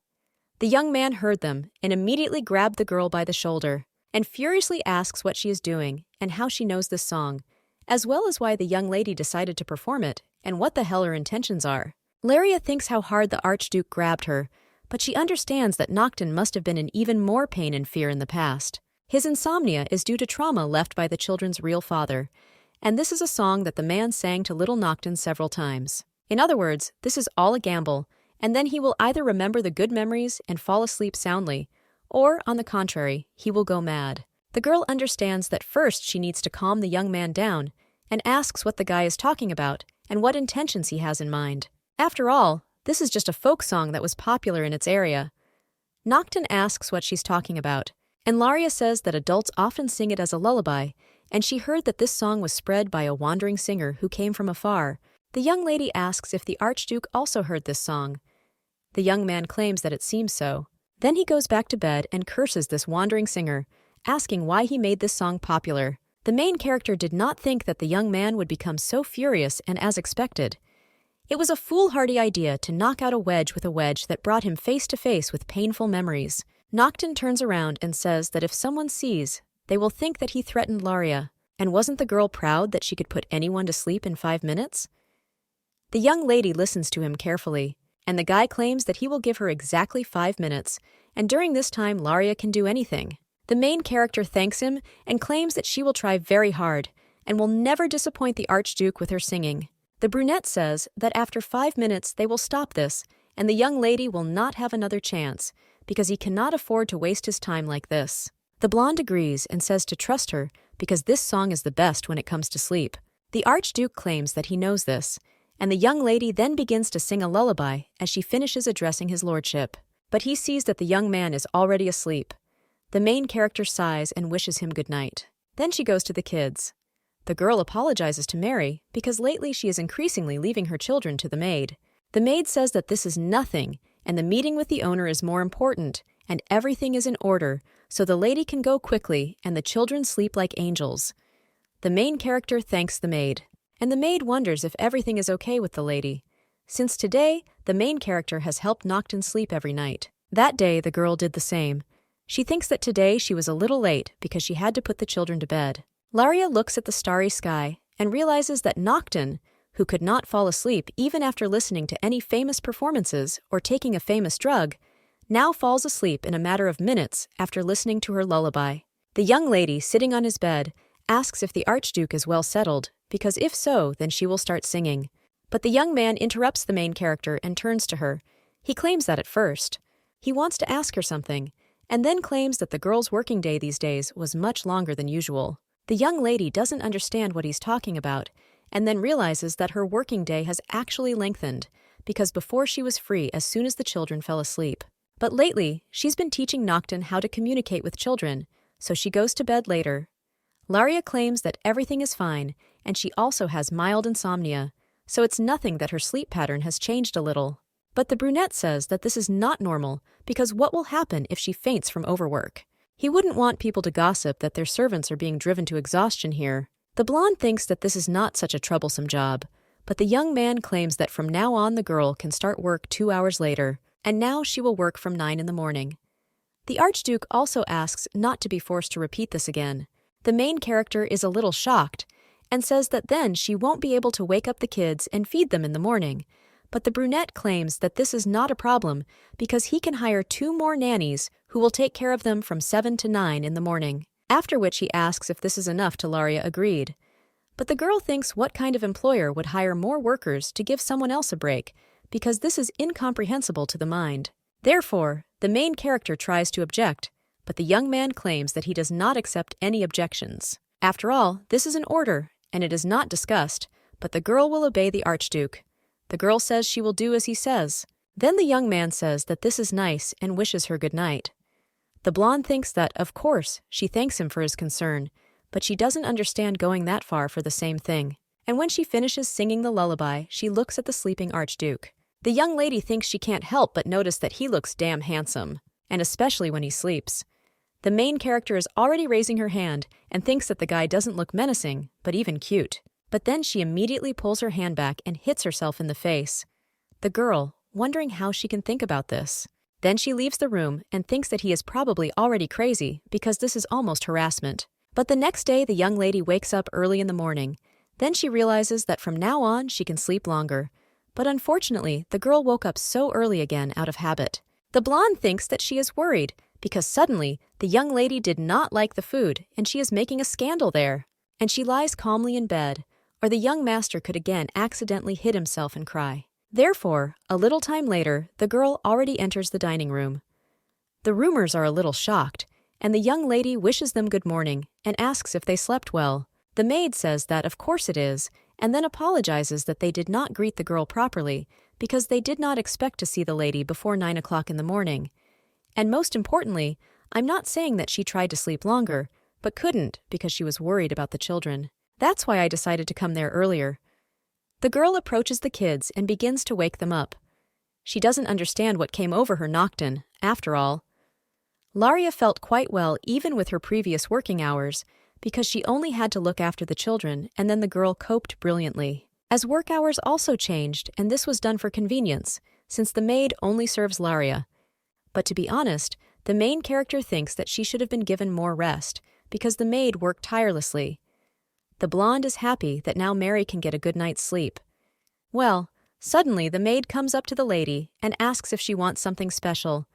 The young man heard them and immediately grabbed the girl by the shoulder, and furiously asks what she is doing and how she knows this song, as well as why the young lady decided to perform it and what the hell her intentions are. Laria thinks how hard the Archduke grabbed her, but she understands that Nocton must have been in even more pain and fear in the past. His insomnia is due to trauma left by the children's real father, and this is a song that the man sang to little Nocton several times. In other words, this is all a gamble, and then he will either remember the good memories and fall asleep soundly, or, on the contrary, he will go mad. The girl understands that first she needs to calm the young man down, and asks what the guy is talking about and what intentions he has in mind. After all, this is just a folk song that was popular in its area. Nocton asks what she's talking about, and Laria says that adults often sing it as a lullaby, and she heard that this song was spread by a wandering singer who came from afar. The young lady asks if the Archduke also heard this song. The young man claims that it seems so. Then he goes back to bed and curses this wandering singer, asking why he made this song popular. The main character did not think that the young man would become so furious and as expected. It was a foolhardy idea to knock out a wedge with a wedge that brought him face to face with painful memories. Nocton turns around and says that if someone sees, they will think that he threatened Laria. And wasn't the girl proud that she could put anyone to sleep in 5 minutes? The young lady listens to him carefully, and the guy claims that he will give her exactly 5 minutes, and during this time Laria can do anything. The main character thanks him and claims that she will try very hard and will never disappoint the Archduke with her singing. The brunette says that after 5 minutes they will stop this, and the young lady will not have another chance, because he cannot afford to waste his time like this. The blonde agrees and says to trust her because this song is the best when it comes to sleep. The Archduke claims that he knows this, and the young lady then begins to sing a lullaby as she finishes addressing his lordship. But he sees that the young man is already asleep. The main character sighs and wishes him good night. Then she goes to the kids. The girl apologizes to Mary because lately she is increasingly leaving her children to the maid. The maid says that this is nothing, and the meeting with the owner is more important, and everything is in order, so the lady can go quickly and the children sleep like angels. The main character thanks the maid, and the maid wonders if everything is okay with the lady, since today the main character has helped Nocton sleep every night. That day the girl did the same. She thinks that today she was a little late because she had to put the children to bed. Laria looks at the starry sky and realizes that Nocton, who could not fall asleep even after listening to any famous performances or taking a famous drug, now falls asleep in a matter of minutes after listening to her lullaby. The young lady, sitting on his bed, asks if the Archduke is well settled, because if so, then she will start singing. But the young man interrupts the main character and turns to her. He claims that at first. He wants to ask her something, and then claims that the girl's working day these days was much longer than usual. The young lady doesn't understand what he's talking about, and then realizes that her working day has actually lengthened, because before she was free as soon as the children fell asleep. But lately, she's been teaching Nocton how to communicate with children, so she goes to bed later. Laria claims that everything is fine, and she also has mild insomnia, so it's nothing that her sleep pattern has changed a little. But the brunette says that this is not normal because what will happen if she faints from overwork? He wouldn't want people to gossip that their servants are being driven to exhaustion here. The blonde thinks that this is not such a troublesome job, but the young man claims that from now on the girl can start work 2 hours later, and now she will work from 9 in the morning. The Archduke also asks not to be forced to repeat this again. The main character is a little shocked and says that then she won't be able to wake up the kids and feed them in the morning. But the brunette claims that this is not a problem because he can hire 2 more nannies who will take care of them from 7 to 9 in the morning. After which he asks if this is enough to Laria agreed. But the girl thinks what kind of employer would hire more workers to give someone else a break, because this is incomprehensible to the mind. Therefore, the main character tries to object, but the young man claims that he does not accept any objections. After all, this is an order, and it is not discussed, but the girl will obey the Archduke. The girl says she will do as he says. Then the young man says that this is nice and wishes her good night. The blonde thinks that, of course, she thanks him for his concern, but she doesn't understand going that far for the same thing. And when she finishes singing the lullaby, she looks at the sleeping Archduke. The young lady thinks she can't help but notice that he looks damn handsome, and especially when he sleeps. The main character is already raising her hand and thinks that the guy doesn't look menacing, but even cute. But then she immediately pulls her hand back and hits herself in the face. The girl, wondering how she can think about this. Then she leaves the room and thinks that he is probably already crazy because this is almost harassment. But the next day the young lady wakes up early in the morning. Then she realizes that from now on she can sleep longer. But unfortunately, the girl woke up so early again out of habit. The blonde thinks that she is worried because suddenly the young lady did not like the food and she is making a scandal there. And she lies calmly in bed, or the young master could again accidentally hit himself and cry. Therefore, a little time later, the girl already enters the dining room. The roomers are a little shocked, and the young lady wishes them good morning and asks if they slept well. The maid says that of course it is, and then apologizes that they did not greet the girl properly because they did not expect to see the lady before 9 o'clock in the morning. And most importantly, I'm not saying that she tried to sleep longer, but couldn't because she was worried about the children. That's why I decided to come there earlier. The girl approaches the kids and begins to wake them up. She doesn't understand what came over her Nocton, after all. Laria felt quite well even with her previous working hours, because she only had to look after the children, and then the girl coped brilliantly. As work hours also changed, and this was done for convenience, since the maid only serves Laria. But to be honest, the main character thinks that she should have been given more rest, because the maid worked tirelessly. The blonde is happy that now Mary can get a good night's sleep. Well, suddenly the maid comes up to the lady and asks if she wants something special.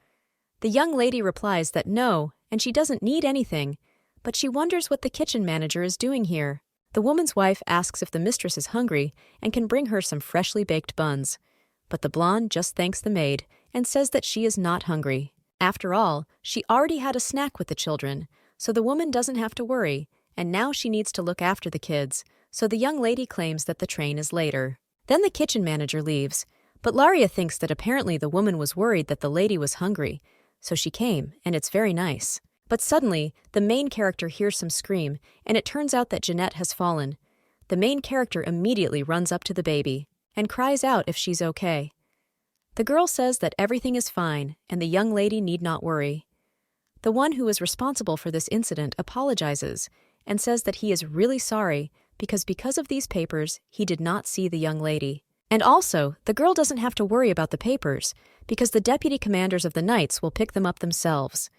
The young lady replies that no, and she doesn't need anything, but she wonders what the kitchen manager is doing here. The woman's wife asks if the mistress is hungry and can bring her some freshly baked buns. But the blonde just thanks the maid and says that she is not hungry. After all, she already had a snack with the children, so the woman doesn't have to worry, and now she needs to look after the kids, so the young lady claims that the train is later. Then the kitchen manager leaves, but Laria thinks that apparently the woman was worried that the lady was hungry, so she came, and it's very nice. But suddenly, the main character hears some scream, and it turns out that Jeanette has fallen. The main character immediately runs up to the baby and cries out if she's okay. The girl says that everything is fine, and the young lady need not worry. The one who is responsible for this incident apologizes and says that he is really sorry because of these papers, he did not see the young lady. And also, the girl doesn't have to worry about the papers because the deputy commanders of the knights will pick them up themselves.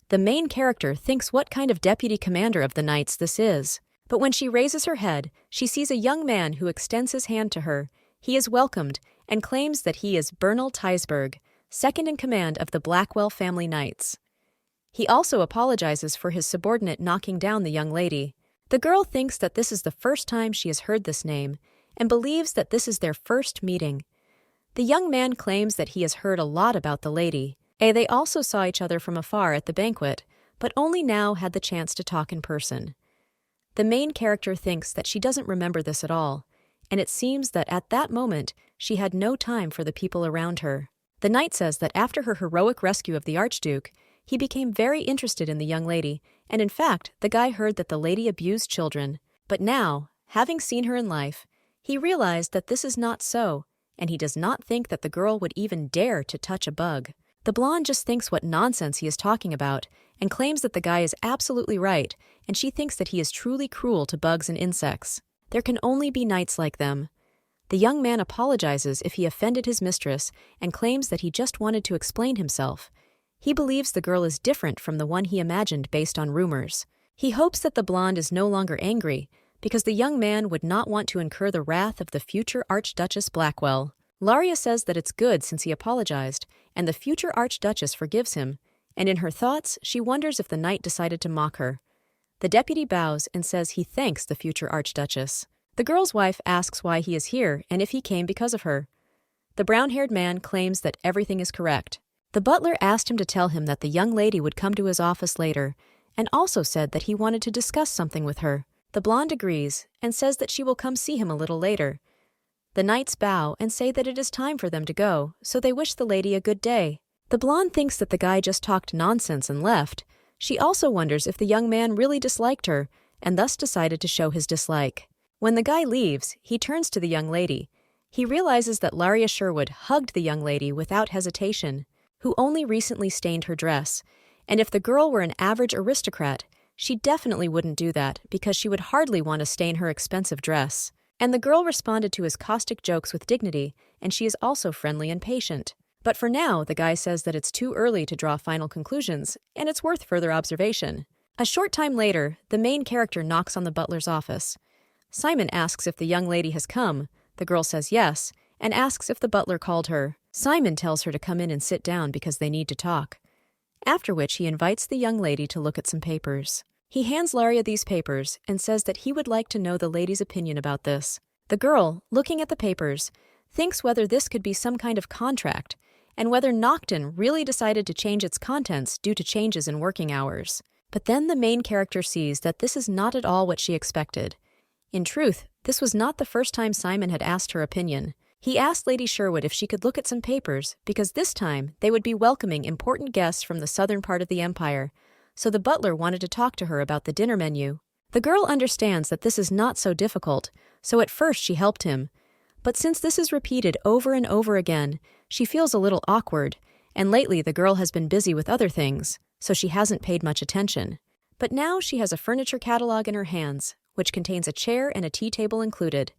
The main character thinks what kind of deputy commander of the knights this is. But when she raises her head, she sees a young man who extends his hand to her. He is welcomed and claims that he is Bernal Teisberg, second in command of the Blackwell family knights. He also apologizes for his subordinate knocking down the young lady. The girl thinks that this is the first time she has heard this name and believes that this is their first meeting. The young man claims that he has heard a lot about the lady. They also saw each other from afar at the banquet, but only now had the chance to talk in person. The main character thinks that she doesn't remember this at all, and it seems that at that moment she had no time for the people around her. The knight says that after her heroic rescue of the Archduke, he became very interested in the young lady and in fact, the guy heard that the lady abused children. But now, having seen her in life, he realized that this is not so, and he does not think that the girl would even dare to touch a bug. The blonde just thinks what nonsense he is talking about, and claims that the guy is absolutely right, and she thinks that he is truly cruel to bugs and insects. There can only be knights like them. The young man apologizes if he offended his mistress and claims that he just wanted to explain himself. He believes the girl is different from the one he imagined based on rumors. He hopes that the blonde is no longer angry, because the young man would not want to incur the wrath of the future Archduchess Blackwell. Laria says that it's good since he apologized, and the future Archduchess forgives him, and in her thoughts, she wonders if the knight decided to mock her. The deputy bows and says he thanks the future Archduchess. The girl's wife asks why he is here and if he came because of her. The brown-haired man claims that everything is correct. The butler asked him to tell him that the young lady would come to his office later, and also said that he wanted to discuss something with her. The blonde agrees and says that she will come see him a little later. The knights bow and say that it is time for them to go, so they wish the lady a good day. The blonde thinks that the guy just talked nonsense and left. She also wonders if the young man really disliked her, and thus decided to show his dislike. When the guy leaves, he turns to the young lady. He realizes that Laria Sherwood hugged the young lady without hesitation, who only recently stained her dress, and if the girl were an average aristocrat, she definitely wouldn't do that because she would hardly want to stain her expensive dress. And the girl responded to his caustic jokes with dignity, and she is also friendly and patient. But for now, the guy says that it's too early to draw final conclusions, and it's worth further observation. A short time later, the main character knocks on the butler's office. Simon asks if the young lady has come. The girl says yes, and asks if the butler called her. Simon tells her to come in and sit down because they need to talk. After which he invites the young lady to look at some papers. He hands Laria these papers and says that he would like to know the lady's opinion about this. The girl, looking at the papers, thinks whether this could be some kind of contract, and whether Nocton really decided to change its contents due to changes in working hours. But then the main character sees that this is not at all what she expected. In truth, this was not the first time Simon had asked her opinion. He asked Lady Sherwood if she could look at some papers, because this time they would be welcoming important guests from the southern part of the empire, so the butler wanted to talk to her about the dinner menu. The girl understands that this is not so difficult, so at first she helped him. But since this is repeated over and over again, she feels a little awkward, and lately the girl has been busy with other things, so she hasn't paid much attention. But now she has a furniture catalog in her hands, which contains a chair and a tea table included.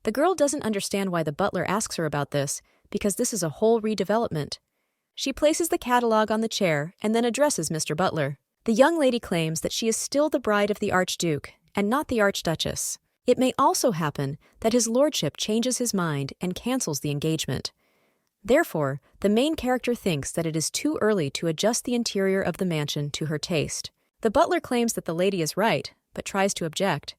The girl doesn't understand why the butler asks her about this, because this is a whole redevelopment. She places the catalog on the chair and then addresses Mr. Butler. The young lady claims that she is still the bride of the Archduke, and not the Archduchess. It may also happen that his lordship changes his mind and cancels the engagement. Therefore, the main character thinks that it is too early to adjust the interior of the mansion to her taste. The butler claims that the lady is right, but tries to object.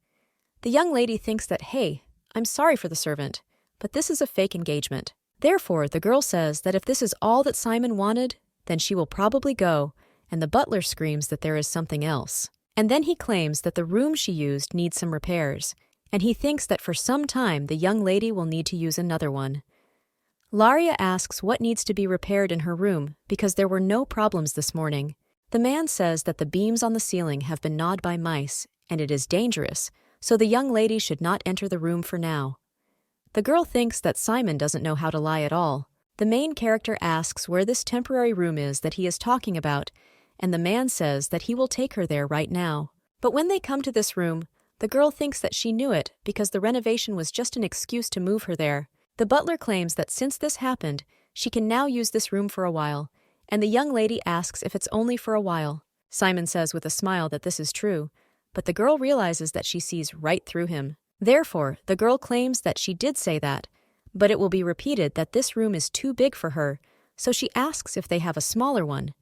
The young lady thinks that, hey, I'm sorry for the servant, but this is a fake engagement. Therefore, the girl says that if this is all that Simon wanted, then she will probably go, and the butler screams that there is something else. And then he claims that the room she used needs some repairs, and he thinks that for some time the young lady will need to use another one. Laria asks what needs to be repaired in her room because there were no problems this morning. The man says that the beams on the ceiling have been gnawed by mice, and it is dangerous, so the young lady should not enter the room for now. The girl thinks that Simon doesn't know how to lie at all. The main character asks where this temporary room is that he is talking about, and the man says that he will take her there right now. But when they come to this room, the girl thinks that she knew it because the renovation was just an excuse to move her there. The butler claims that since this happened, she can now use this room for a while, and the young lady asks if it's only for a while. Simon says with a smile that this is true, but the girl realizes that she sees right through him. Therefore, the girl claims that she did say that, but it will be repeated that this room is too big for her, so she asks if they have a smaller one.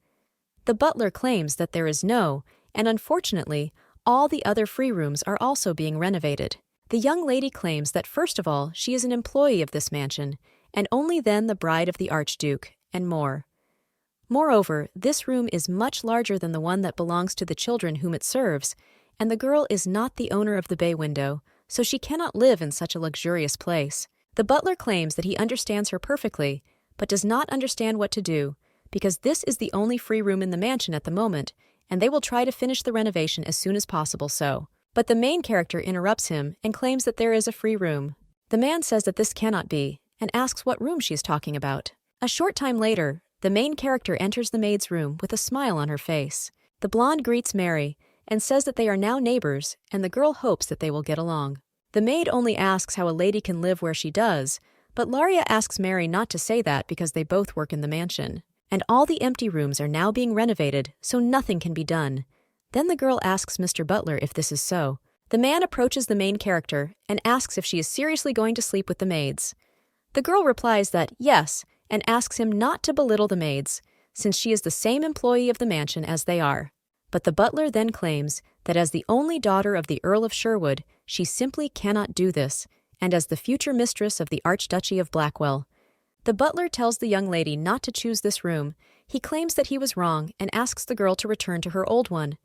The butler claims that there is no, and unfortunately, all the other free rooms are also being renovated. The young lady claims that first of all, she is an employee of this mansion, and only then the bride of the Archduke, and more. Moreover, this room is much larger than the one that belongs to the children whom it serves, and the girl is not the owner of the bay window, so she cannot live in such a luxurious place. The butler claims that he understands her perfectly, but does not understand what to do, because this is the only free room in the mansion at the moment, and they will try to finish the renovation as soon as possible But the main character interrupts him and claims that there is a free room. The man says that this cannot be, and asks what room she is talking about. A short time later, the main character enters the maid's room with a smile on her face. The blonde greets Mary and says that they are now neighbors, and the girl hopes that they will get along. The maid only asks how a lady can live where she does, but Laria asks Mary not to say that because they both work in the mansion. And all the empty rooms are now being renovated, so nothing can be done. Then the girl asks Mr. Butler if this is so. The man approaches the main character and asks if she is seriously going to sleep with the maids. The girl replies that yes, and asks him not to belittle the maids, since she is the same employee of the mansion as they are. But the butler then claims that as the only daughter of the Earl of Sherwood, she simply cannot do this, and as the future mistress of the Archduchy of Blackwell. The butler tells the young lady not to choose this room. He claims that he was wrong and asks the girl to return to her old one.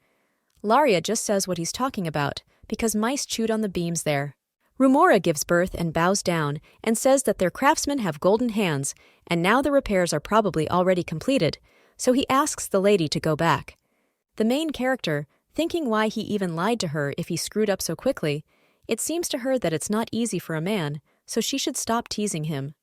Laria just says what he's talking about, because mice chewed on the beams there. Rumora gives birth and bows down and says that their craftsmen have golden hands, and now the repairs are probably already completed, so he asks the lady to go back. The main character, thinking why he even lied to her if he screwed up so quickly, it seems to her that it's not easy for a man, so she should stop teasing him.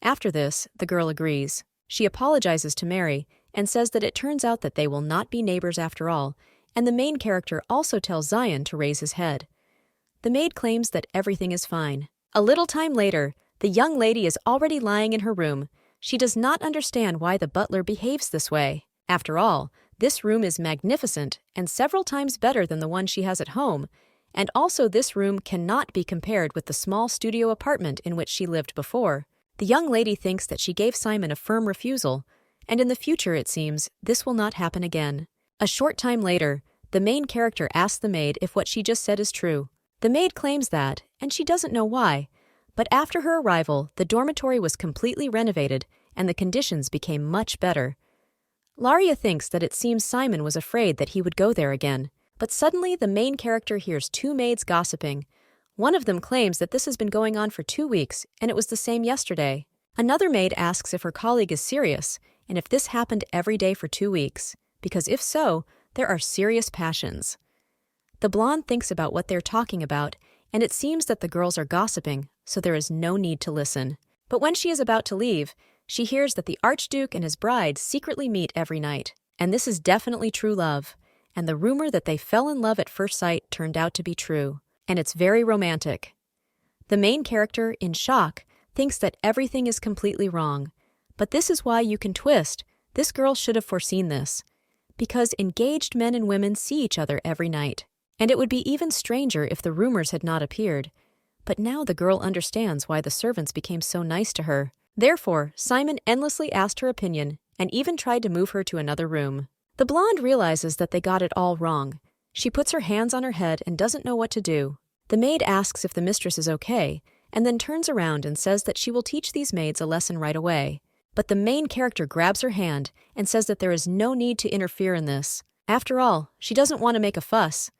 After this, the girl agrees. She apologizes to Mary and says that it turns out that they will not be neighbors after all, and the main character also tells Zion to raise his head. The maid claims that everything is fine. A little time later, the young lady is already lying in her room. She does not understand why the butler behaves this way. After all, this room is magnificent and several times better than the one she has at home, and also this room cannot be compared with the small studio apartment in which she lived before. The young lady thinks that she gave Simon a firm refusal, and in the future, it seems, this will not happen again. A short time later, the main character asks the maid if what she just said is true. The maid claims that, and she doesn't know why, but after her arrival, the dormitory was completely renovated and the conditions became much better. Laria thinks that it seems Simon was afraid that he would go there again, but suddenly the main character hears two maids gossiping. One of them claims that this has been going on for 2 weeks and it was the same yesterday. Another maid asks if her colleague is serious and if this happened every day for 2 weeks, because if so, there are serious passions. The blonde thinks about what they're talking about, and it seems that the girls are gossiping, so there is no need to listen. But when she is about to leave, she hears that the Archduke and his bride secretly meet every night, and this is definitely true love, and the rumor that they fell in love at first sight turned out to be true, and it's very romantic. The main character, in shock, thinks that everything is completely wrong, but this is why you can twist. This girl should have foreseen this, because engaged men and women see each other every night, and it would be even stranger if the rumors had not appeared. But now the girl understands why the servants became so nice to her. Therefore, Simon endlessly asked her opinion and even tried to move her to another room. The blonde realizes that they got it all wrong. She puts her hands on her head and doesn't know what to do. The maid asks if the mistress is okay, and then turns around and says that she will teach these maids a lesson right away. But the main character grabs her hand and says that there is no need to interfere in this. After all, she doesn't want to make a fuss.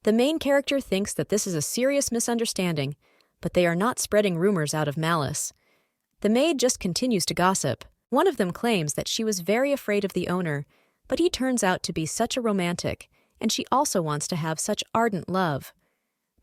The main character thinks that this is a serious misunderstanding, but they are not spreading rumors out of malice. The maid just continues to gossip. One of them claims that she was very afraid of the owner, but he turns out to be such a romantic, and she also wants to have such ardent love.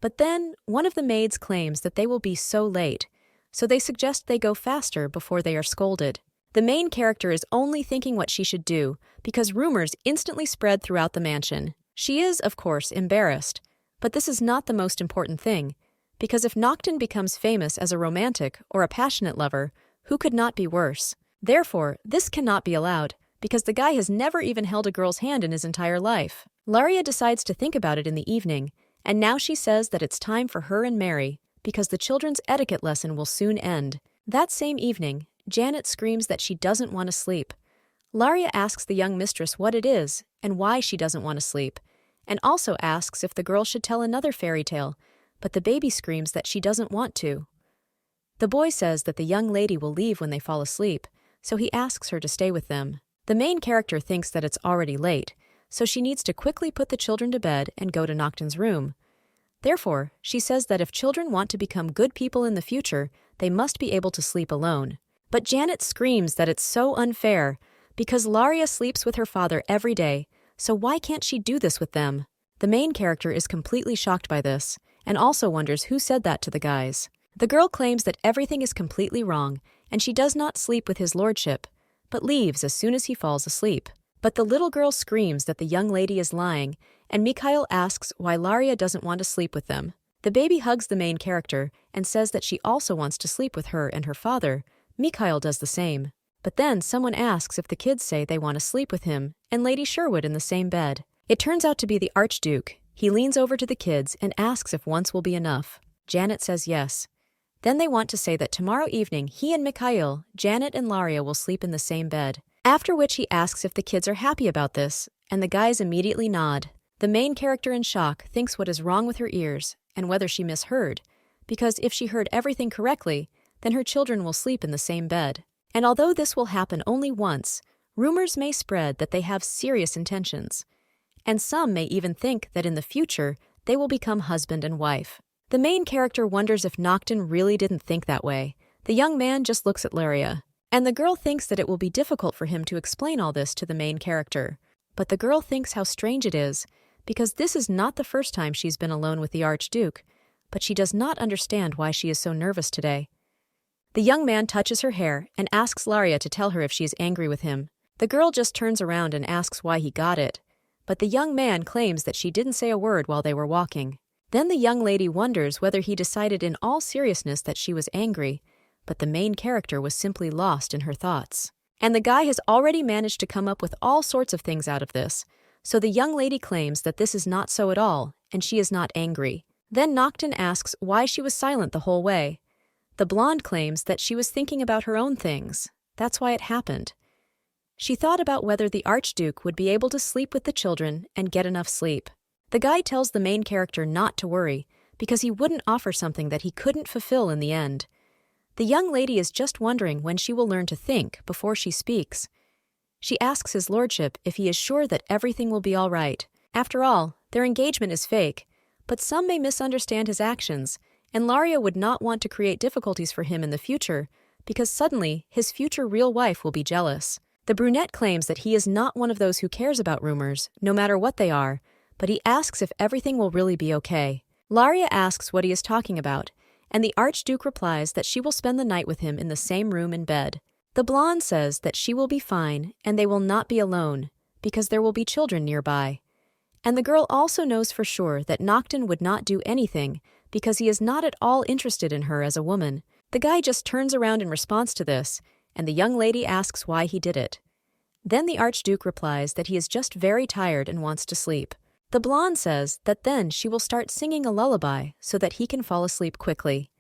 But then, one of the maids claims that they will be so late, so they suggest they go faster before they are scolded. The main character is only thinking what she should do, because rumors instantly spread throughout the mansion. She is, of course, embarrassed, but this is not the most important thing, because if Nocton becomes famous as a romantic or a passionate lover, who could not be worse? Therefore, this cannot be allowed, because the guy has never even held a girl's hand in his entire life. Laria decides to think about it in the evening, and now she says that it's time for her and Mary, because the children's etiquette lesson will soon end. That same evening, Janet screams that she doesn't want to sleep. Laria asks the young mistress what it is and why she doesn't want to sleep, and also asks if the girl should tell another fairy tale, but the baby screams that she doesn't want to. The boy says that the young lady will leave when they fall asleep, so he asks her to stay with them. The main character thinks that it's already late, so she needs to quickly put the children to bed and go to Nocton's room. Therefore, she says that if children want to become good people in the future, they must be able to sleep alone. But Janet screams that it's so unfair, because Laria sleeps with her father every day, so why can't she do this with them? The main character is completely shocked by this, and also wonders who said that to the guys. The girl claims that everything is completely wrong, and she does not sleep with his lordship, but leaves as soon as he falls asleep. But the little girl screams that the young lady is lying, and Mikhail asks why Laria doesn't want to sleep with them. The baby hugs the main character and says that she also wants to sleep with her and her father. Mikhail does the same. But then someone asks if the kids say they want to sleep with him and Lady Sherwood in the same bed. It turns out to be the Archduke. He leans over to the kids and asks if once will be enough. Janet says yes. Then they want to say that tomorrow evening he and Mikhail, Janet and Laria will sleep in the same bed. After which he asks if the kids are happy about this, and the guys immediately nod. The main character in shock thinks what is wrong with her ears and whether she misheard, because if she heard everything correctly, then her children will sleep in the same bed. And although this will happen only once, rumors may spread that they have serious intentions, and some may even think that in the future they will become husband and wife. The main character wonders if Nocton really didn't think that way. The young man just looks at Laria, and the girl thinks that it will be difficult for him to explain all this to the main character. But the girl thinks how strange it is, because this is not the first time she's been alone with the Archduke, but she does not understand why she is so nervous today. The young man touches her hair and asks Laria to tell her if she is angry with him. The girl just turns around and asks why he got it, but the young man claims that she didn't say a word while they were walking. Then the young lady wonders whether he decided in all seriousness that she was angry, but the main character was simply lost in her thoughts. And the guy has already managed to come up with all sorts of things out of this, so the young lady claims that this is not so at all, and she is not angry. Then Nocton asks why she was silent the whole way. The blonde claims that she was thinking about her own things. That's why it happened. She thought about whether the Archduke would be able to sleep with the children and get enough sleep. The guy tells the main character not to worry, because he wouldn't offer something that he couldn't fulfill in the end. The young lady is just wondering when she will learn to think before she speaks. She asks his lordship if he is sure that everything will be all right. After all, their engagement is fake, but some may misunderstand his actions, and Laria would not want to create difficulties for him in the future, because suddenly his future real wife will be jealous. The brunette claims that he is not one of those who cares about rumors, no matter what they are, but he asks if everything will really be okay. Laria asks what he is talking about, and the Archduke replies that she will spend the night with him in the same room in bed. The blonde says that she will be fine and they will not be alone, because there will be children nearby. And the girl also knows for sure that Nocton would not do anything because he is not at all interested in her as a woman. The guy just turns around in response to this, and the young lady asks why he did it. Then the Archduke replies that he is just very tired and wants to sleep. The blonde says that then she will start singing a lullaby so that he can fall asleep quickly.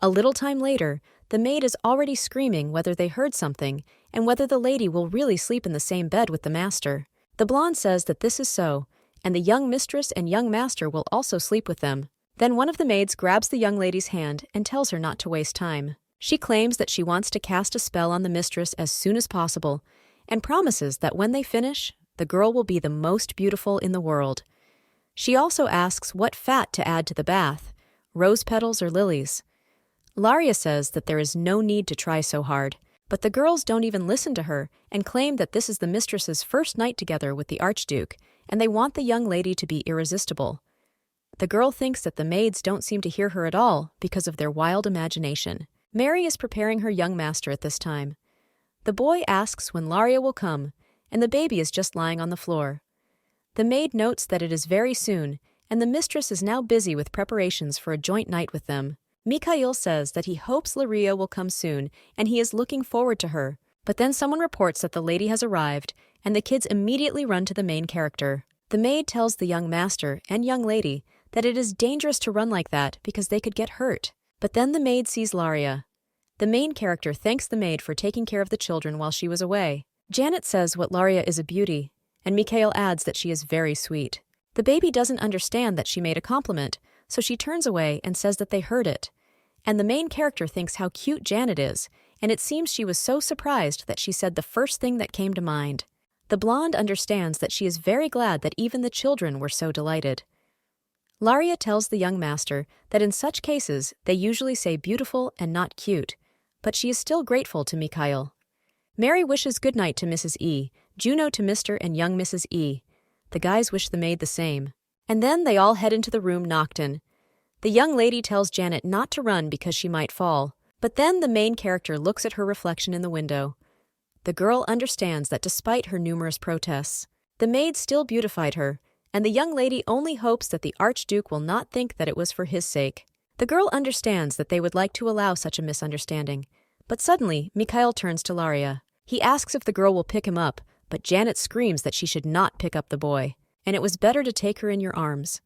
A little time later, the maid is already screaming whether they heard something and whether the lady will really sleep in the same bed with the master. The blonde says that this is so, and the young mistress and young master will also sleep with them. Then one of the maids grabs the young lady's hand and tells her not to waste time. She claims that she wants to cast a spell on the mistress as soon as possible, and promises that when they finish, the girl will be the most beautiful in the world. She also asks what fat to add to the bath, rose petals or lilies. Laria says that there is no need to try so hard, but the girls don't even listen to her and claim that this is the mistress's first night together with the Archduke, and they want the young lady to be irresistible. The girl thinks that the maids don't seem to hear her at all because of their wild imagination. Mary is preparing her young master at this time. The boy asks when Laria will come, and the baby is just lying on the floor. The maid notes that it is very soon, and the mistress is now busy with preparations for a joint night with them. Mikhail says that he hopes Laria will come soon, and he is looking forward to her. But then someone reports that the lady has arrived, and the kids immediately run to the main character. The maid tells the young master and young lady that it is dangerous to run like that because they could get hurt. But then the maid sees Laria. The main character thanks the maid for taking care of the children while she was away. Janet says what Laria is a beauty, and Mikhail adds that she is very sweet. The baby doesn't understand that she made a compliment, so she turns away and says that they heard it. And the main character thinks how cute Janet is, and it seems she was so surprised that she said the first thing that came to mind. The blonde understands that she is very glad that even the children were so delighted. Laria tells the young master that in such cases they usually say beautiful and not cute, but she is still grateful to Mikhail. Mary wishes good night to Mrs. E, Juno to Mr. and young Mrs. E. The guys wish the maid the same. And then they all head into the room Nocton. The young lady tells Janet not to run because she might fall. But then the main character looks at her reflection in the window. The girl understands that despite her numerous protests, the maid still beautified her, and the young lady only hopes that the Archduke will not think that it was for his sake. The girl understands that they would like to allow such a misunderstanding. But suddenly, Mikhail turns to Laria. He asks if the girl will pick him up, but Janet screams that she should not pick up the boy, and it was better to take her in your arms.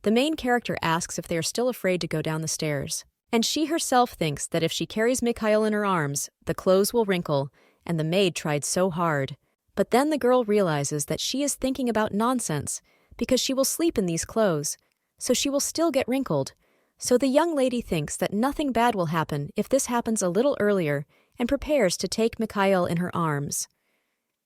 The main character asks if they are still afraid to go down the stairs, and she herself thinks that if she carries Mikhail in her arms, the clothes will wrinkle, and the maid tried so hard. But then the girl realizes that she is thinking about nonsense, because she will sleep in these clothes, so she will still get wrinkled. So the young lady thinks that nothing bad will happen if this happens a little earlier, and prepares to take Mikhail in her arms.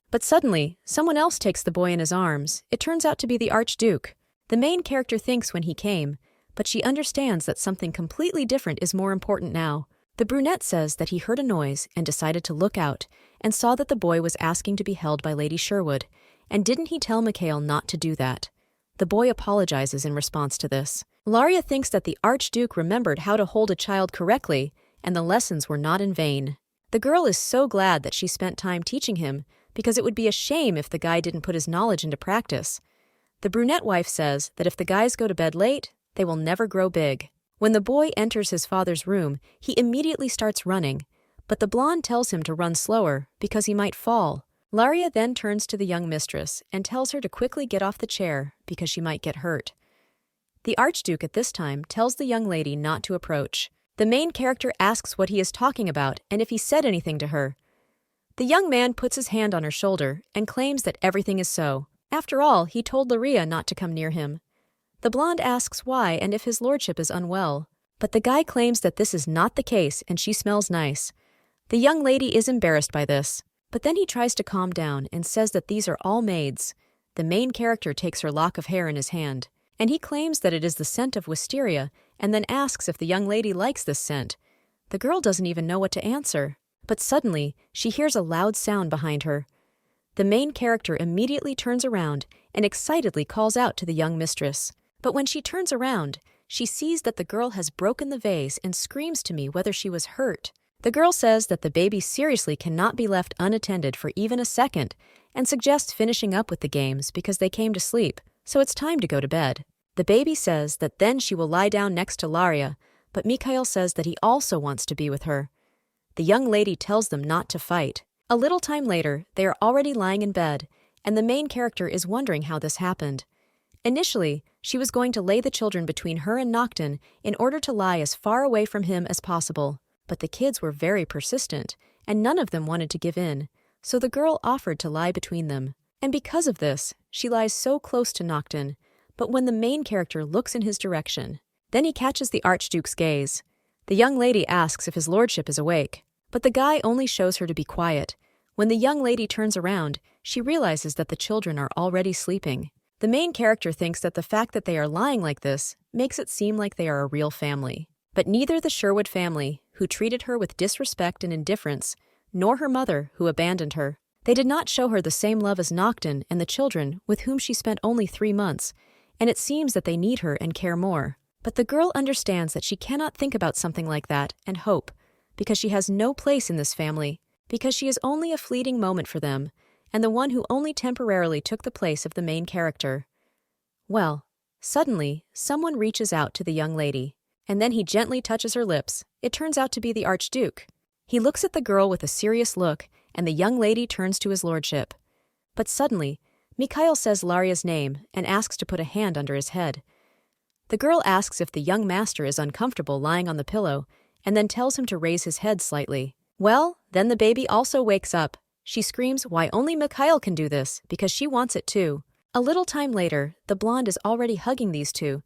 But suddenly, someone else takes the boy in his arms. It turns out to be the Archduke. The main character thinks when he came, but she understands that something completely different is more important now. The brunette says that he heard a noise and decided to look out, and saw that the boy was asking to be held by Lady Sherwood, and didn't he tell Mikhail not to do that? The boy apologizes in response to this. Laria thinks that the Archduke remembered how to hold a child correctly, and the lessons were not in vain. The girl is so glad that she spent time teaching him, because it would be a shame if the guy didn't put his knowledge into practice. The brunette wife says that if the guys go to bed late, they will never grow big. When the boy enters his father's room, he immediately starts running, but the blonde tells him to run slower because he might fall. Laria then turns to the young mistress and tells her to quickly get off the chair because she might get hurt. The Archduke at this time tells the young lady not to approach. The main character asks what he is talking about and if he said anything to her. The young man puts his hand on her shoulder and claims that everything is so. After all, he told Laria not to come near him. The blonde asks why and if his lordship is unwell, but the guy claims that this is not the case and she smells nice. The young lady is embarrassed by this, but then he tries to calm down and says that these are all maids. The main character takes her lock of hair in his hand, and he claims that it is the scent of wisteria and then asks if the young lady likes this scent. The girl doesn't even know what to answer, but suddenly she hears a loud sound behind her. The main character immediately turns around and excitedly calls out to the young mistress. But when she turns around, she sees that the girl has broken the vase and screams to me whether she was hurt. The girl says that the baby seriously cannot be left unattended for even a second and suggests finishing up with the games because they came to sleep, so it's time to go to bed. The baby says that then she will lie down next to Laria, but Mikhail says that he also wants to be with her. The young lady tells them not to fight. A little time later, they are already lying in bed, and the main character is wondering how this happened. Initially, she was going to lay the children between her and Nocton in order to lie as far away from him as possible, but the kids were very persistent, and none of them wanted to give in, so the girl offered to lie between them. And because of this, she lies so close to Nocton, but when the main character looks in his direction, then he catches the Archduke's gaze. The young lady asks if his lordship is awake, but the guy only shows her to be quiet. When the young lady turns around, she realizes that the children are already sleeping. The main character thinks that the fact that they are lying like this makes it seem like they are a real family. But neither the Sherwood family, who treated her with disrespect and indifference, nor her mother, who abandoned her. They did not show her the same love as Nocton and the children, with whom she spent only 3 months, and it seems that they need her and care more. But the girl understands that she cannot think about something like that and hope, because she has no place in this family, because she is only a fleeting moment for them, and the one who only temporarily took the place of the main character. Well, suddenly, someone reaches out to the young lady, and then he gently touches her lips. It turns out to be the Archduke. He looks at the girl with a serious look, and the young lady turns to his lordship. But suddenly, Mikhail says Laria's name and asks to put a hand under his head. The girl asks if the young master is uncomfortable lying on the pillow, and then tells him to raise his head slightly. Well, then the baby also wakes up. She screams why only Mikhail can do this, because she wants it too. A little time later, the blonde is already hugging these two,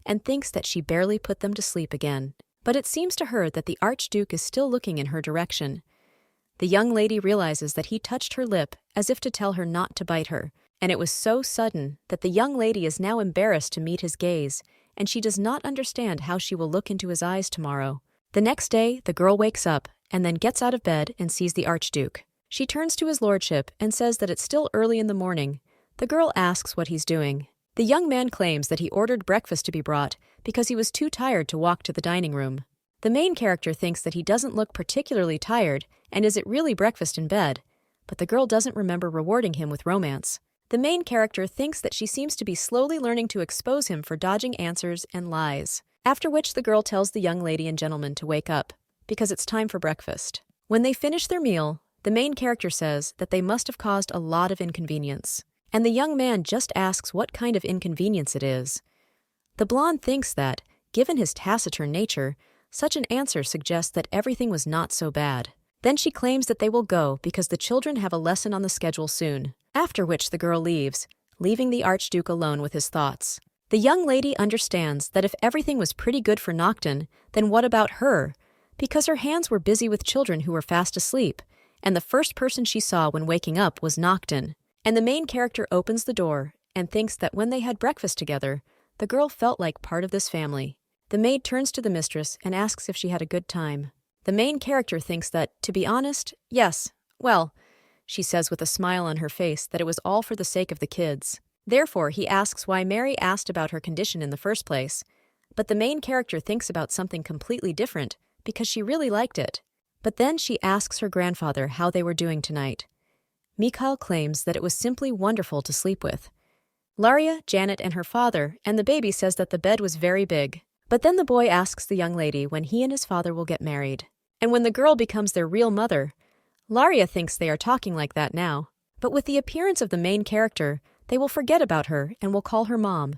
and thinks that she barely put them to sleep again. But it seems to her that the Archduke is still looking in her direction. The young lady realizes that he touched her lip as if to tell her not to bite her, and it was so sudden that the young lady is now embarrassed to meet his gaze, and she does not understand how she will look into his eyes tomorrow. The next day, the girl wakes up and then gets out of bed and sees the Archduke. She turns to his lordship and says that it's still early in the morning. The girl asks what he's doing. The young man claims that he ordered breakfast to be brought because he was too tired to walk to the dining room. The main character thinks that he doesn't look particularly tired and is it really breakfast in bed, but the girl doesn't remember rewarding him with romance. The main character thinks that she seems to be slowly learning to expose him for dodging answers and lies. After which the girl tells the young lady and gentleman to wake up, because it's time for breakfast. When they finish their meal, the main character says that they must have caused a lot of inconvenience, and the young man just asks what kind of inconvenience it is. The blonde thinks that, given his taciturn nature, such an answer suggests that everything was not so bad. Then she claims that they will go because the children have a lesson on the schedule soon, after which the girl leaves, leaving the Archduke alone with his thoughts. The young lady understands that if everything was pretty good for Nocton, then what about her? Because her hands were busy with children who were fast asleep, and the first person she saw when waking up was Nocton. And the main character opens the door and thinks that when they had breakfast together, the girl felt like part of this family. The maid turns to the mistress and asks if she had a good time. The main character thinks that, to be honest, yes, well, she says with a smile on her face that it was all for the sake of the kids. Therefore, he asks why Mary asked about her condition in the first place. But the main character thinks about something completely different because she really liked it. But then she asks her grandfather how they were doing tonight. Mikhail claims that it was simply wonderful to sleep with. Laria, Janet, and her father, and the baby says that the bed was very big. But then the boy asks the young lady when he and his father will get married. And when the girl becomes their real mother, Laria thinks they are talking like that now. But with the appearance of the main character, they will forget about her and will call her mom.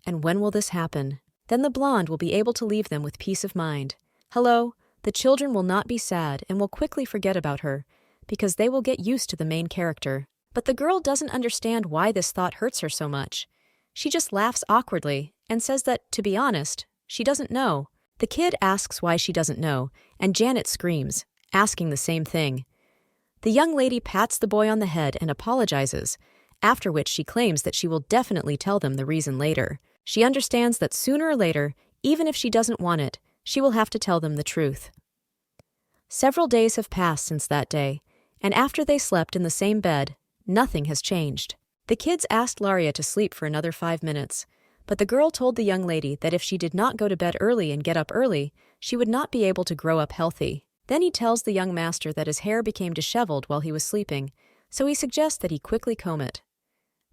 And when will this happen? Then the blonde will be able to leave them with peace of mind. Hello, the children will not be sad and will quickly forget about her, because they will get used to the main character. But the girl doesn't understand why this thought hurts her so much. She just laughs awkwardly and says that, to be honest, she doesn't know. The kid asks why she doesn't know, and Janet screams, asking the same thing. The young lady pats the boy on the head and apologizes, after which she claims that she will definitely tell them the reason later. She understands that sooner or later, even if she doesn't want it, she will have to tell them the truth. Several days have passed since that day, and after they slept in the same bed, nothing has changed. The kids asked Laria to sleep for another 5 minutes, but the girl told the young lady that if she did not go to bed early and get up early, she would not be able to grow up healthy. Then he tells the young master that his hair became disheveled while he was sleeping, so he suggests that he quickly comb it.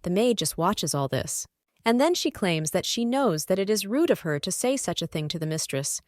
The maid just watches all this. And then she claims that she knows that it is rude of her to say such a thing to the mistress.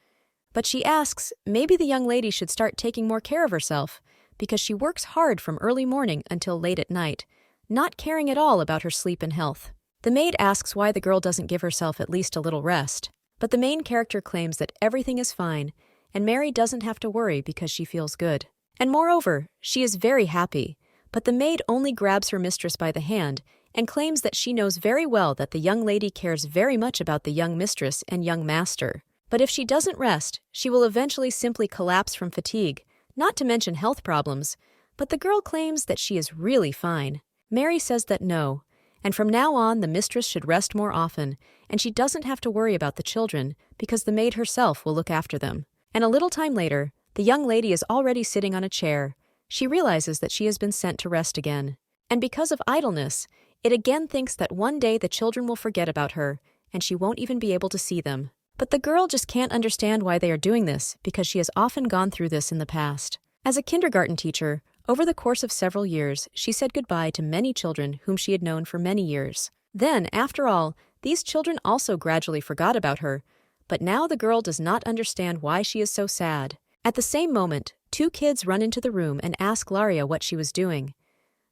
But she asks, maybe the young lady should start taking more care of herself, because she works hard from early morning until late at night, not caring at all about her sleep and health. The maid asks why the girl doesn't give herself at least a little rest, but the main character claims that everything is fine, and Mary doesn't have to worry because she feels good. And moreover, she is very happy, but the maid only grabs her mistress by the hand and claims that she knows very well that the young lady cares very much about the young mistress and young master. But if she doesn't rest, she will eventually simply collapse from fatigue, not to mention health problems. But the girl claims that she is really fine. Mary says that no, and from now on the mistress should rest more often, and she doesn't have to worry about the children because the maid herself will look after them. And a little time later, the young lady is already sitting on a chair. She realizes that she has been sent to rest again. And because of idleness, it again thinks that one day the children will forget about her, and she won't even be able to see them. But the girl just can't understand why they are doing this because she has often gone through this in the past. As a kindergarten teacher, over the course of several years, she said goodbye to many children whom she had known for many years. Then, after all, these children also gradually forgot about her, but now the girl does not understand why she is so sad. At the same moment, 2 kids run into the room and ask Laria what she was doing.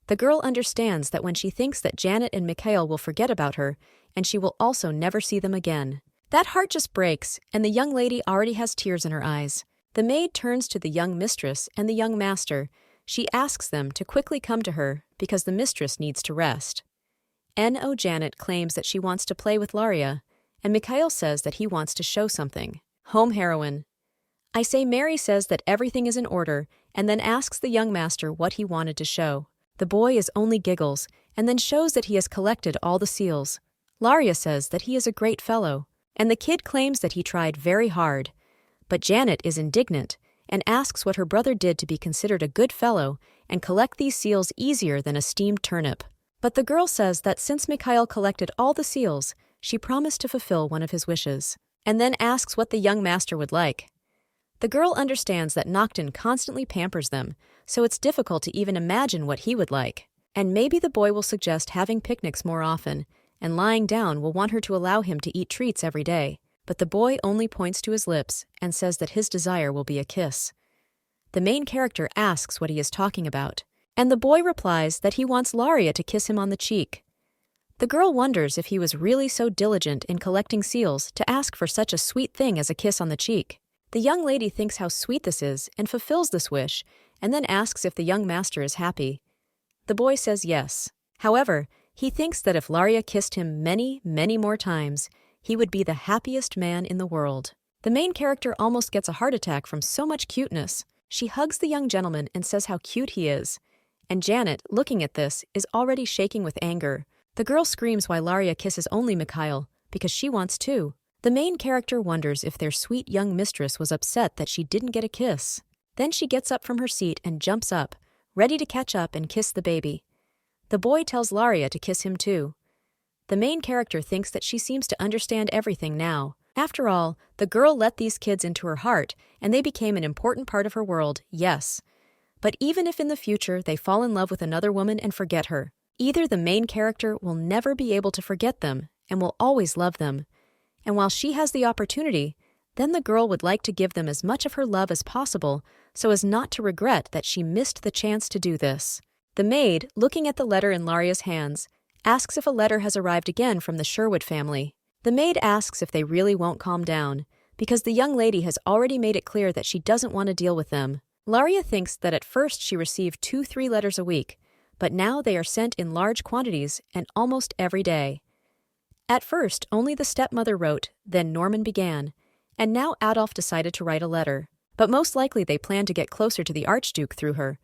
The girl understands that when she thinks that Janet and Mikhail will forget about her, and she will also never see them again. That heart just breaks, and the young lady already has tears in her eyes. The maid turns to the young mistress and the young master. She asks them to quickly come to her because the mistress needs to rest. N.O. Janet claims that she wants to play with Laria, and Mikhail says that he wants to show something. Home heroine. I say Mary says that everything is in order, and then asks the young master what he wanted to show. The boy is only giggles, and then shows that he has collected all the seals. Laria says that he is a great fellow, and the kid claims that he tried very hard. But Janet is indignant, and asks what her brother did to be considered a good fellow, and collect these seals easier than a steamed turnip. But the girl says that since Mikhail collected all the seals, she promised to fulfill one of his wishes, and then asks what the young master would like. The girl understands that Noctin constantly pampers them, so it's difficult to even imagine what he would like. And maybe the boy will suggest having picnics more often, and lying down will want her to allow him to eat treats every day. But the boy only points to his lips and says that his desire will be a kiss. The main character asks what he is talking about, and the boy replies that he wants Laria to kiss him on the cheek. The girl wonders if he was really so diligent in collecting seals to ask for such a sweet thing as a kiss on the cheek. The young lady thinks how sweet this is and fulfills this wish, and then asks if the young master is happy. The boy says yes. However, he thinks that if Laria kissed him many, many more times, he would be the happiest man in the world. The main character almost gets a heart attack from so much cuteness. She hugs the young gentleman and says how cute he is. And Janet, looking at this, is already shaking with anger. The girl screams why Laria kisses only Mikhail, because she wants to. The main character wonders if their sweet young mistress was upset that she didn't get a kiss. Then she gets up from her seat and jumps up, ready to catch up and kiss the baby. The boy tells Laria to kiss him too. The main character thinks that she seems to understand everything now. After all, the girl let these kids into her heart, and they became an important part of her world, yes. But even if in the future they fall in love with another woman and forget her, either the main character will never be able to forget them and will always love them. And while she has the opportunity, then the girl would like to give them as much of her love as possible so as not to regret that she missed the chance to do this. The maid, looking at the letter in Laria's hands, asks if a letter has arrived again from the Sherwood family. The maid asks if they really won't calm down, because the young lady has already made it clear that she doesn't want to deal with them. Laria thinks that at first she received 2-3 letters a week, but now they are sent in large quantities and almost every day. At first, only the stepmother wrote, then Norman began, and now Adolf decided to write a letter. But most likely they plan to get closer to the Archduke through her,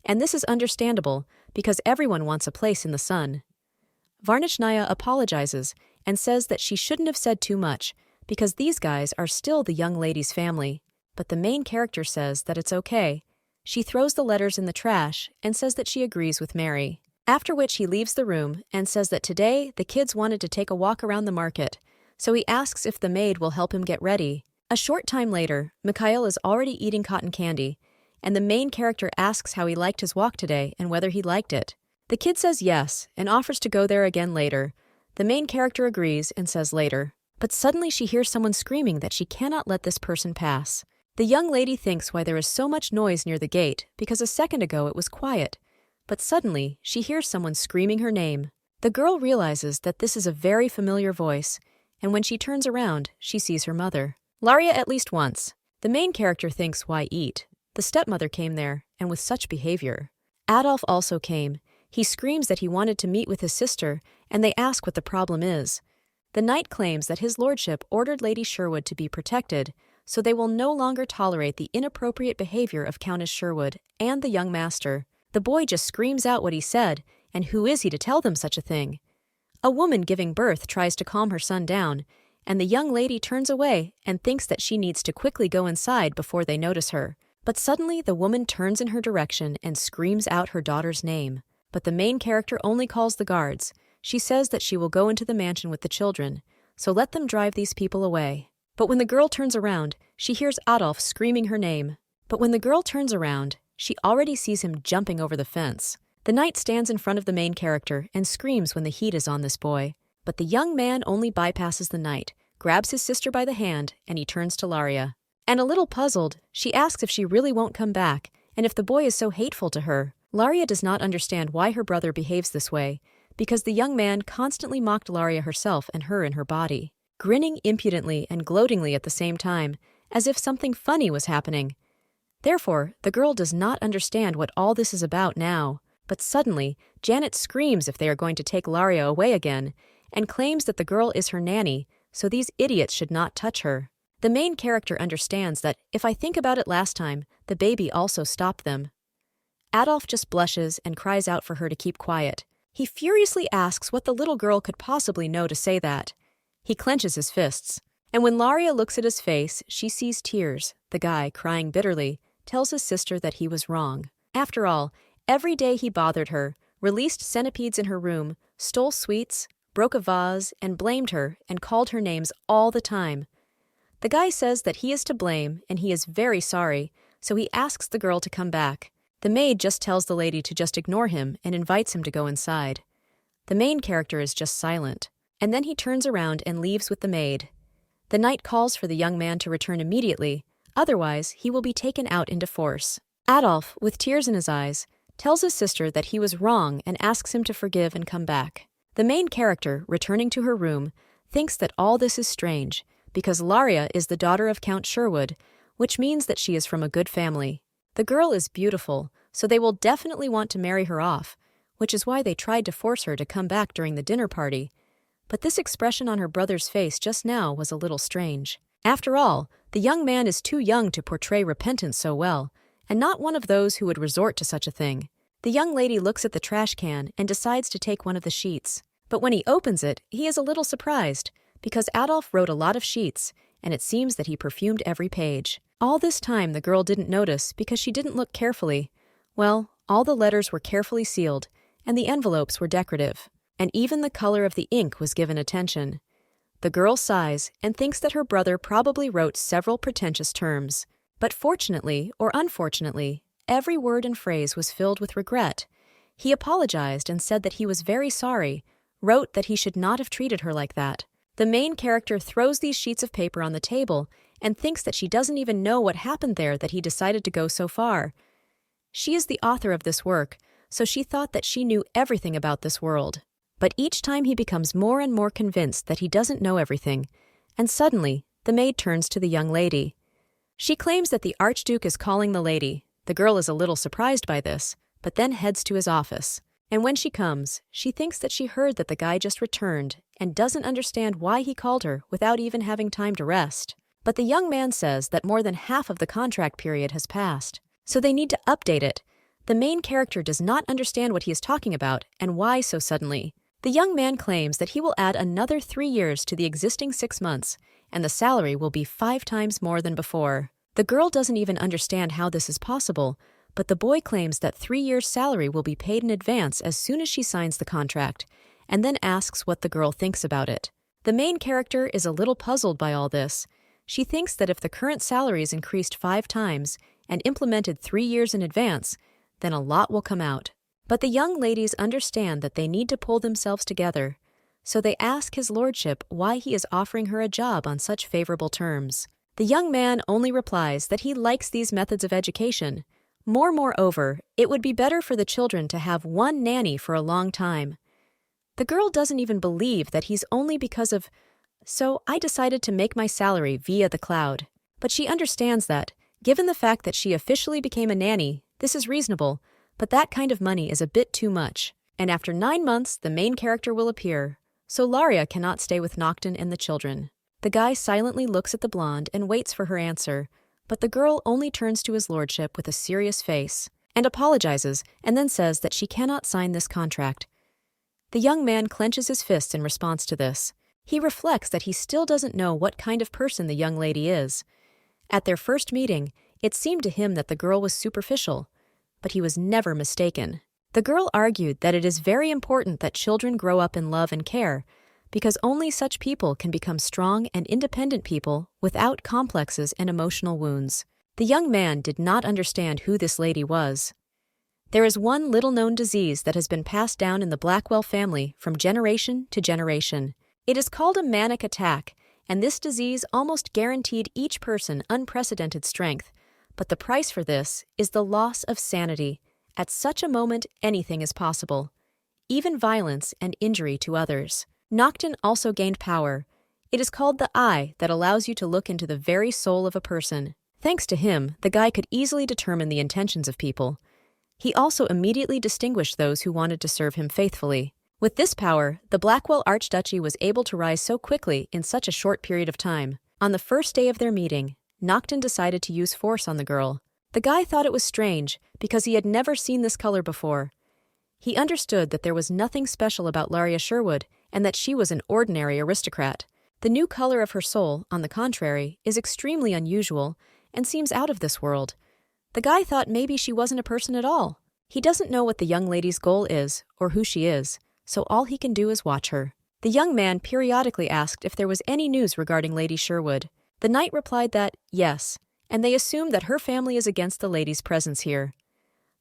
and this is understandable because everyone wants a place in the sun. Varnichnaya apologizes and says that she shouldn't have said too much because these guys are still the young lady's family. But the main character says that it's okay. She throws the letters in the trash and says that she agrees with Mary. After which he leaves the room and says that today the kids wanted to take a walk around the market, so he asks if the maid will help him get ready. A short time later, Mikhail is already eating cotton candy, and the main character asks how he liked his walk today and whether he liked it. The kid says yes and offers to go there again later. The main character agrees and says later. But suddenly she hears someone screaming that she cannot let this person pass. The young lady thinks why there is so much noise near the gate because a second ago it was quiet. But suddenly she hears someone screaming her name. The girl realizes that this is a very familiar voice, and when she turns around, she sees her mother. Laria at least once. The main character thinks why eat. The stepmother came there, and with such behavior. Adolf also came. He screams that he wanted to meet with his sister, and they ask what the problem is. The knight claims that his lordship ordered Lady Sherwood to be protected, so they will no longer tolerate the inappropriate behavior of Countess Sherwood and the young master. The boy just screams out what he said, and who is he to tell them such a thing? A woman giving birth tries to calm her son down, and the young lady turns away and thinks that she needs to quickly go inside before they notice her. But suddenly the woman turns in her direction and screams out her daughter's name. But the main character only calls the guards. She says that she will go into the mansion with the children, so let them drive these people away. But when the girl turns around, she hears Adolf screaming her name. But when the girl turns around, she already sees him jumping over the fence. The knight stands in front of the main character and screams when the heat is on this boy. But the young man only bypasses the knight, grabs his sister by the hand, and he turns to Laria. And a little puzzled, she asks if she really won't come back, and if the boy is so hateful to her. Laria does not understand why her brother behaves this way, because the young man constantly mocked Laria herself and her in her body, grinning impudently and gloatingly at the same time, as if something funny was happening. Therefore, the girl does not understand what all this is about now. But suddenly, Janet screams if they are going to take Laria away again, and claims that the girl is her nanny, so these idiots should not touch her. The main character understands that, if I think about it last time, the baby also stopped them. Adolf just blushes and cries out for her to keep quiet. He furiously asks what the little girl could possibly know to say that. He clenches his fists. And when Laria looks at his face, she sees tears. The guy, crying bitterly, tells his sister that he was wrong. After all, Every day he bothered her, released centipedes in her room, stole sweets, broke a vase, and blamed her and called her names all the time. The guy says that he is to blame and he is very sorry, so he asks the girl to come back. The maid just tells the lady to just ignore him and invites him to go inside. The main character is just silent, and then he turns around and leaves with the maid. The knight calls for the young man to return immediately, otherwise he will be taken out into force. Adolf, with tears in his eyes, tells his sister that he was wrong and asks him to forgive and come back. The main character, returning to her room, thinks that all this is strange, because Laria is the daughter of Count Sherwood, which means that she is from a good family. The girl is beautiful, so they will definitely want to marry her off, which is why they tried to force her to come back during the dinner party. But this expression on her brother's face just now was a little strange. After all, the young man is too young to portray repentance so well, and not one of those who would resort to such a thing. The young lady looks at the trash can and decides to take one of the sheets. But when he opens it, he is a little surprised, because Adolf wrote a lot of sheets, and it seems that he perfumed every page. All this time the girl didn't notice because she didn't look carefully. Well, all the letters were carefully sealed, and the envelopes were decorative, and even the color of the ink was given attention. The girl sighs and thinks that her brother probably wrote several pretentious terms. But fortunately, or unfortunately, every word and phrase was filled with regret. He apologized and said that he was very sorry, wrote that he should not have treated her like that. The main character throws these sheets of paper on the table and thinks that she doesn't even know what happened there that he decided to go so far. She is the author of this work, so she thought that she knew everything about this world. But each time he becomes more and more convinced that he doesn't know everything, and suddenly the maid turns to the young lady. She claims that the Archduke is calling the lady. The girl is a little surprised by this, but then heads to his office. And when she comes, she thinks that she heard that the guy just returned and doesn't understand why he called her without even having time to rest. But the young man says that more than half of the contract period has passed, so they need to update it. The main character does not understand what he is talking about and why so suddenly. The young man claims that he will add another 3 years to the existing 6 months, and the salary will be 5 times more than before. The girl doesn't even understand how this is possible, but the boy claims that 3 years' salary will be paid in advance as soon as she signs the contract, and then asks what the girl thinks about it. The main character is a little puzzled by all this. She thinks that if the current salary is increased 5 times and implemented 3 years in advance, then a lot will come out. But the young ladies understand that they need to pull themselves together, so they ask his lordship why he is offering her a job on such favorable terms. The young man only replies that he likes these methods of education. Moreover, it would be better for the children to have one nanny for a long time. The girl doesn't even believe that he's only because of, so I decided to make my salary via the cloud. But she understands that, given the fact that she officially became a nanny, this is reasonable, but that kind of money is a bit too much. And after 9 months, the main character will appear, so Laria cannot stay with Nocton and the children. The guy silently looks at the blonde and waits for her answer, but the girl only turns to his lordship with a serious face, and apologizes, and then says that she cannot sign this contract. The young man clenches his fist in response to this. He reflects that he still doesn't know what kind of person the young lady is. At their first meeting, it seemed to him that the girl was superficial, but he was never mistaken. The girl argued that it is very important that children grow up in love and care, because only such people can become strong and independent people without complexes and emotional wounds. The young man did not understand who this lady was. There is one little-known disease that has been passed down in the Blackwell family from generation to generation. It is called a manic attack, and this disease almost guaranteed each person unprecedented strength, but the price for this is the loss of sanity. At such a moment, anything is possible, even violence and injury to others. Nocton also gained power. It is called the eye that allows you to look into the very soul of a person. Thanks to him, the guy could easily determine the intentions of people. He also immediately distinguished those who wanted to serve him faithfully. With this power, the Blackwell Archduchy was able to rise so quickly in such a short period of time. On the first day of their meeting, Nocton decided to use force on the girl. The guy thought it was strange because he had never seen this color before. He understood that there was nothing special about Laria Sherwood and that she was an ordinary aristocrat. The new color of her soul, on the contrary, is extremely unusual and seems out of this world. The guy thought maybe she wasn't a person at all. He doesn't know what the young lady's goal is or who she is, so all he can do is watch her. The young man periodically asked if there was any news regarding Lady Sherwood. The knight replied that, yes, and they assumed that her family is against the lady's presence here.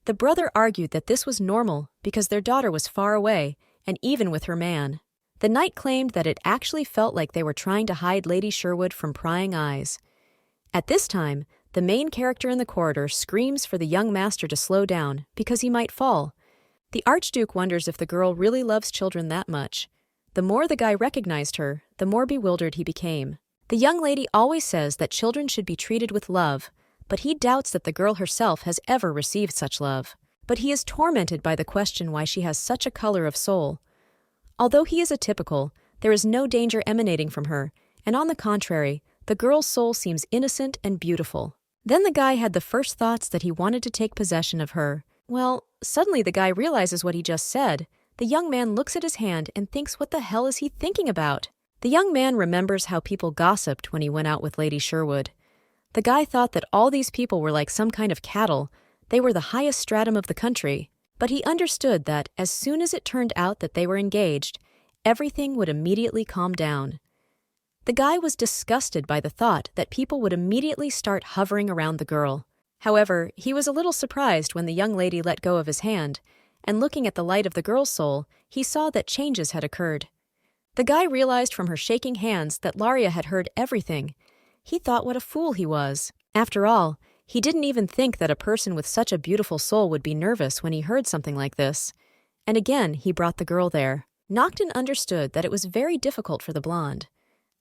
The brother argued that this was normal because their daughter was far away, and even with her man. The knight claimed that it actually felt like they were trying to hide Lady Sherwood from prying eyes. At this time, the main character in the corridor screams for the young master to slow down because he might fall. The Archduke wonders if the girl really loves children that much. The more the guy recognized her, the more bewildered he became. The young lady always says that children should be treated with love, but he doubts that the girl herself has ever received such love. But he is tormented by the question why she has such a color of soul. Although he is atypical, there is no danger emanating from her, and on the contrary, the girl's soul seems innocent and beautiful. Then the guy had the first thoughts that he wanted to take possession of her. Well, suddenly the guy realizes what he just said. The young man looks at his hand and thinks, what the hell is he thinking about? The young man remembers how people gossiped when he went out with Lady Sherwood. The guy thought that all these people were like some kind of cattle. They were the highest stratum of the country. But he understood that as soon as it turned out that they were engaged, everything would immediately calm down. The guy was disgusted by the thought that people would immediately start hovering around the girl. However, he was a little surprised when the young lady let go of his hand, and looking at the light of the girl's soul, he saw that changes had occurred. The guy realized from her shaking hands that Laria had heard everything. He thought what a fool he was. After all, he didn't even think that a person with such a beautiful soul would be nervous when he heard something like this. And again, he brought the girl there. Nocton understood that it was very difficult for the blonde.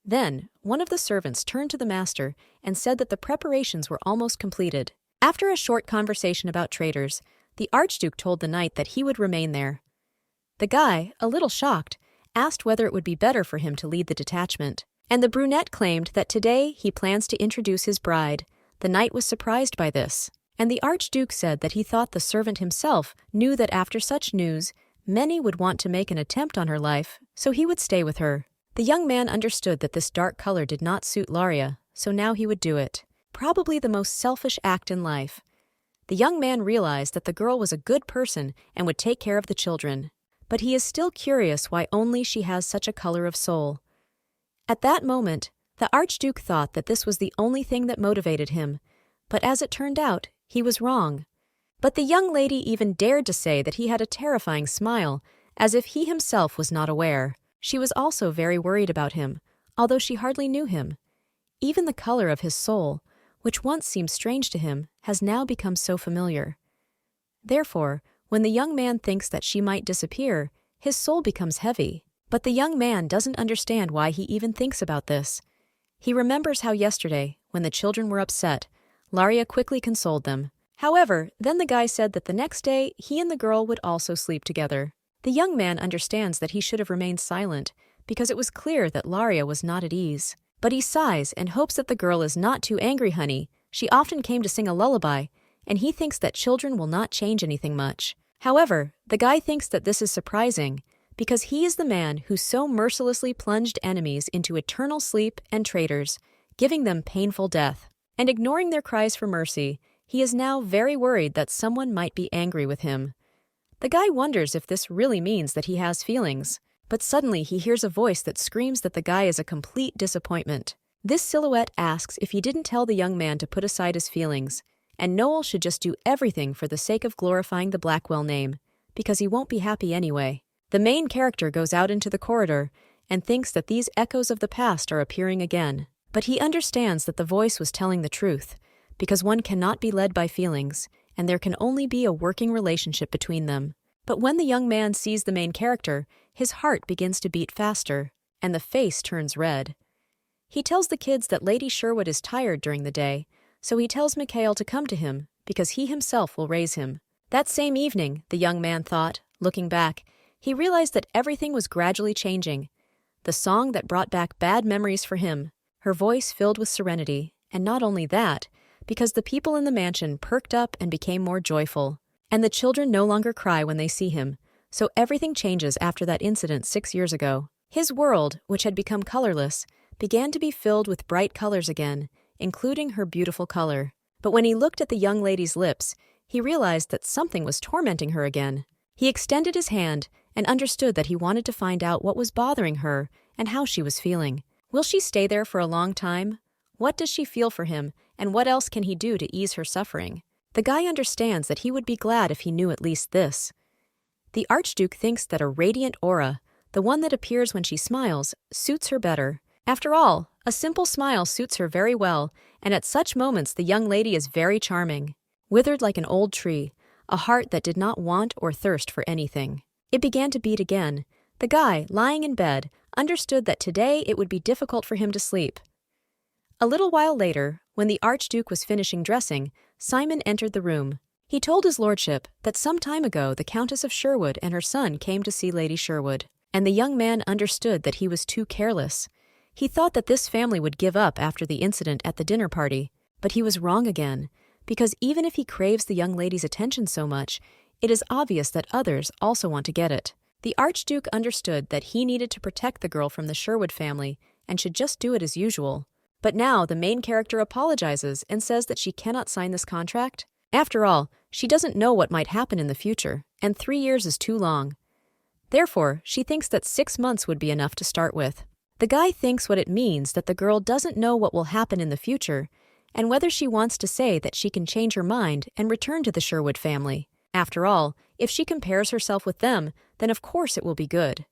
Then, one of the servants turned to the master and said that the preparations were almost completed. After a short conversation about traitors, the Archduke told the knight that he would remain there. The guy, a little shocked, asked whether it would be better for him to lead the detachment. And the brunette claimed that today he plans to introduce his bride. The knight was surprised by this, and the Archduke said that he thought the servant himself knew that after such news, many would want to make an attempt on her life, so he would stay with her. The young man understood that this dark color did not suit Laria, so now he would do it. Probably the most selfish act in life. The young man realized that the girl was a good person and would take care of the children, but he is still curious why only she has such a color of soul. At that moment, the Archduke thought that this was the only thing that motivated him, but as it turned out, he was wrong. But the young lady even dared to say that he had a terrifying smile, as if he himself was not aware. She was also very worried about him, although she hardly knew him. Even the color of his soul, which once seemed strange to him, has now become so familiar. Therefore, when the young man thinks that she might disappear, his soul becomes heavy. But the young man doesn't understand why he even thinks about this. He remembers how yesterday, when the children were upset, Laria quickly consoled them. However, then the guy said that the next day he and the girl would also sleep together. The young man understands that he should have remained silent, because it was clear that Laria was not at ease. But he sighs and hopes that the girl is not too angry, honey. She often came to sing a lullaby, and he thinks that children will not change anything much. However, the guy thinks that this is surprising, because he is the man who so mercilessly plunged enemies into eternal sleep and traitors, giving them painful death. And ignoring their cries for mercy, he is now very worried that someone might be angry with him. The guy wonders if this really means that he has feelings, but suddenly he hears a voice that screams that the guy is a complete disappointment. This silhouette asks if he didn't tell the young man to put aside his feelings, and Noel should just do everything for the sake of glorifying the Blackwell name, because he won't be happy anyway. The main character goes out into the corridor and thinks that these echoes of the past are appearing again. But he understands that the voice was telling the truth, because one cannot be led by feelings, and there can only be a working relationship between them. But when the young man sees the main character, his heart begins to beat faster, and the face turns red. He tells the kids that Lady Sherwood is tired during the day, so he tells Mikhail to come to him, because he himself will raise him. That same evening, the young man thought, looking back, he realized that everything was gradually changing. The song that brought back bad memories for him, her voice filled with serenity, and not only that, because the people in the mansion perked up and became more joyful. And the children no longer cry when they see him, so everything changes after that incident 6 years ago. His world, which had become colorless, began to be filled with bright colors again, including her beautiful color. But when he looked at the young lady's lips, he realized that something was tormenting her again. He extended his hand and understood that he wanted to find out what was bothering her and how she was feeling. Will she stay there for a long time? What does she feel for him, and what else can he do to ease her suffering? The guy understands that he would be glad if he knew at least this. The Archduke thinks that a radiant aura, the one that appears when she smiles, suits her better. After all, a simple smile suits her very well, and at such moments the young lady is very charming. Withered like an old tree, a heart that did not want or thirst for anything. It began to beat again. The guy, lying in bed, understood that today it would be difficult for him to sleep. A little while later, when the Archduke was finishing dressing, Simon entered the room. He told his lordship that some time ago the Countess of Sherwood and her son came to see Lady Sherwood, and the young man understood that he was too careless. He thought that this family would give up after the incident at the dinner party, but he was wrong again, because even if he craves the young lady's attention so much, it is obvious that others also want to get it. The Archduke understood that he needed to protect the girl from the Sherwood family and should just do it as usual. But now the main character apologizes and says that she cannot sign this contract. After all, she doesn't know what might happen in the future, and 3 years is too long. Therefore, she thinks that 6 months would be enough to start with. The guy thinks what it means that the girl doesn't know what will happen in the future, and whether she wants to say that she can change her mind and return to the Sherwood family. After all, if she compares herself with them, then of course it will be good.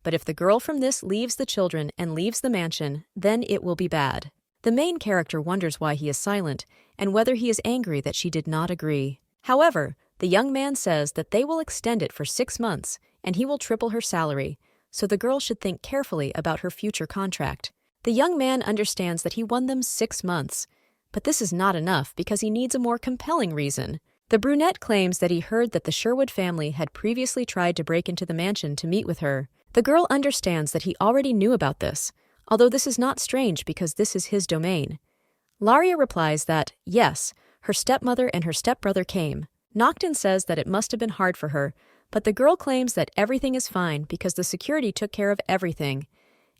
But if the girl from this leaves the children and leaves the mansion, then it will be bad. The main character wonders why he is silent, and whether he is angry that she did not agree. However, the young man says that they will extend it for 6 months, and he will triple her salary, so the girl should think carefully about her future contract. The young man understands that he won them 6 months, but this is not enough because he needs a more compelling reason. The brunette claims that he heard that the Sherwood family had previously tried to break into the mansion to meet with her. The girl understands that he already knew about this, although this is not strange because this is his domain. Laria replies that, yes, her stepmother and her stepbrother came. Nocton says that it must have been hard for her, but the girl claims that everything is fine because the security took care of everything.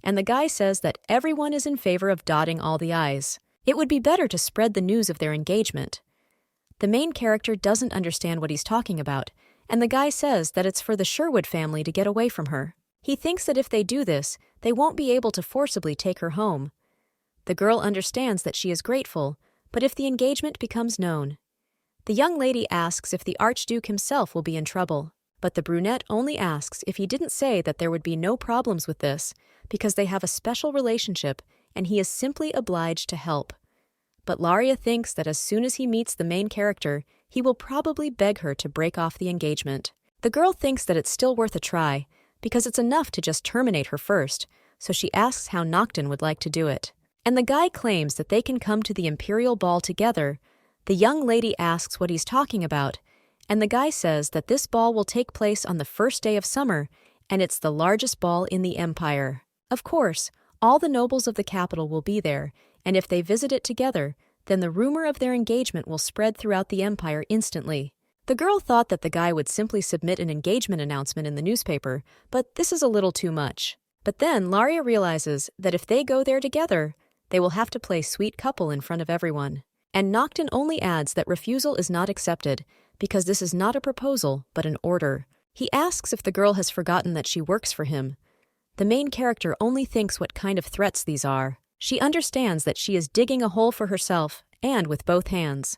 And the guy says that everyone is in favor of dotting all the I's. It would be better to spread the news of their engagement. The main character doesn't understand what he's talking about, and the guy says that it's for the Sherwood family to get away from her. He thinks that if they do this, they won't be able to forcibly take her home. The girl understands that she is grateful, but if the engagement becomes known. The young lady asks if the Archduke himself will be in trouble, but the brunette only asks if he didn't say that there would be no problems with this, because they have a special relationship and he is simply obliged to help. But Laria thinks that as soon as he meets the main character, he will probably beg her to break off the engagement. The girl thinks that it's still worth a try, because it's enough to just terminate her first, so she asks how Nocton would like to do it. And the guy claims that they can come to the imperial ball together. The young lady asks what he's talking about, and the guy says that this ball will take place on the first day of summer, and it's the largest ball in the empire. Of course, all the nobles of the capital will be there, and if they visit it together, then the rumor of their engagement will spread throughout the empire instantly. The girl thought that the guy would simply submit an engagement announcement in the newspaper, but this is a little too much. But then Laria realizes that if they go there together, they will have to play sweet couple in front of everyone. And Nocton only adds that refusal is not accepted, because this is not a proposal, but an order. He asks if the girl has forgotten that she works for him. The main character only thinks what kind of threats these are. She understands that she is digging a hole for herself, and with both hands.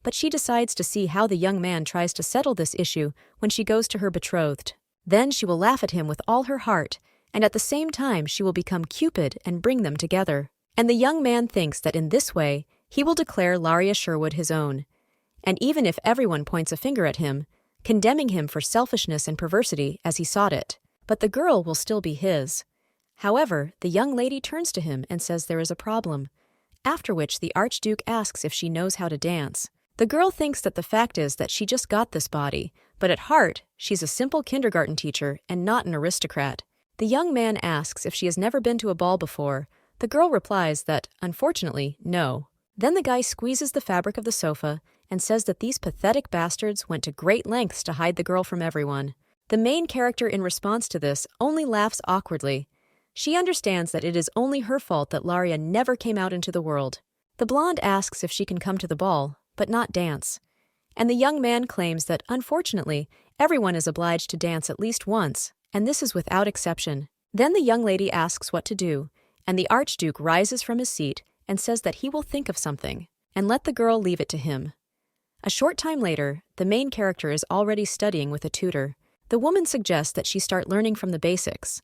But she decides to see how the young man tries to settle this issue when she goes to her betrothed. Then she will laugh at him with all her heart, and at the same time she will become Cupid and bring them together. And the young man thinks that in this way, he will declare Laria Sherwood his own. And even if everyone points a finger at him, condemning him for selfishness and perversity as he sought it, but the girl will still be his. However, the young lady turns to him and says there is a problem, after which the Archduke asks if she knows how to dance. The girl thinks that the fact is that she just got this body, but at heart, she's a simple kindergarten teacher and not an aristocrat. The young man asks if she has never been to a ball before. The girl replies that, unfortunately, no. Then the guy squeezes the fabric of the sofa and says that these pathetic bastards went to great lengths to hide the girl from everyone. The main character in response to this only laughs awkwardly. She understands that it is only her fault that Laria never came out into the world. The blonde asks if she can come to the ball, but not dance. And the young man claims that, unfortunately, everyone is obliged to dance at least once, and this is without exception. Then the young lady asks what to do, and the Archduke rises from his seat and says that he will think of something, and let the girl leave it to him. A short time later, the main character is already studying with a tutor. The woman suggests that she start learning from the basics,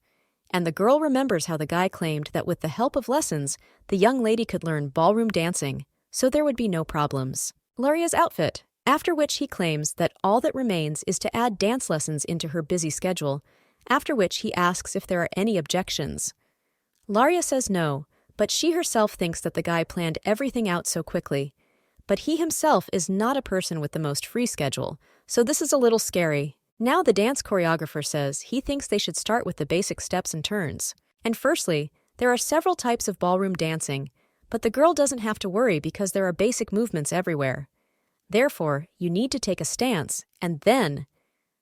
and the girl remembers how the guy claimed that with the help of lessons, the young lady could learn ballroom dancing, so there would be no problems. Laria's outfit, after which he claims that all that remains is to add dance lessons into her busy schedule, after which he asks if there are any objections. Laria says no, but she herself thinks that the guy planned everything out so quickly. But he himself is not a person with the most free schedule, so this is a little scary. Now the dance choreographer says he thinks they should start with the basic steps and turns. And firstly, there are several types of ballroom dancing, but the girl doesn't have to worry because there are basic movements everywhere. Therefore, you need to take a stance, and then.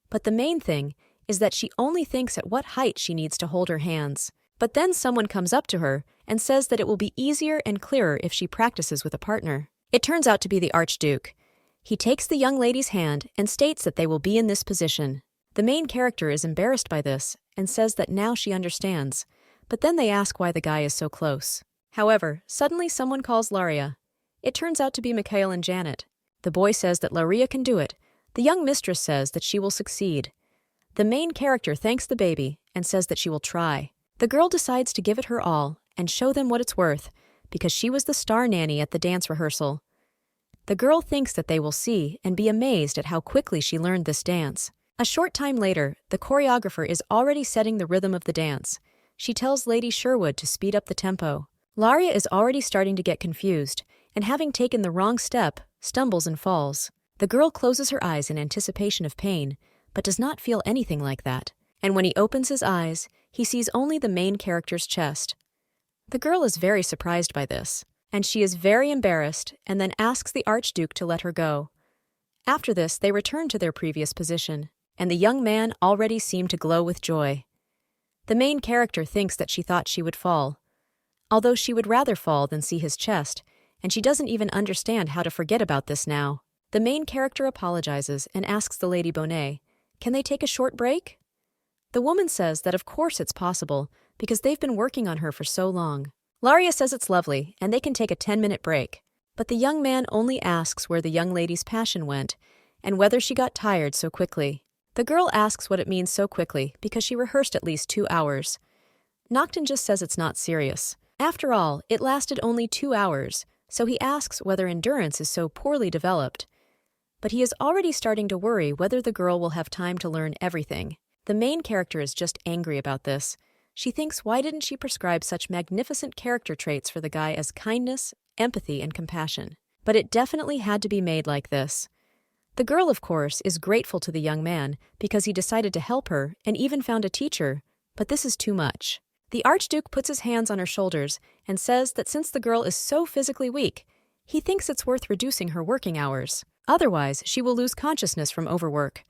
But the main thing is that she only thinks at what height she needs to hold her hands. But then someone comes up to her and says that it will be easier and clearer if she practices with a partner. It turns out to be the Archduke. He takes the young lady's hand and states that they will be in this position. The main character is embarrassed by this and says that now she understands, but then they ask why the guy is so close. However, suddenly someone calls Laria. It turns out to be Mikhail and Janet. The boy says that Laria can do it. The young mistress says that she will succeed. The main character thanks the baby and says that she will try. The girl decides to give it her all and show them what it's worth, because she was the star nanny at the dance rehearsal. The girl thinks that they will see and be amazed at how quickly she learned this dance. A short time later, the choreographer is already setting the rhythm of the dance. She tells Lady Sherwood to speed up the tempo. Laria is already starting to get confused, and having taken the wrong step, stumbles and falls. The girl closes her eyes in anticipation of pain, but does not feel anything like that. And when he opens his eyes, he sees only the main character's chest. The girl is very surprised by this, and she is very embarrassed and then asks the Archduke to let her go. After this, they return to their previous position, and the young man already seemed to glow with joy. The main character thinks that she thought she would fall, although she would rather fall than see his chest, and she doesn't even understand how to forget about this now. The main character apologizes and asks the Lady Bonet, can they take a short break? The woman says that of course it's possible, because they've been working on her for so long. Laria says it's lovely, and they can take a 10-minute break. But the young man only asks where the young lady's passion went, and whether she got tired so quickly. The girl asks what it means so quickly, because she rehearsed at least 2 hours. Nocton just says it's not serious. After all, it lasted only 2 hours, so he asks whether endurance is so poorly developed. But he is already starting to worry whether the girl will have time to learn everything. The main character is just angry about this. She thinks why didn't she prescribe such magnificent character traits for the guy as kindness, empathy, and compassion. But it definitely had to be made like this. The girl, of course, is grateful to the young man because he decided to help her and even found a teacher, but this is too much. The Archduke puts his hands on her shoulders and says that since the girl is so physically weak, he thinks it's worth reducing her working hours. Otherwise, she will lose consciousness from overwork.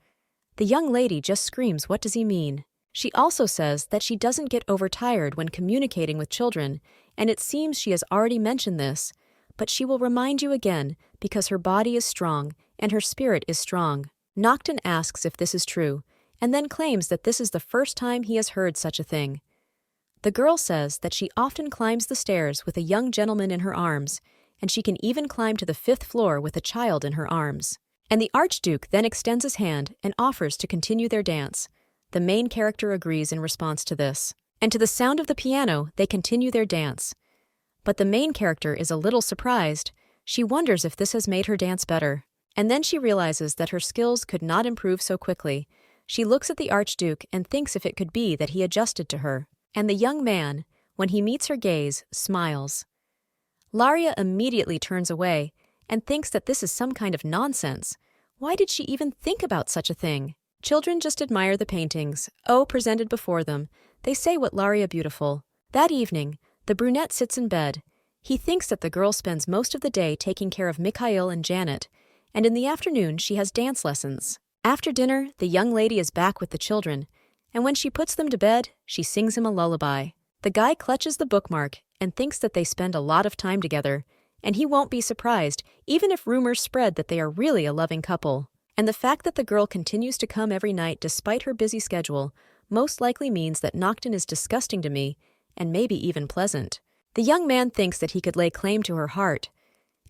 The young lady just screams, what does he mean? She also says that she doesn't get overtired when communicating with children, and it seems she has already mentioned this, but she will remind you again because her body is strong and her spirit is strong. Nocton asks if this is true, and then claims that this is the first time he has heard such a thing. The girl says that she often climbs the stairs with a young gentleman in her arms, and she can even climb to the 5th floor with a child in her arms. And the Archduke then extends his hand and offers to continue their dance. The main character agrees in response to this. And to the sound of the piano, they continue their dance. But the main character is a little surprised. She wonders if this has made her dance better. And then she realizes that her skills could not improve so quickly. She looks at the Archduke and thinks if it could be that he adjusted to her. And the young man, when he meets her gaze, smiles. Laria immediately turns away and thinks that this is some kind of nonsense. Why did she even think about such a thing? Children just admire the paintings, presented before them. They say what Laria beautiful. That evening, the brunette sits in bed. He thinks that the girl spends most of the day taking care of Mikhail and Janet, and in the afternoon she has dance lessons. After dinner, the young lady is back with the children, and when she puts them to bed, she sings him a lullaby. The guy clutches the bookmark and thinks that they spend a lot of time together, and he won't be surprised even if rumors spread that they are really a loving couple. And the fact that the girl continues to come every night despite her busy schedule most likely means that Noctin is disgusting to me and maybe even pleasant. The young man thinks that he could lay claim to her heart.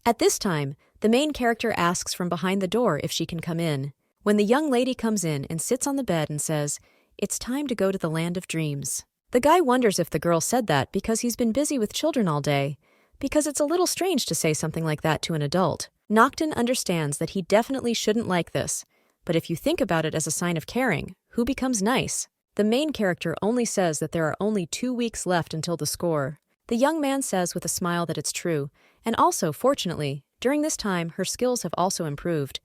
At this time, the main character asks from behind the door if she can come in. When the young lady comes in and sits on the bed and says, "It's time to go to the land of dreams." The guy wonders if the girl said that because he's been busy with children all day, because it's a little strange to say something like that to an adult. Noctin understands that he definitely shouldn't like this, but if you think about it as a sign of caring, who becomes nice? The main character only says that there are only 2 weeks left until the score. The young man says with a smile that it's true, and also, fortunately, during this time her skills have also improved.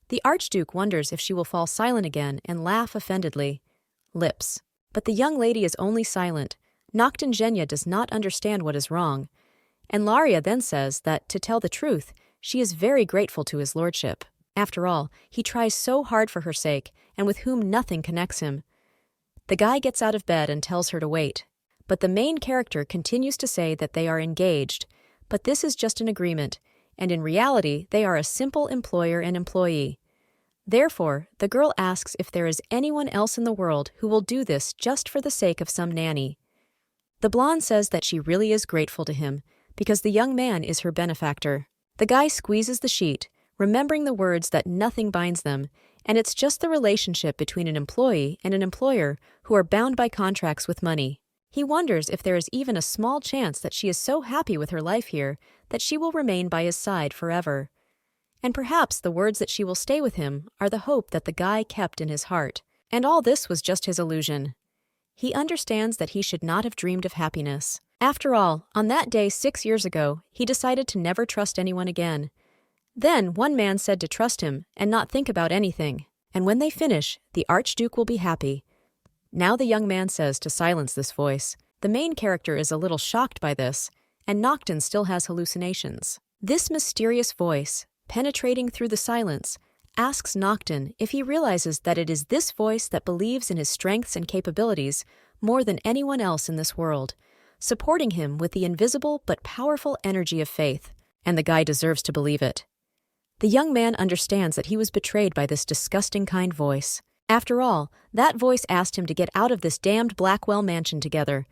The Archduke wonders if she will fall silent again and laugh offendedly. Lips. But the young lady is only silent. Noctin Genya does not understand what is wrong. And Laria then says that, to tell the truth, she is very grateful to his lordship. After all, he tries so hard for her sake, and with whom nothing connects him. The guy gets out of bed and tells her to wait. But the main character continues to say that they are engaged, but this is just an agreement, and in reality they are a simple employer and employee. Therefore, the girl asks if there is anyone else in the world who will do this just for the sake of some nanny. The blonde says that she really is grateful to him, because the young man is her benefactor. The guy squeezes the sheet, remembering the words that nothing binds them, and it's just the relationship between an employee and an employer who are bound by contracts with money. He wonders if there is even a small chance that she is so happy with her life here that she will remain by his side forever. And perhaps the words that she will stay with him are the hope that the guy kept in his heart. And all this was just his illusion. He understands that he should not have dreamed of happiness. After all, on that day 6 years ago, he decided to never trust anyone again. Then one man said to trust him and not think about anything. And when they finish, the Archduke will be happy. Now the young man says to silence this voice. The main character is a little shocked by this, and Noctin still has hallucinations. This mysterious voice, penetrating through the silence, asks Noctin if he realizes that it is this voice that believes in his strengths and capabilities more than anyone else in this world, supporting him with the invisible but powerful energy of faith, and the guy deserves to believe it. The young man understands that he was betrayed by this disgusting kind voice. After all, that voice asked him to get out of this damned Blackwell mansion together,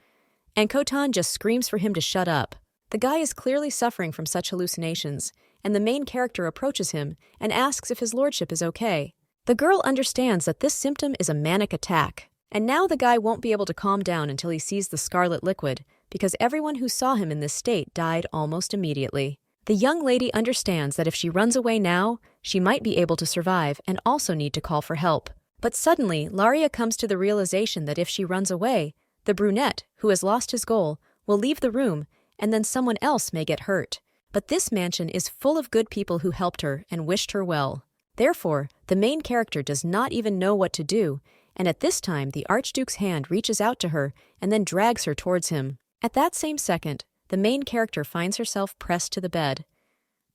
and Khotan just screams for him to shut up. The guy is clearly suffering from such hallucinations, and the main character approaches him and asks if his lordship is okay. The girl understands that this symptom is a manic attack, and now the guy won't be able to calm down until he sees the scarlet liquid, because everyone who saw him in this state died almost immediately. The young lady understands that if she runs away now, she might be able to survive and also need to call for help. But suddenly, Laria comes to the realization that if she runs away, the brunette, who has lost his goal, will leave the room, and then someone else may get hurt. But this mansion is full of good people who helped her and wished her well. Therefore, the main character does not even know what to do, and at this time the Archduke's hand reaches out to her and then drags her towards him. At that same second, the main character finds herself pressed to the bed.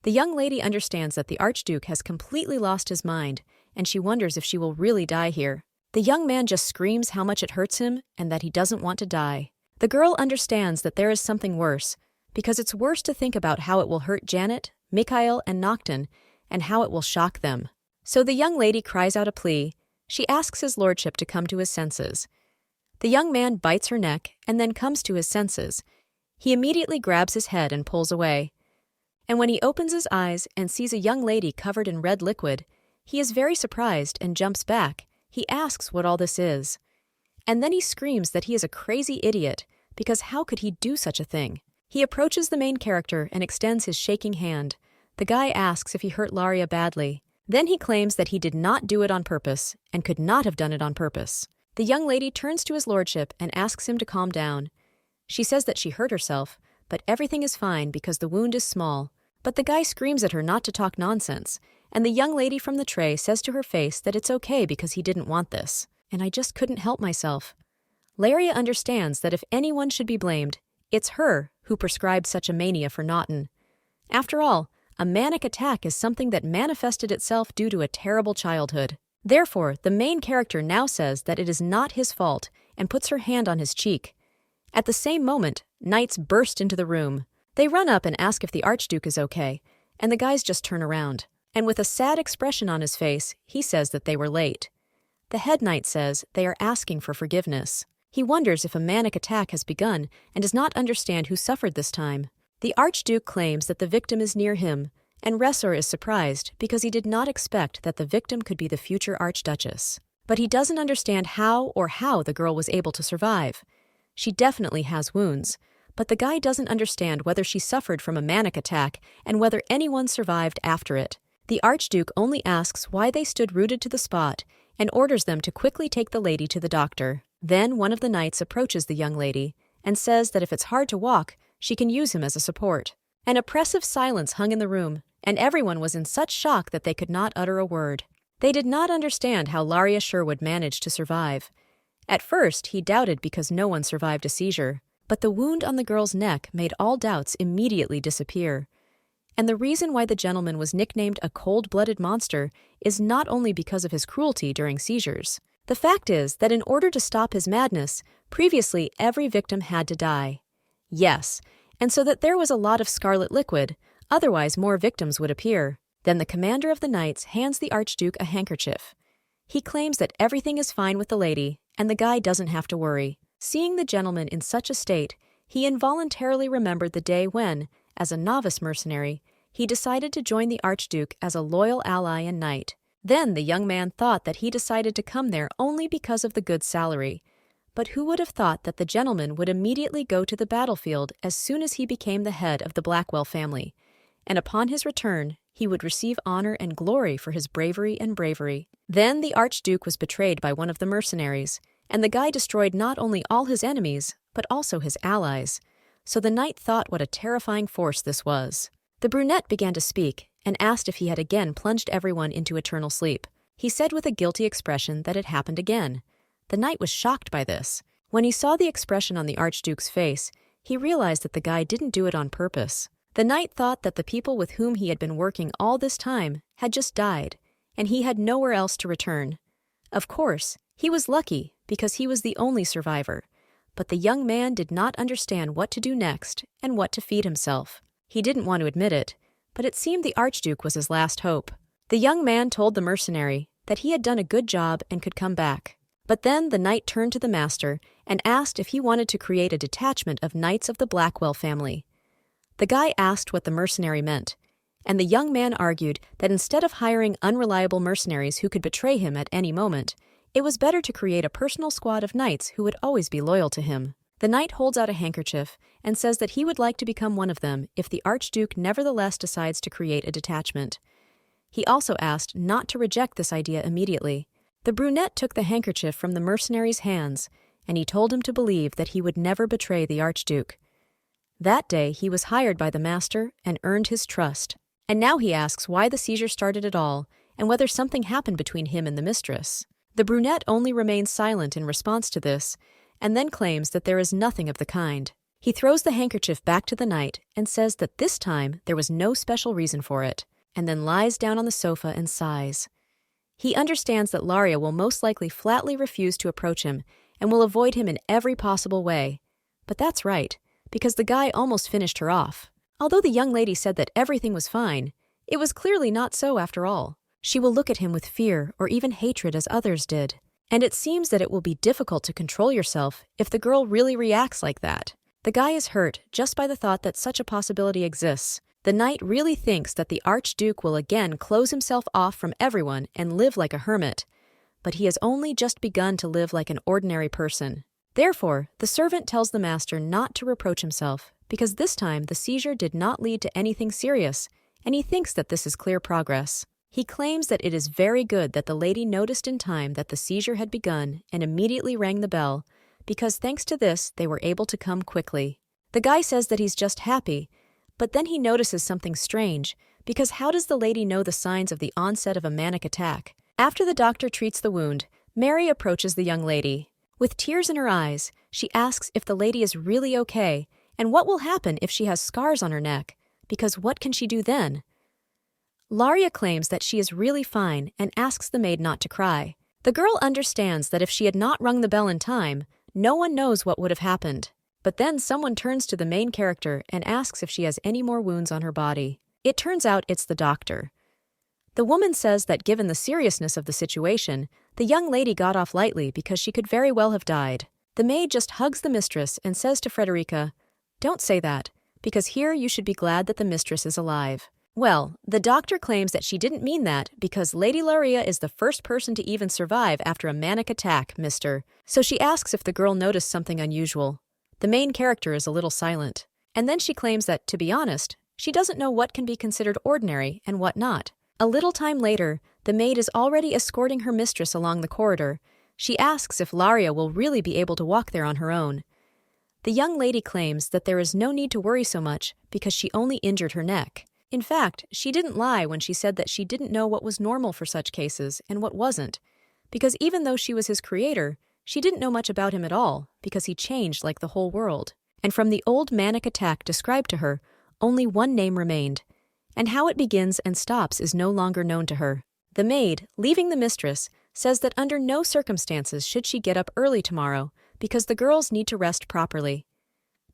The young lady understands that the Archduke has completely lost his mind, and she wonders if she will really die here. The young man just screams how much it hurts him and that he doesn't want to die. The girl understands that there is something worse, because it's worse to think about how it will hurt Janet, Mikhail, and Noctin, and how it will shock them. So the young lady cries out a plea. She asks his lordship to come to his senses. The young man bites her neck and then comes to his senses. He immediately grabs his head and pulls away. And when he opens his eyes and sees a young lady covered in red liquid, he is very surprised and jumps back. He asks what all this is. And then he screams that he is a crazy idiot, because how could he do such a thing? He approaches the main character and extends his shaking hand. The guy asks if he hurt Laria badly. Then he claims that he did not do it on purpose, and could not have done it on purpose. The young lady turns to his lordship and asks him to calm down. She says that she hurt herself, but everything is fine because the wound is small. But the guy screams at her not to talk nonsense, and the young lady from the tray says to her face that it's okay because he didn't want this. And I just couldn't help myself. Laria understands that if anyone should be blamed, it's her who prescribed such a mania for Noctin. After all, a manic attack is something that manifested itself due to a terrible childhood. Therefore, the main character now says that it is not his fault and puts her hand on his cheek. At the same moment, knights burst into the room. They run up and ask if the Archduke is okay, and the guys just turn around. And with a sad expression on his face, he says that they were late. The head knight says they are asking for forgiveness. He wonders if a manic attack has begun and does not understand who suffered this time. The Archduke claims that the victim is near him, and Ressor is surprised because he did not expect that the victim could be the future Archduchess. But he doesn't understand how the girl was able to survive. She definitely has wounds, but the guy doesn't understand whether she suffered from a manic attack and whether anyone survived after it. The Archduke only asks why they stood rooted to the spot and orders them to quickly take the lady to the doctor. Then one of the knights approaches the young lady and says that if it's hard to walk, she can use him as a support. An oppressive silence hung in the room, and everyone was in such shock that they could not utter a word. They did not understand how Laria Sherwood managed to survive. At first, he doubted because no one survived a seizure, but the wound on the girl's neck made all doubts immediately disappear. And the reason why the gentleman was nicknamed a cold-blooded monster is not only because of his cruelty during seizures. The fact is that in order to stop his madness, previously every victim had to die. Yes, and so that there was a lot of scarlet liquid, otherwise more victims would appear. Then the commander of the knights hands the Archduke a handkerchief. He claims that everything is fine with the lady, and the guy doesn't have to worry. Seeing the gentleman in such a state, he involuntarily remembered the day when, as a novice mercenary, he decided to join the Archduke as a loyal ally and knight. Then the young man thought that he decided to come there only because of the good salary. But who would have thought that the gentleman would immediately go to the battlefield as soon as he became the head of the Blackwell family, and upon his return, he would receive honor and glory for his bravery and bravery. Then the Archduke was betrayed by one of the mercenaries, and the guy destroyed not only all his enemies, but also his allies. So the knight thought what a terrifying force this was. The brunette began to speak, and asked if he had again plunged everyone into eternal sleep. He said with a guilty expression that it happened again. The knight was shocked by this. When he saw the expression on the Archduke's face, he realized that the guy didn't do it on purpose. The knight thought that the people with whom he had been working all this time had just died, and he had nowhere else to return. Of course, he was lucky because he was the only survivor, but the young man did not understand what to do next and what to feed himself. He didn't want to admit it, but it seemed the Archduke was his last hope. The young man told the mercenary that he had done a good job and could come back. But then the knight turned to the master and asked if he wanted to create a detachment of knights of the Blackwell family. The guy asked what the mercenary meant, and the young man argued that instead of hiring unreliable mercenaries who could betray him at any moment, it was better to create a personal squad of knights who would always be loyal to him. The knight holds out a handkerchief and says that he would like to become one of them if the Archduke nevertheless decides to create a detachment. He also asked not to reject this idea immediately. The brunette took the handkerchief from the mercenary's hands, and he told him to believe that he would never betray the Archduke. That day he was hired by the master and earned his trust. And now he asks why the seizure started at all and whether something happened between him and the mistress. The brunette only remains silent in response to this, and then claims that there is nothing of the kind. He throws the handkerchief back to the knight and says that this time there was no special reason for it, and then lies down on the sofa and sighs. He understands that Laria will most likely flatly refuse to approach him and will avoid him in every possible way. But that's right, because the guy almost finished her off. Although the young lady said that everything was fine, it was clearly not so after all. She will look at him with fear or even hatred as others did. And it seems that it will be difficult to control yourself if the girl really reacts like that. The guy is hurt just by the thought that such a possibility exists. The knight really thinks that the Archduke will again close himself off from everyone and live like a hermit. But he has only just begun to live like an ordinary person. Therefore, the servant tells the master not to reproach himself, because this time the seizure did not lead to anything serious, and he thinks that this is clear progress. He claims that it is very good that the lady noticed in time that the seizure had begun and immediately rang the bell, because thanks to this they were able to come quickly. The guy says that he's just happy, but then he notices something strange, because how does the lady know the signs of the onset of a manic attack? After the doctor treats the wound, Mary approaches the young lady. With tears in her eyes, she asks if the lady is really okay, and what will happen if she has scars on her neck, because what can she do then? Laria claims that she is really fine and asks the maid not to cry. The girl understands that if she had not rung the bell in time, no one knows what would have happened. But then someone turns to the main character and asks if she has any more wounds on her body. It turns out it's the doctor. The woman says that given the seriousness of the situation, the young lady got off lightly because she could very well have died. The maid just hugs the mistress and says to Frederica, "Don't say that, because here you should be glad that the mistress is alive." Well, the doctor claims that she didn't mean that because Lady Laria is the first person to even survive after a manic attack, mister. So she asks if the girl noticed something unusual. The main character is a little silent. And then she claims that, to be honest, she doesn't know what can be considered ordinary and what not. A little time later, the maid is already escorting her mistress along the corridor. She asks if Laria will really be able to walk there on her own. The young lady claims that there is no need to worry so much because she only injured her neck. In fact, she didn't lie when she said that she didn't know what was normal for such cases and what wasn't, because even though she was his creator, she didn't know much about him at all because he changed like the whole world. And from the old manic attack described to her, only one name remained, and how it begins and stops is no longer known to her. The maid, leaving the mistress, says that under no circumstances should she get up early tomorrow because the girls need to rest properly.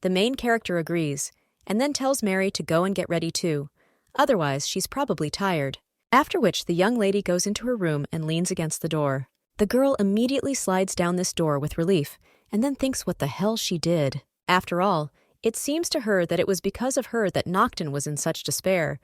The main character agrees, and then tells Mary to go and get ready too. Otherwise, she's probably tired. After which the young lady goes into her room and leans against the door. The girl immediately slides down this door with relief, and then thinks what the hell she did. After all, it seems to her that it was because of her that Nocton was in such despair,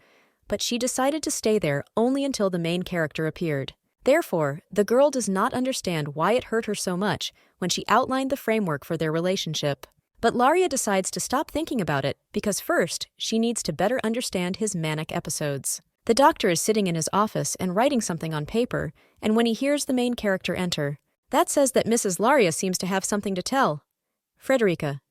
but she decided to stay there only until the main character appeared. Therefore, the girl does not understand why it hurt her so much when she outlined the framework for their relationship. But Laria decides to stop thinking about it because first, she needs to better understand his manic episodes. The doctor is sitting in his office and writing something on paper, and when he hears the main character enter, that says that Mrs. Laria seems to have something to tell. Frederica.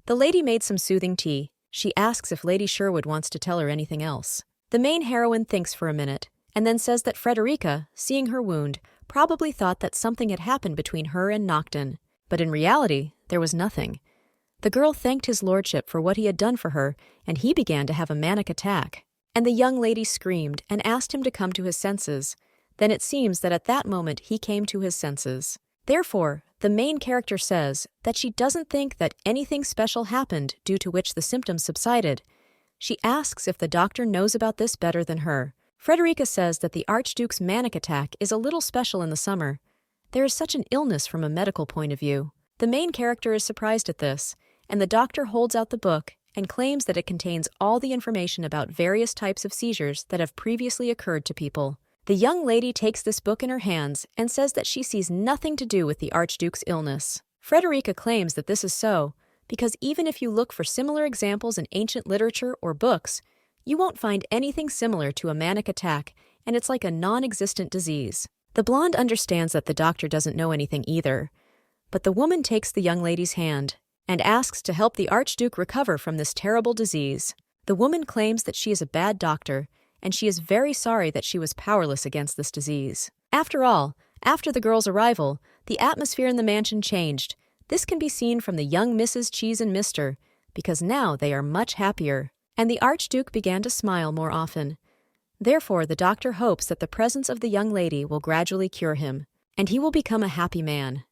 The lady made some soothing tea. She asks if Lady Sherwood wants to tell her anything else. The main heroine thinks for a minute, and then says that Frederica, seeing her wound, probably thought that something had happened between her and Nocton, but in reality, there was nothing. The girl thanked his lordship for what he had done for her, and he began to have a manic attack. And the young lady screamed and asked him to come to his senses. Then it seems that at that moment he came to his senses. Therefore, the main character says that she doesn't think that anything special happened due to which the symptoms subsided. She asks if the doctor knows about this better than her. Frederica says that the Archduke's manic attack is a little special in the summer. There is such an illness from a medical point of view. The main character is surprised at this, and the doctor holds out the book and claims that it contains all the information about various types of seizures that have previously occurred to people. The young lady takes this book in her hands and says that she sees nothing to do with the Archduke's illness. Frederica claims that this is so, because even if you look for similar examples in ancient literature or books, you won't find anything similar to a manic attack, and it's like a non-existent disease. The blonde understands that the doctor doesn't know anything either, but the woman takes the young lady's hand and asks to help the Archduke recover from this terrible disease. The woman claims that she is a bad doctor, and she is very sorry that she was powerless against this disease. After all, after the girl's arrival, the atmosphere in the mansion changed. This can be seen from the young Mrs. Cheese and Mr., because now they are much happier, and the Archduke began to smile more often. Therefore, the doctor hopes that the presence of the young lady will gradually cure him, and he will become a happy man.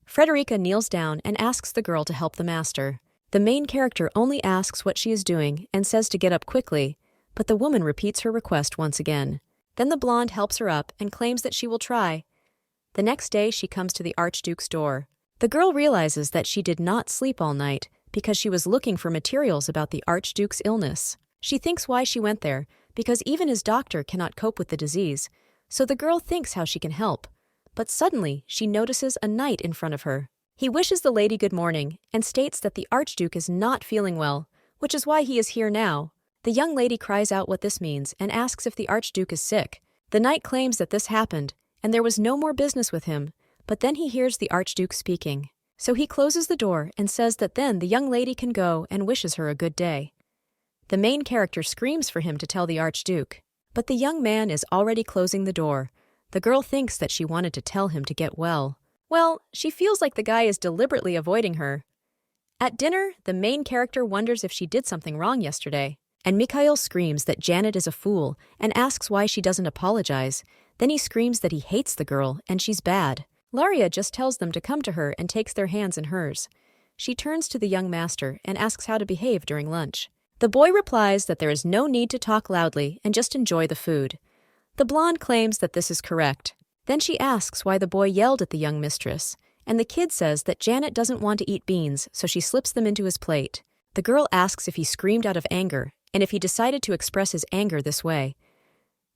Frederica kneels down and asks the girl to help the master. The main character only asks what she is doing and says to get up quickly, but the woman repeats her request once again. Then the blonde helps her up and claims that she will try. The next day she comes to the Archduke's door. The girl realizes that she did not sleep all night because she was looking for materials about the Archduke's illness. She thinks why she went there, because even his doctor cannot cope with the disease, so the girl thinks how she can help. But suddenly, she notices a knight in front of her. He wishes the lady good morning and states that the Archduke is not feeling well, which is why he is here now. The young lady cries out what this means and asks if the Archduke is sick. The knight claims that this happened, and there was no more business with him, but then he hears the Archduke speaking. So he closes the door and says that then the young lady can go and wishes her a good day. The main character screams for him to tell the Archduke, but the young man is already closing the door. The girl thinks that she wanted to tell him to get well. Well, she feels like the guy is deliberately avoiding her. At dinner, the main character wonders if she did something wrong yesterday, and Mikhail screams that Janet is a fool and asks why she doesn't apologize. Then he screams that he hates the girl and she's bad. Laria just tells them to come to her and takes their hands in hers. she turns to the young master and asks how to behave during lunch. The boy replies that there is no need to talk loudly and just enjoy the food. The blonde claims that this is correct. Then she asks why the boy yelled at the young mistress, and the kid says that Janet doesn't want to eat beans, so she slips them into his plate. The girl asks if he screamed out of anger and if he decided to express his anger this way.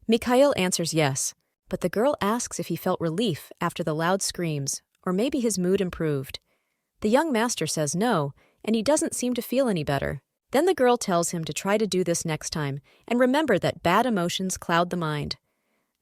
Mikhail answers yes, but the girl asks if he felt relief after the loud screams, or maybe his mood improved. The young master says no, and he doesn't seem to feel any better. Then the girl tells him to try to do this next time and remember that bad emotions cloud the mind.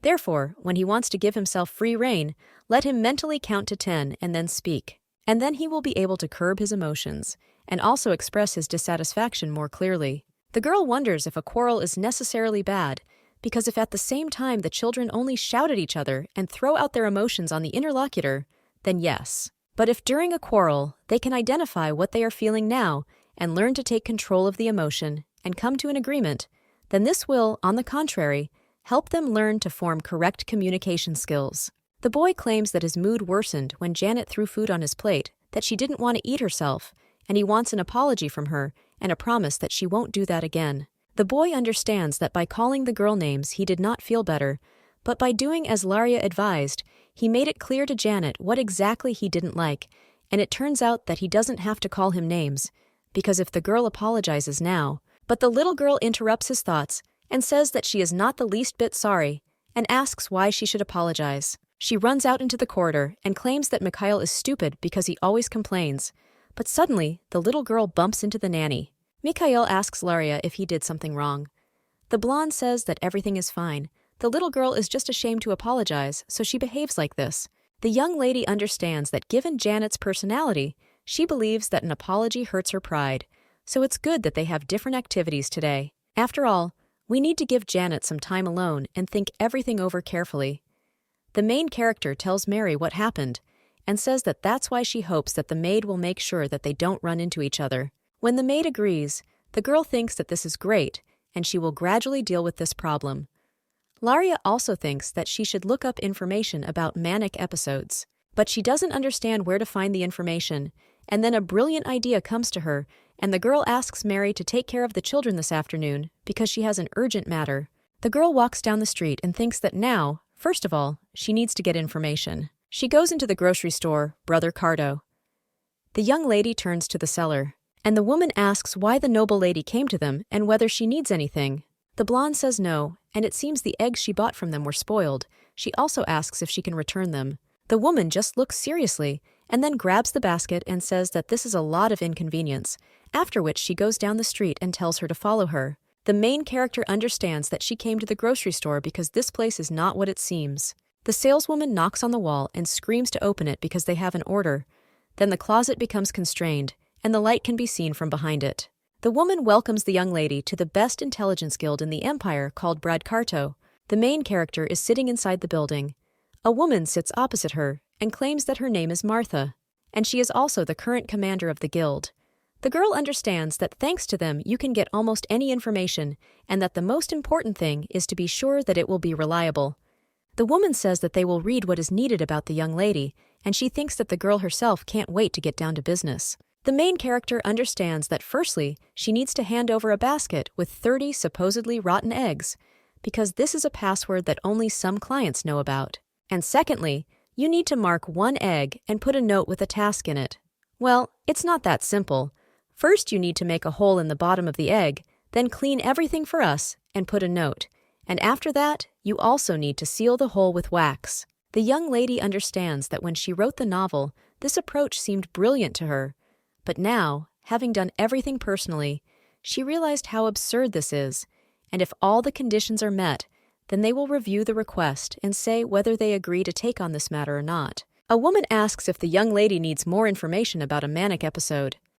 Therefore, when he wants to give himself free rein, let him mentally count to 10 and then speak. And then he will be able to curb his emotions and also express his dissatisfaction more clearly. The girl wonders if a quarrel is necessarily bad, because if at the same time the children only shout at each other and throw out their emotions on the interlocutor, then yes. But if during a quarrel they can identify what they are feeling now and learn to take control of the emotion and come to an agreement, then this will, on the contrary, help them learn to form correct communication skills. The boy claims that his mood worsened when Janet threw food on his plate, that she didn't want to eat herself, and he wants an apology from her and a promise that she won't do that again. The boy understands that by calling the girl names he did not feel better, but by doing as Laria advised, he made it clear to Janet what exactly he didn't like, and it turns out that he doesn't have to call him names, because if the girl apologizes now, but the little girl interrupts his thoughts and says that she is not the least bit sorry, and asks why she should apologize. She runs out into the corridor and claims that Mikhail is stupid because he always complains, but suddenly the little girl bumps into the nanny. Mikhail asks Laria if he did something wrong. The blonde says that everything is fine. The little girl is just ashamed to apologize, so she behaves like this. The young lady understands that given Janet's personality, she believes that an apology hurts her pride, so it's good that they have different activities today. After all, we need to give Janet some time alone and think everything over carefully. The main character tells Mary what happened and says that that's why she hopes that the maid will make sure that they don't run into each other. When the maid agrees, the girl thinks that this is great and she will gradually deal with this problem. Laria also thinks that she should look up information about manic episodes, but she doesn't understand where to find the information, and then a brilliant idea comes to her, and the girl asks Mary to take care of the children this afternoon because she has an urgent matter. The girl walks down the street and thinks that now, first of all, she needs to get information. She goes into the grocery store, Brother Cardo. The young lady turns to the seller, and the woman asks why the noble lady came to them and whether she needs anything. The blonde says no, and it seems the eggs she bought from them were spoiled. She also asks if she can return them. The woman just looks seriously, and then grabs the basket and says that this is a lot of inconvenience, after which she goes down the street and tells her to follow her. The main character understands that she came to the grocery store because this place is not what it seems. The saleswoman knocks on the wall and screams to open it because they have an order. Then the closet becomes constrained, and the light can be seen from behind it. The woman welcomes the young lady to the best intelligence guild in the empire called Bradcarto. The main character is sitting inside the building. A woman sits opposite her and claims that her name is Martha, and she is also the current commander of the guild. The girl understands that thanks to them you can get almost any information, and that the most important thing is to be sure that it will be reliable. The woman says that they will read what is needed about the young lady, and she thinks that the girl herself can't wait to get down to business. The main character understands that firstly, she needs to hand over a basket with 30 supposedly rotten eggs, because this is a password that only some clients know about. And secondly, you need to mark one egg and put a note with a task in it. Well, it's not that simple. First, you need to make a hole in the bottom of the egg, then clean everything for us and put a note. And after that, you also need to seal the hole with wax. The young lady understands that when she wrote the novel, this approach seemed brilliant to her. But now, having done everything personally, she realized how absurd this is, and if all the conditions are met, then they will review the request and say whether they agree to take on this matter or not. A woman asks if the young lady needs more information about a manic episode.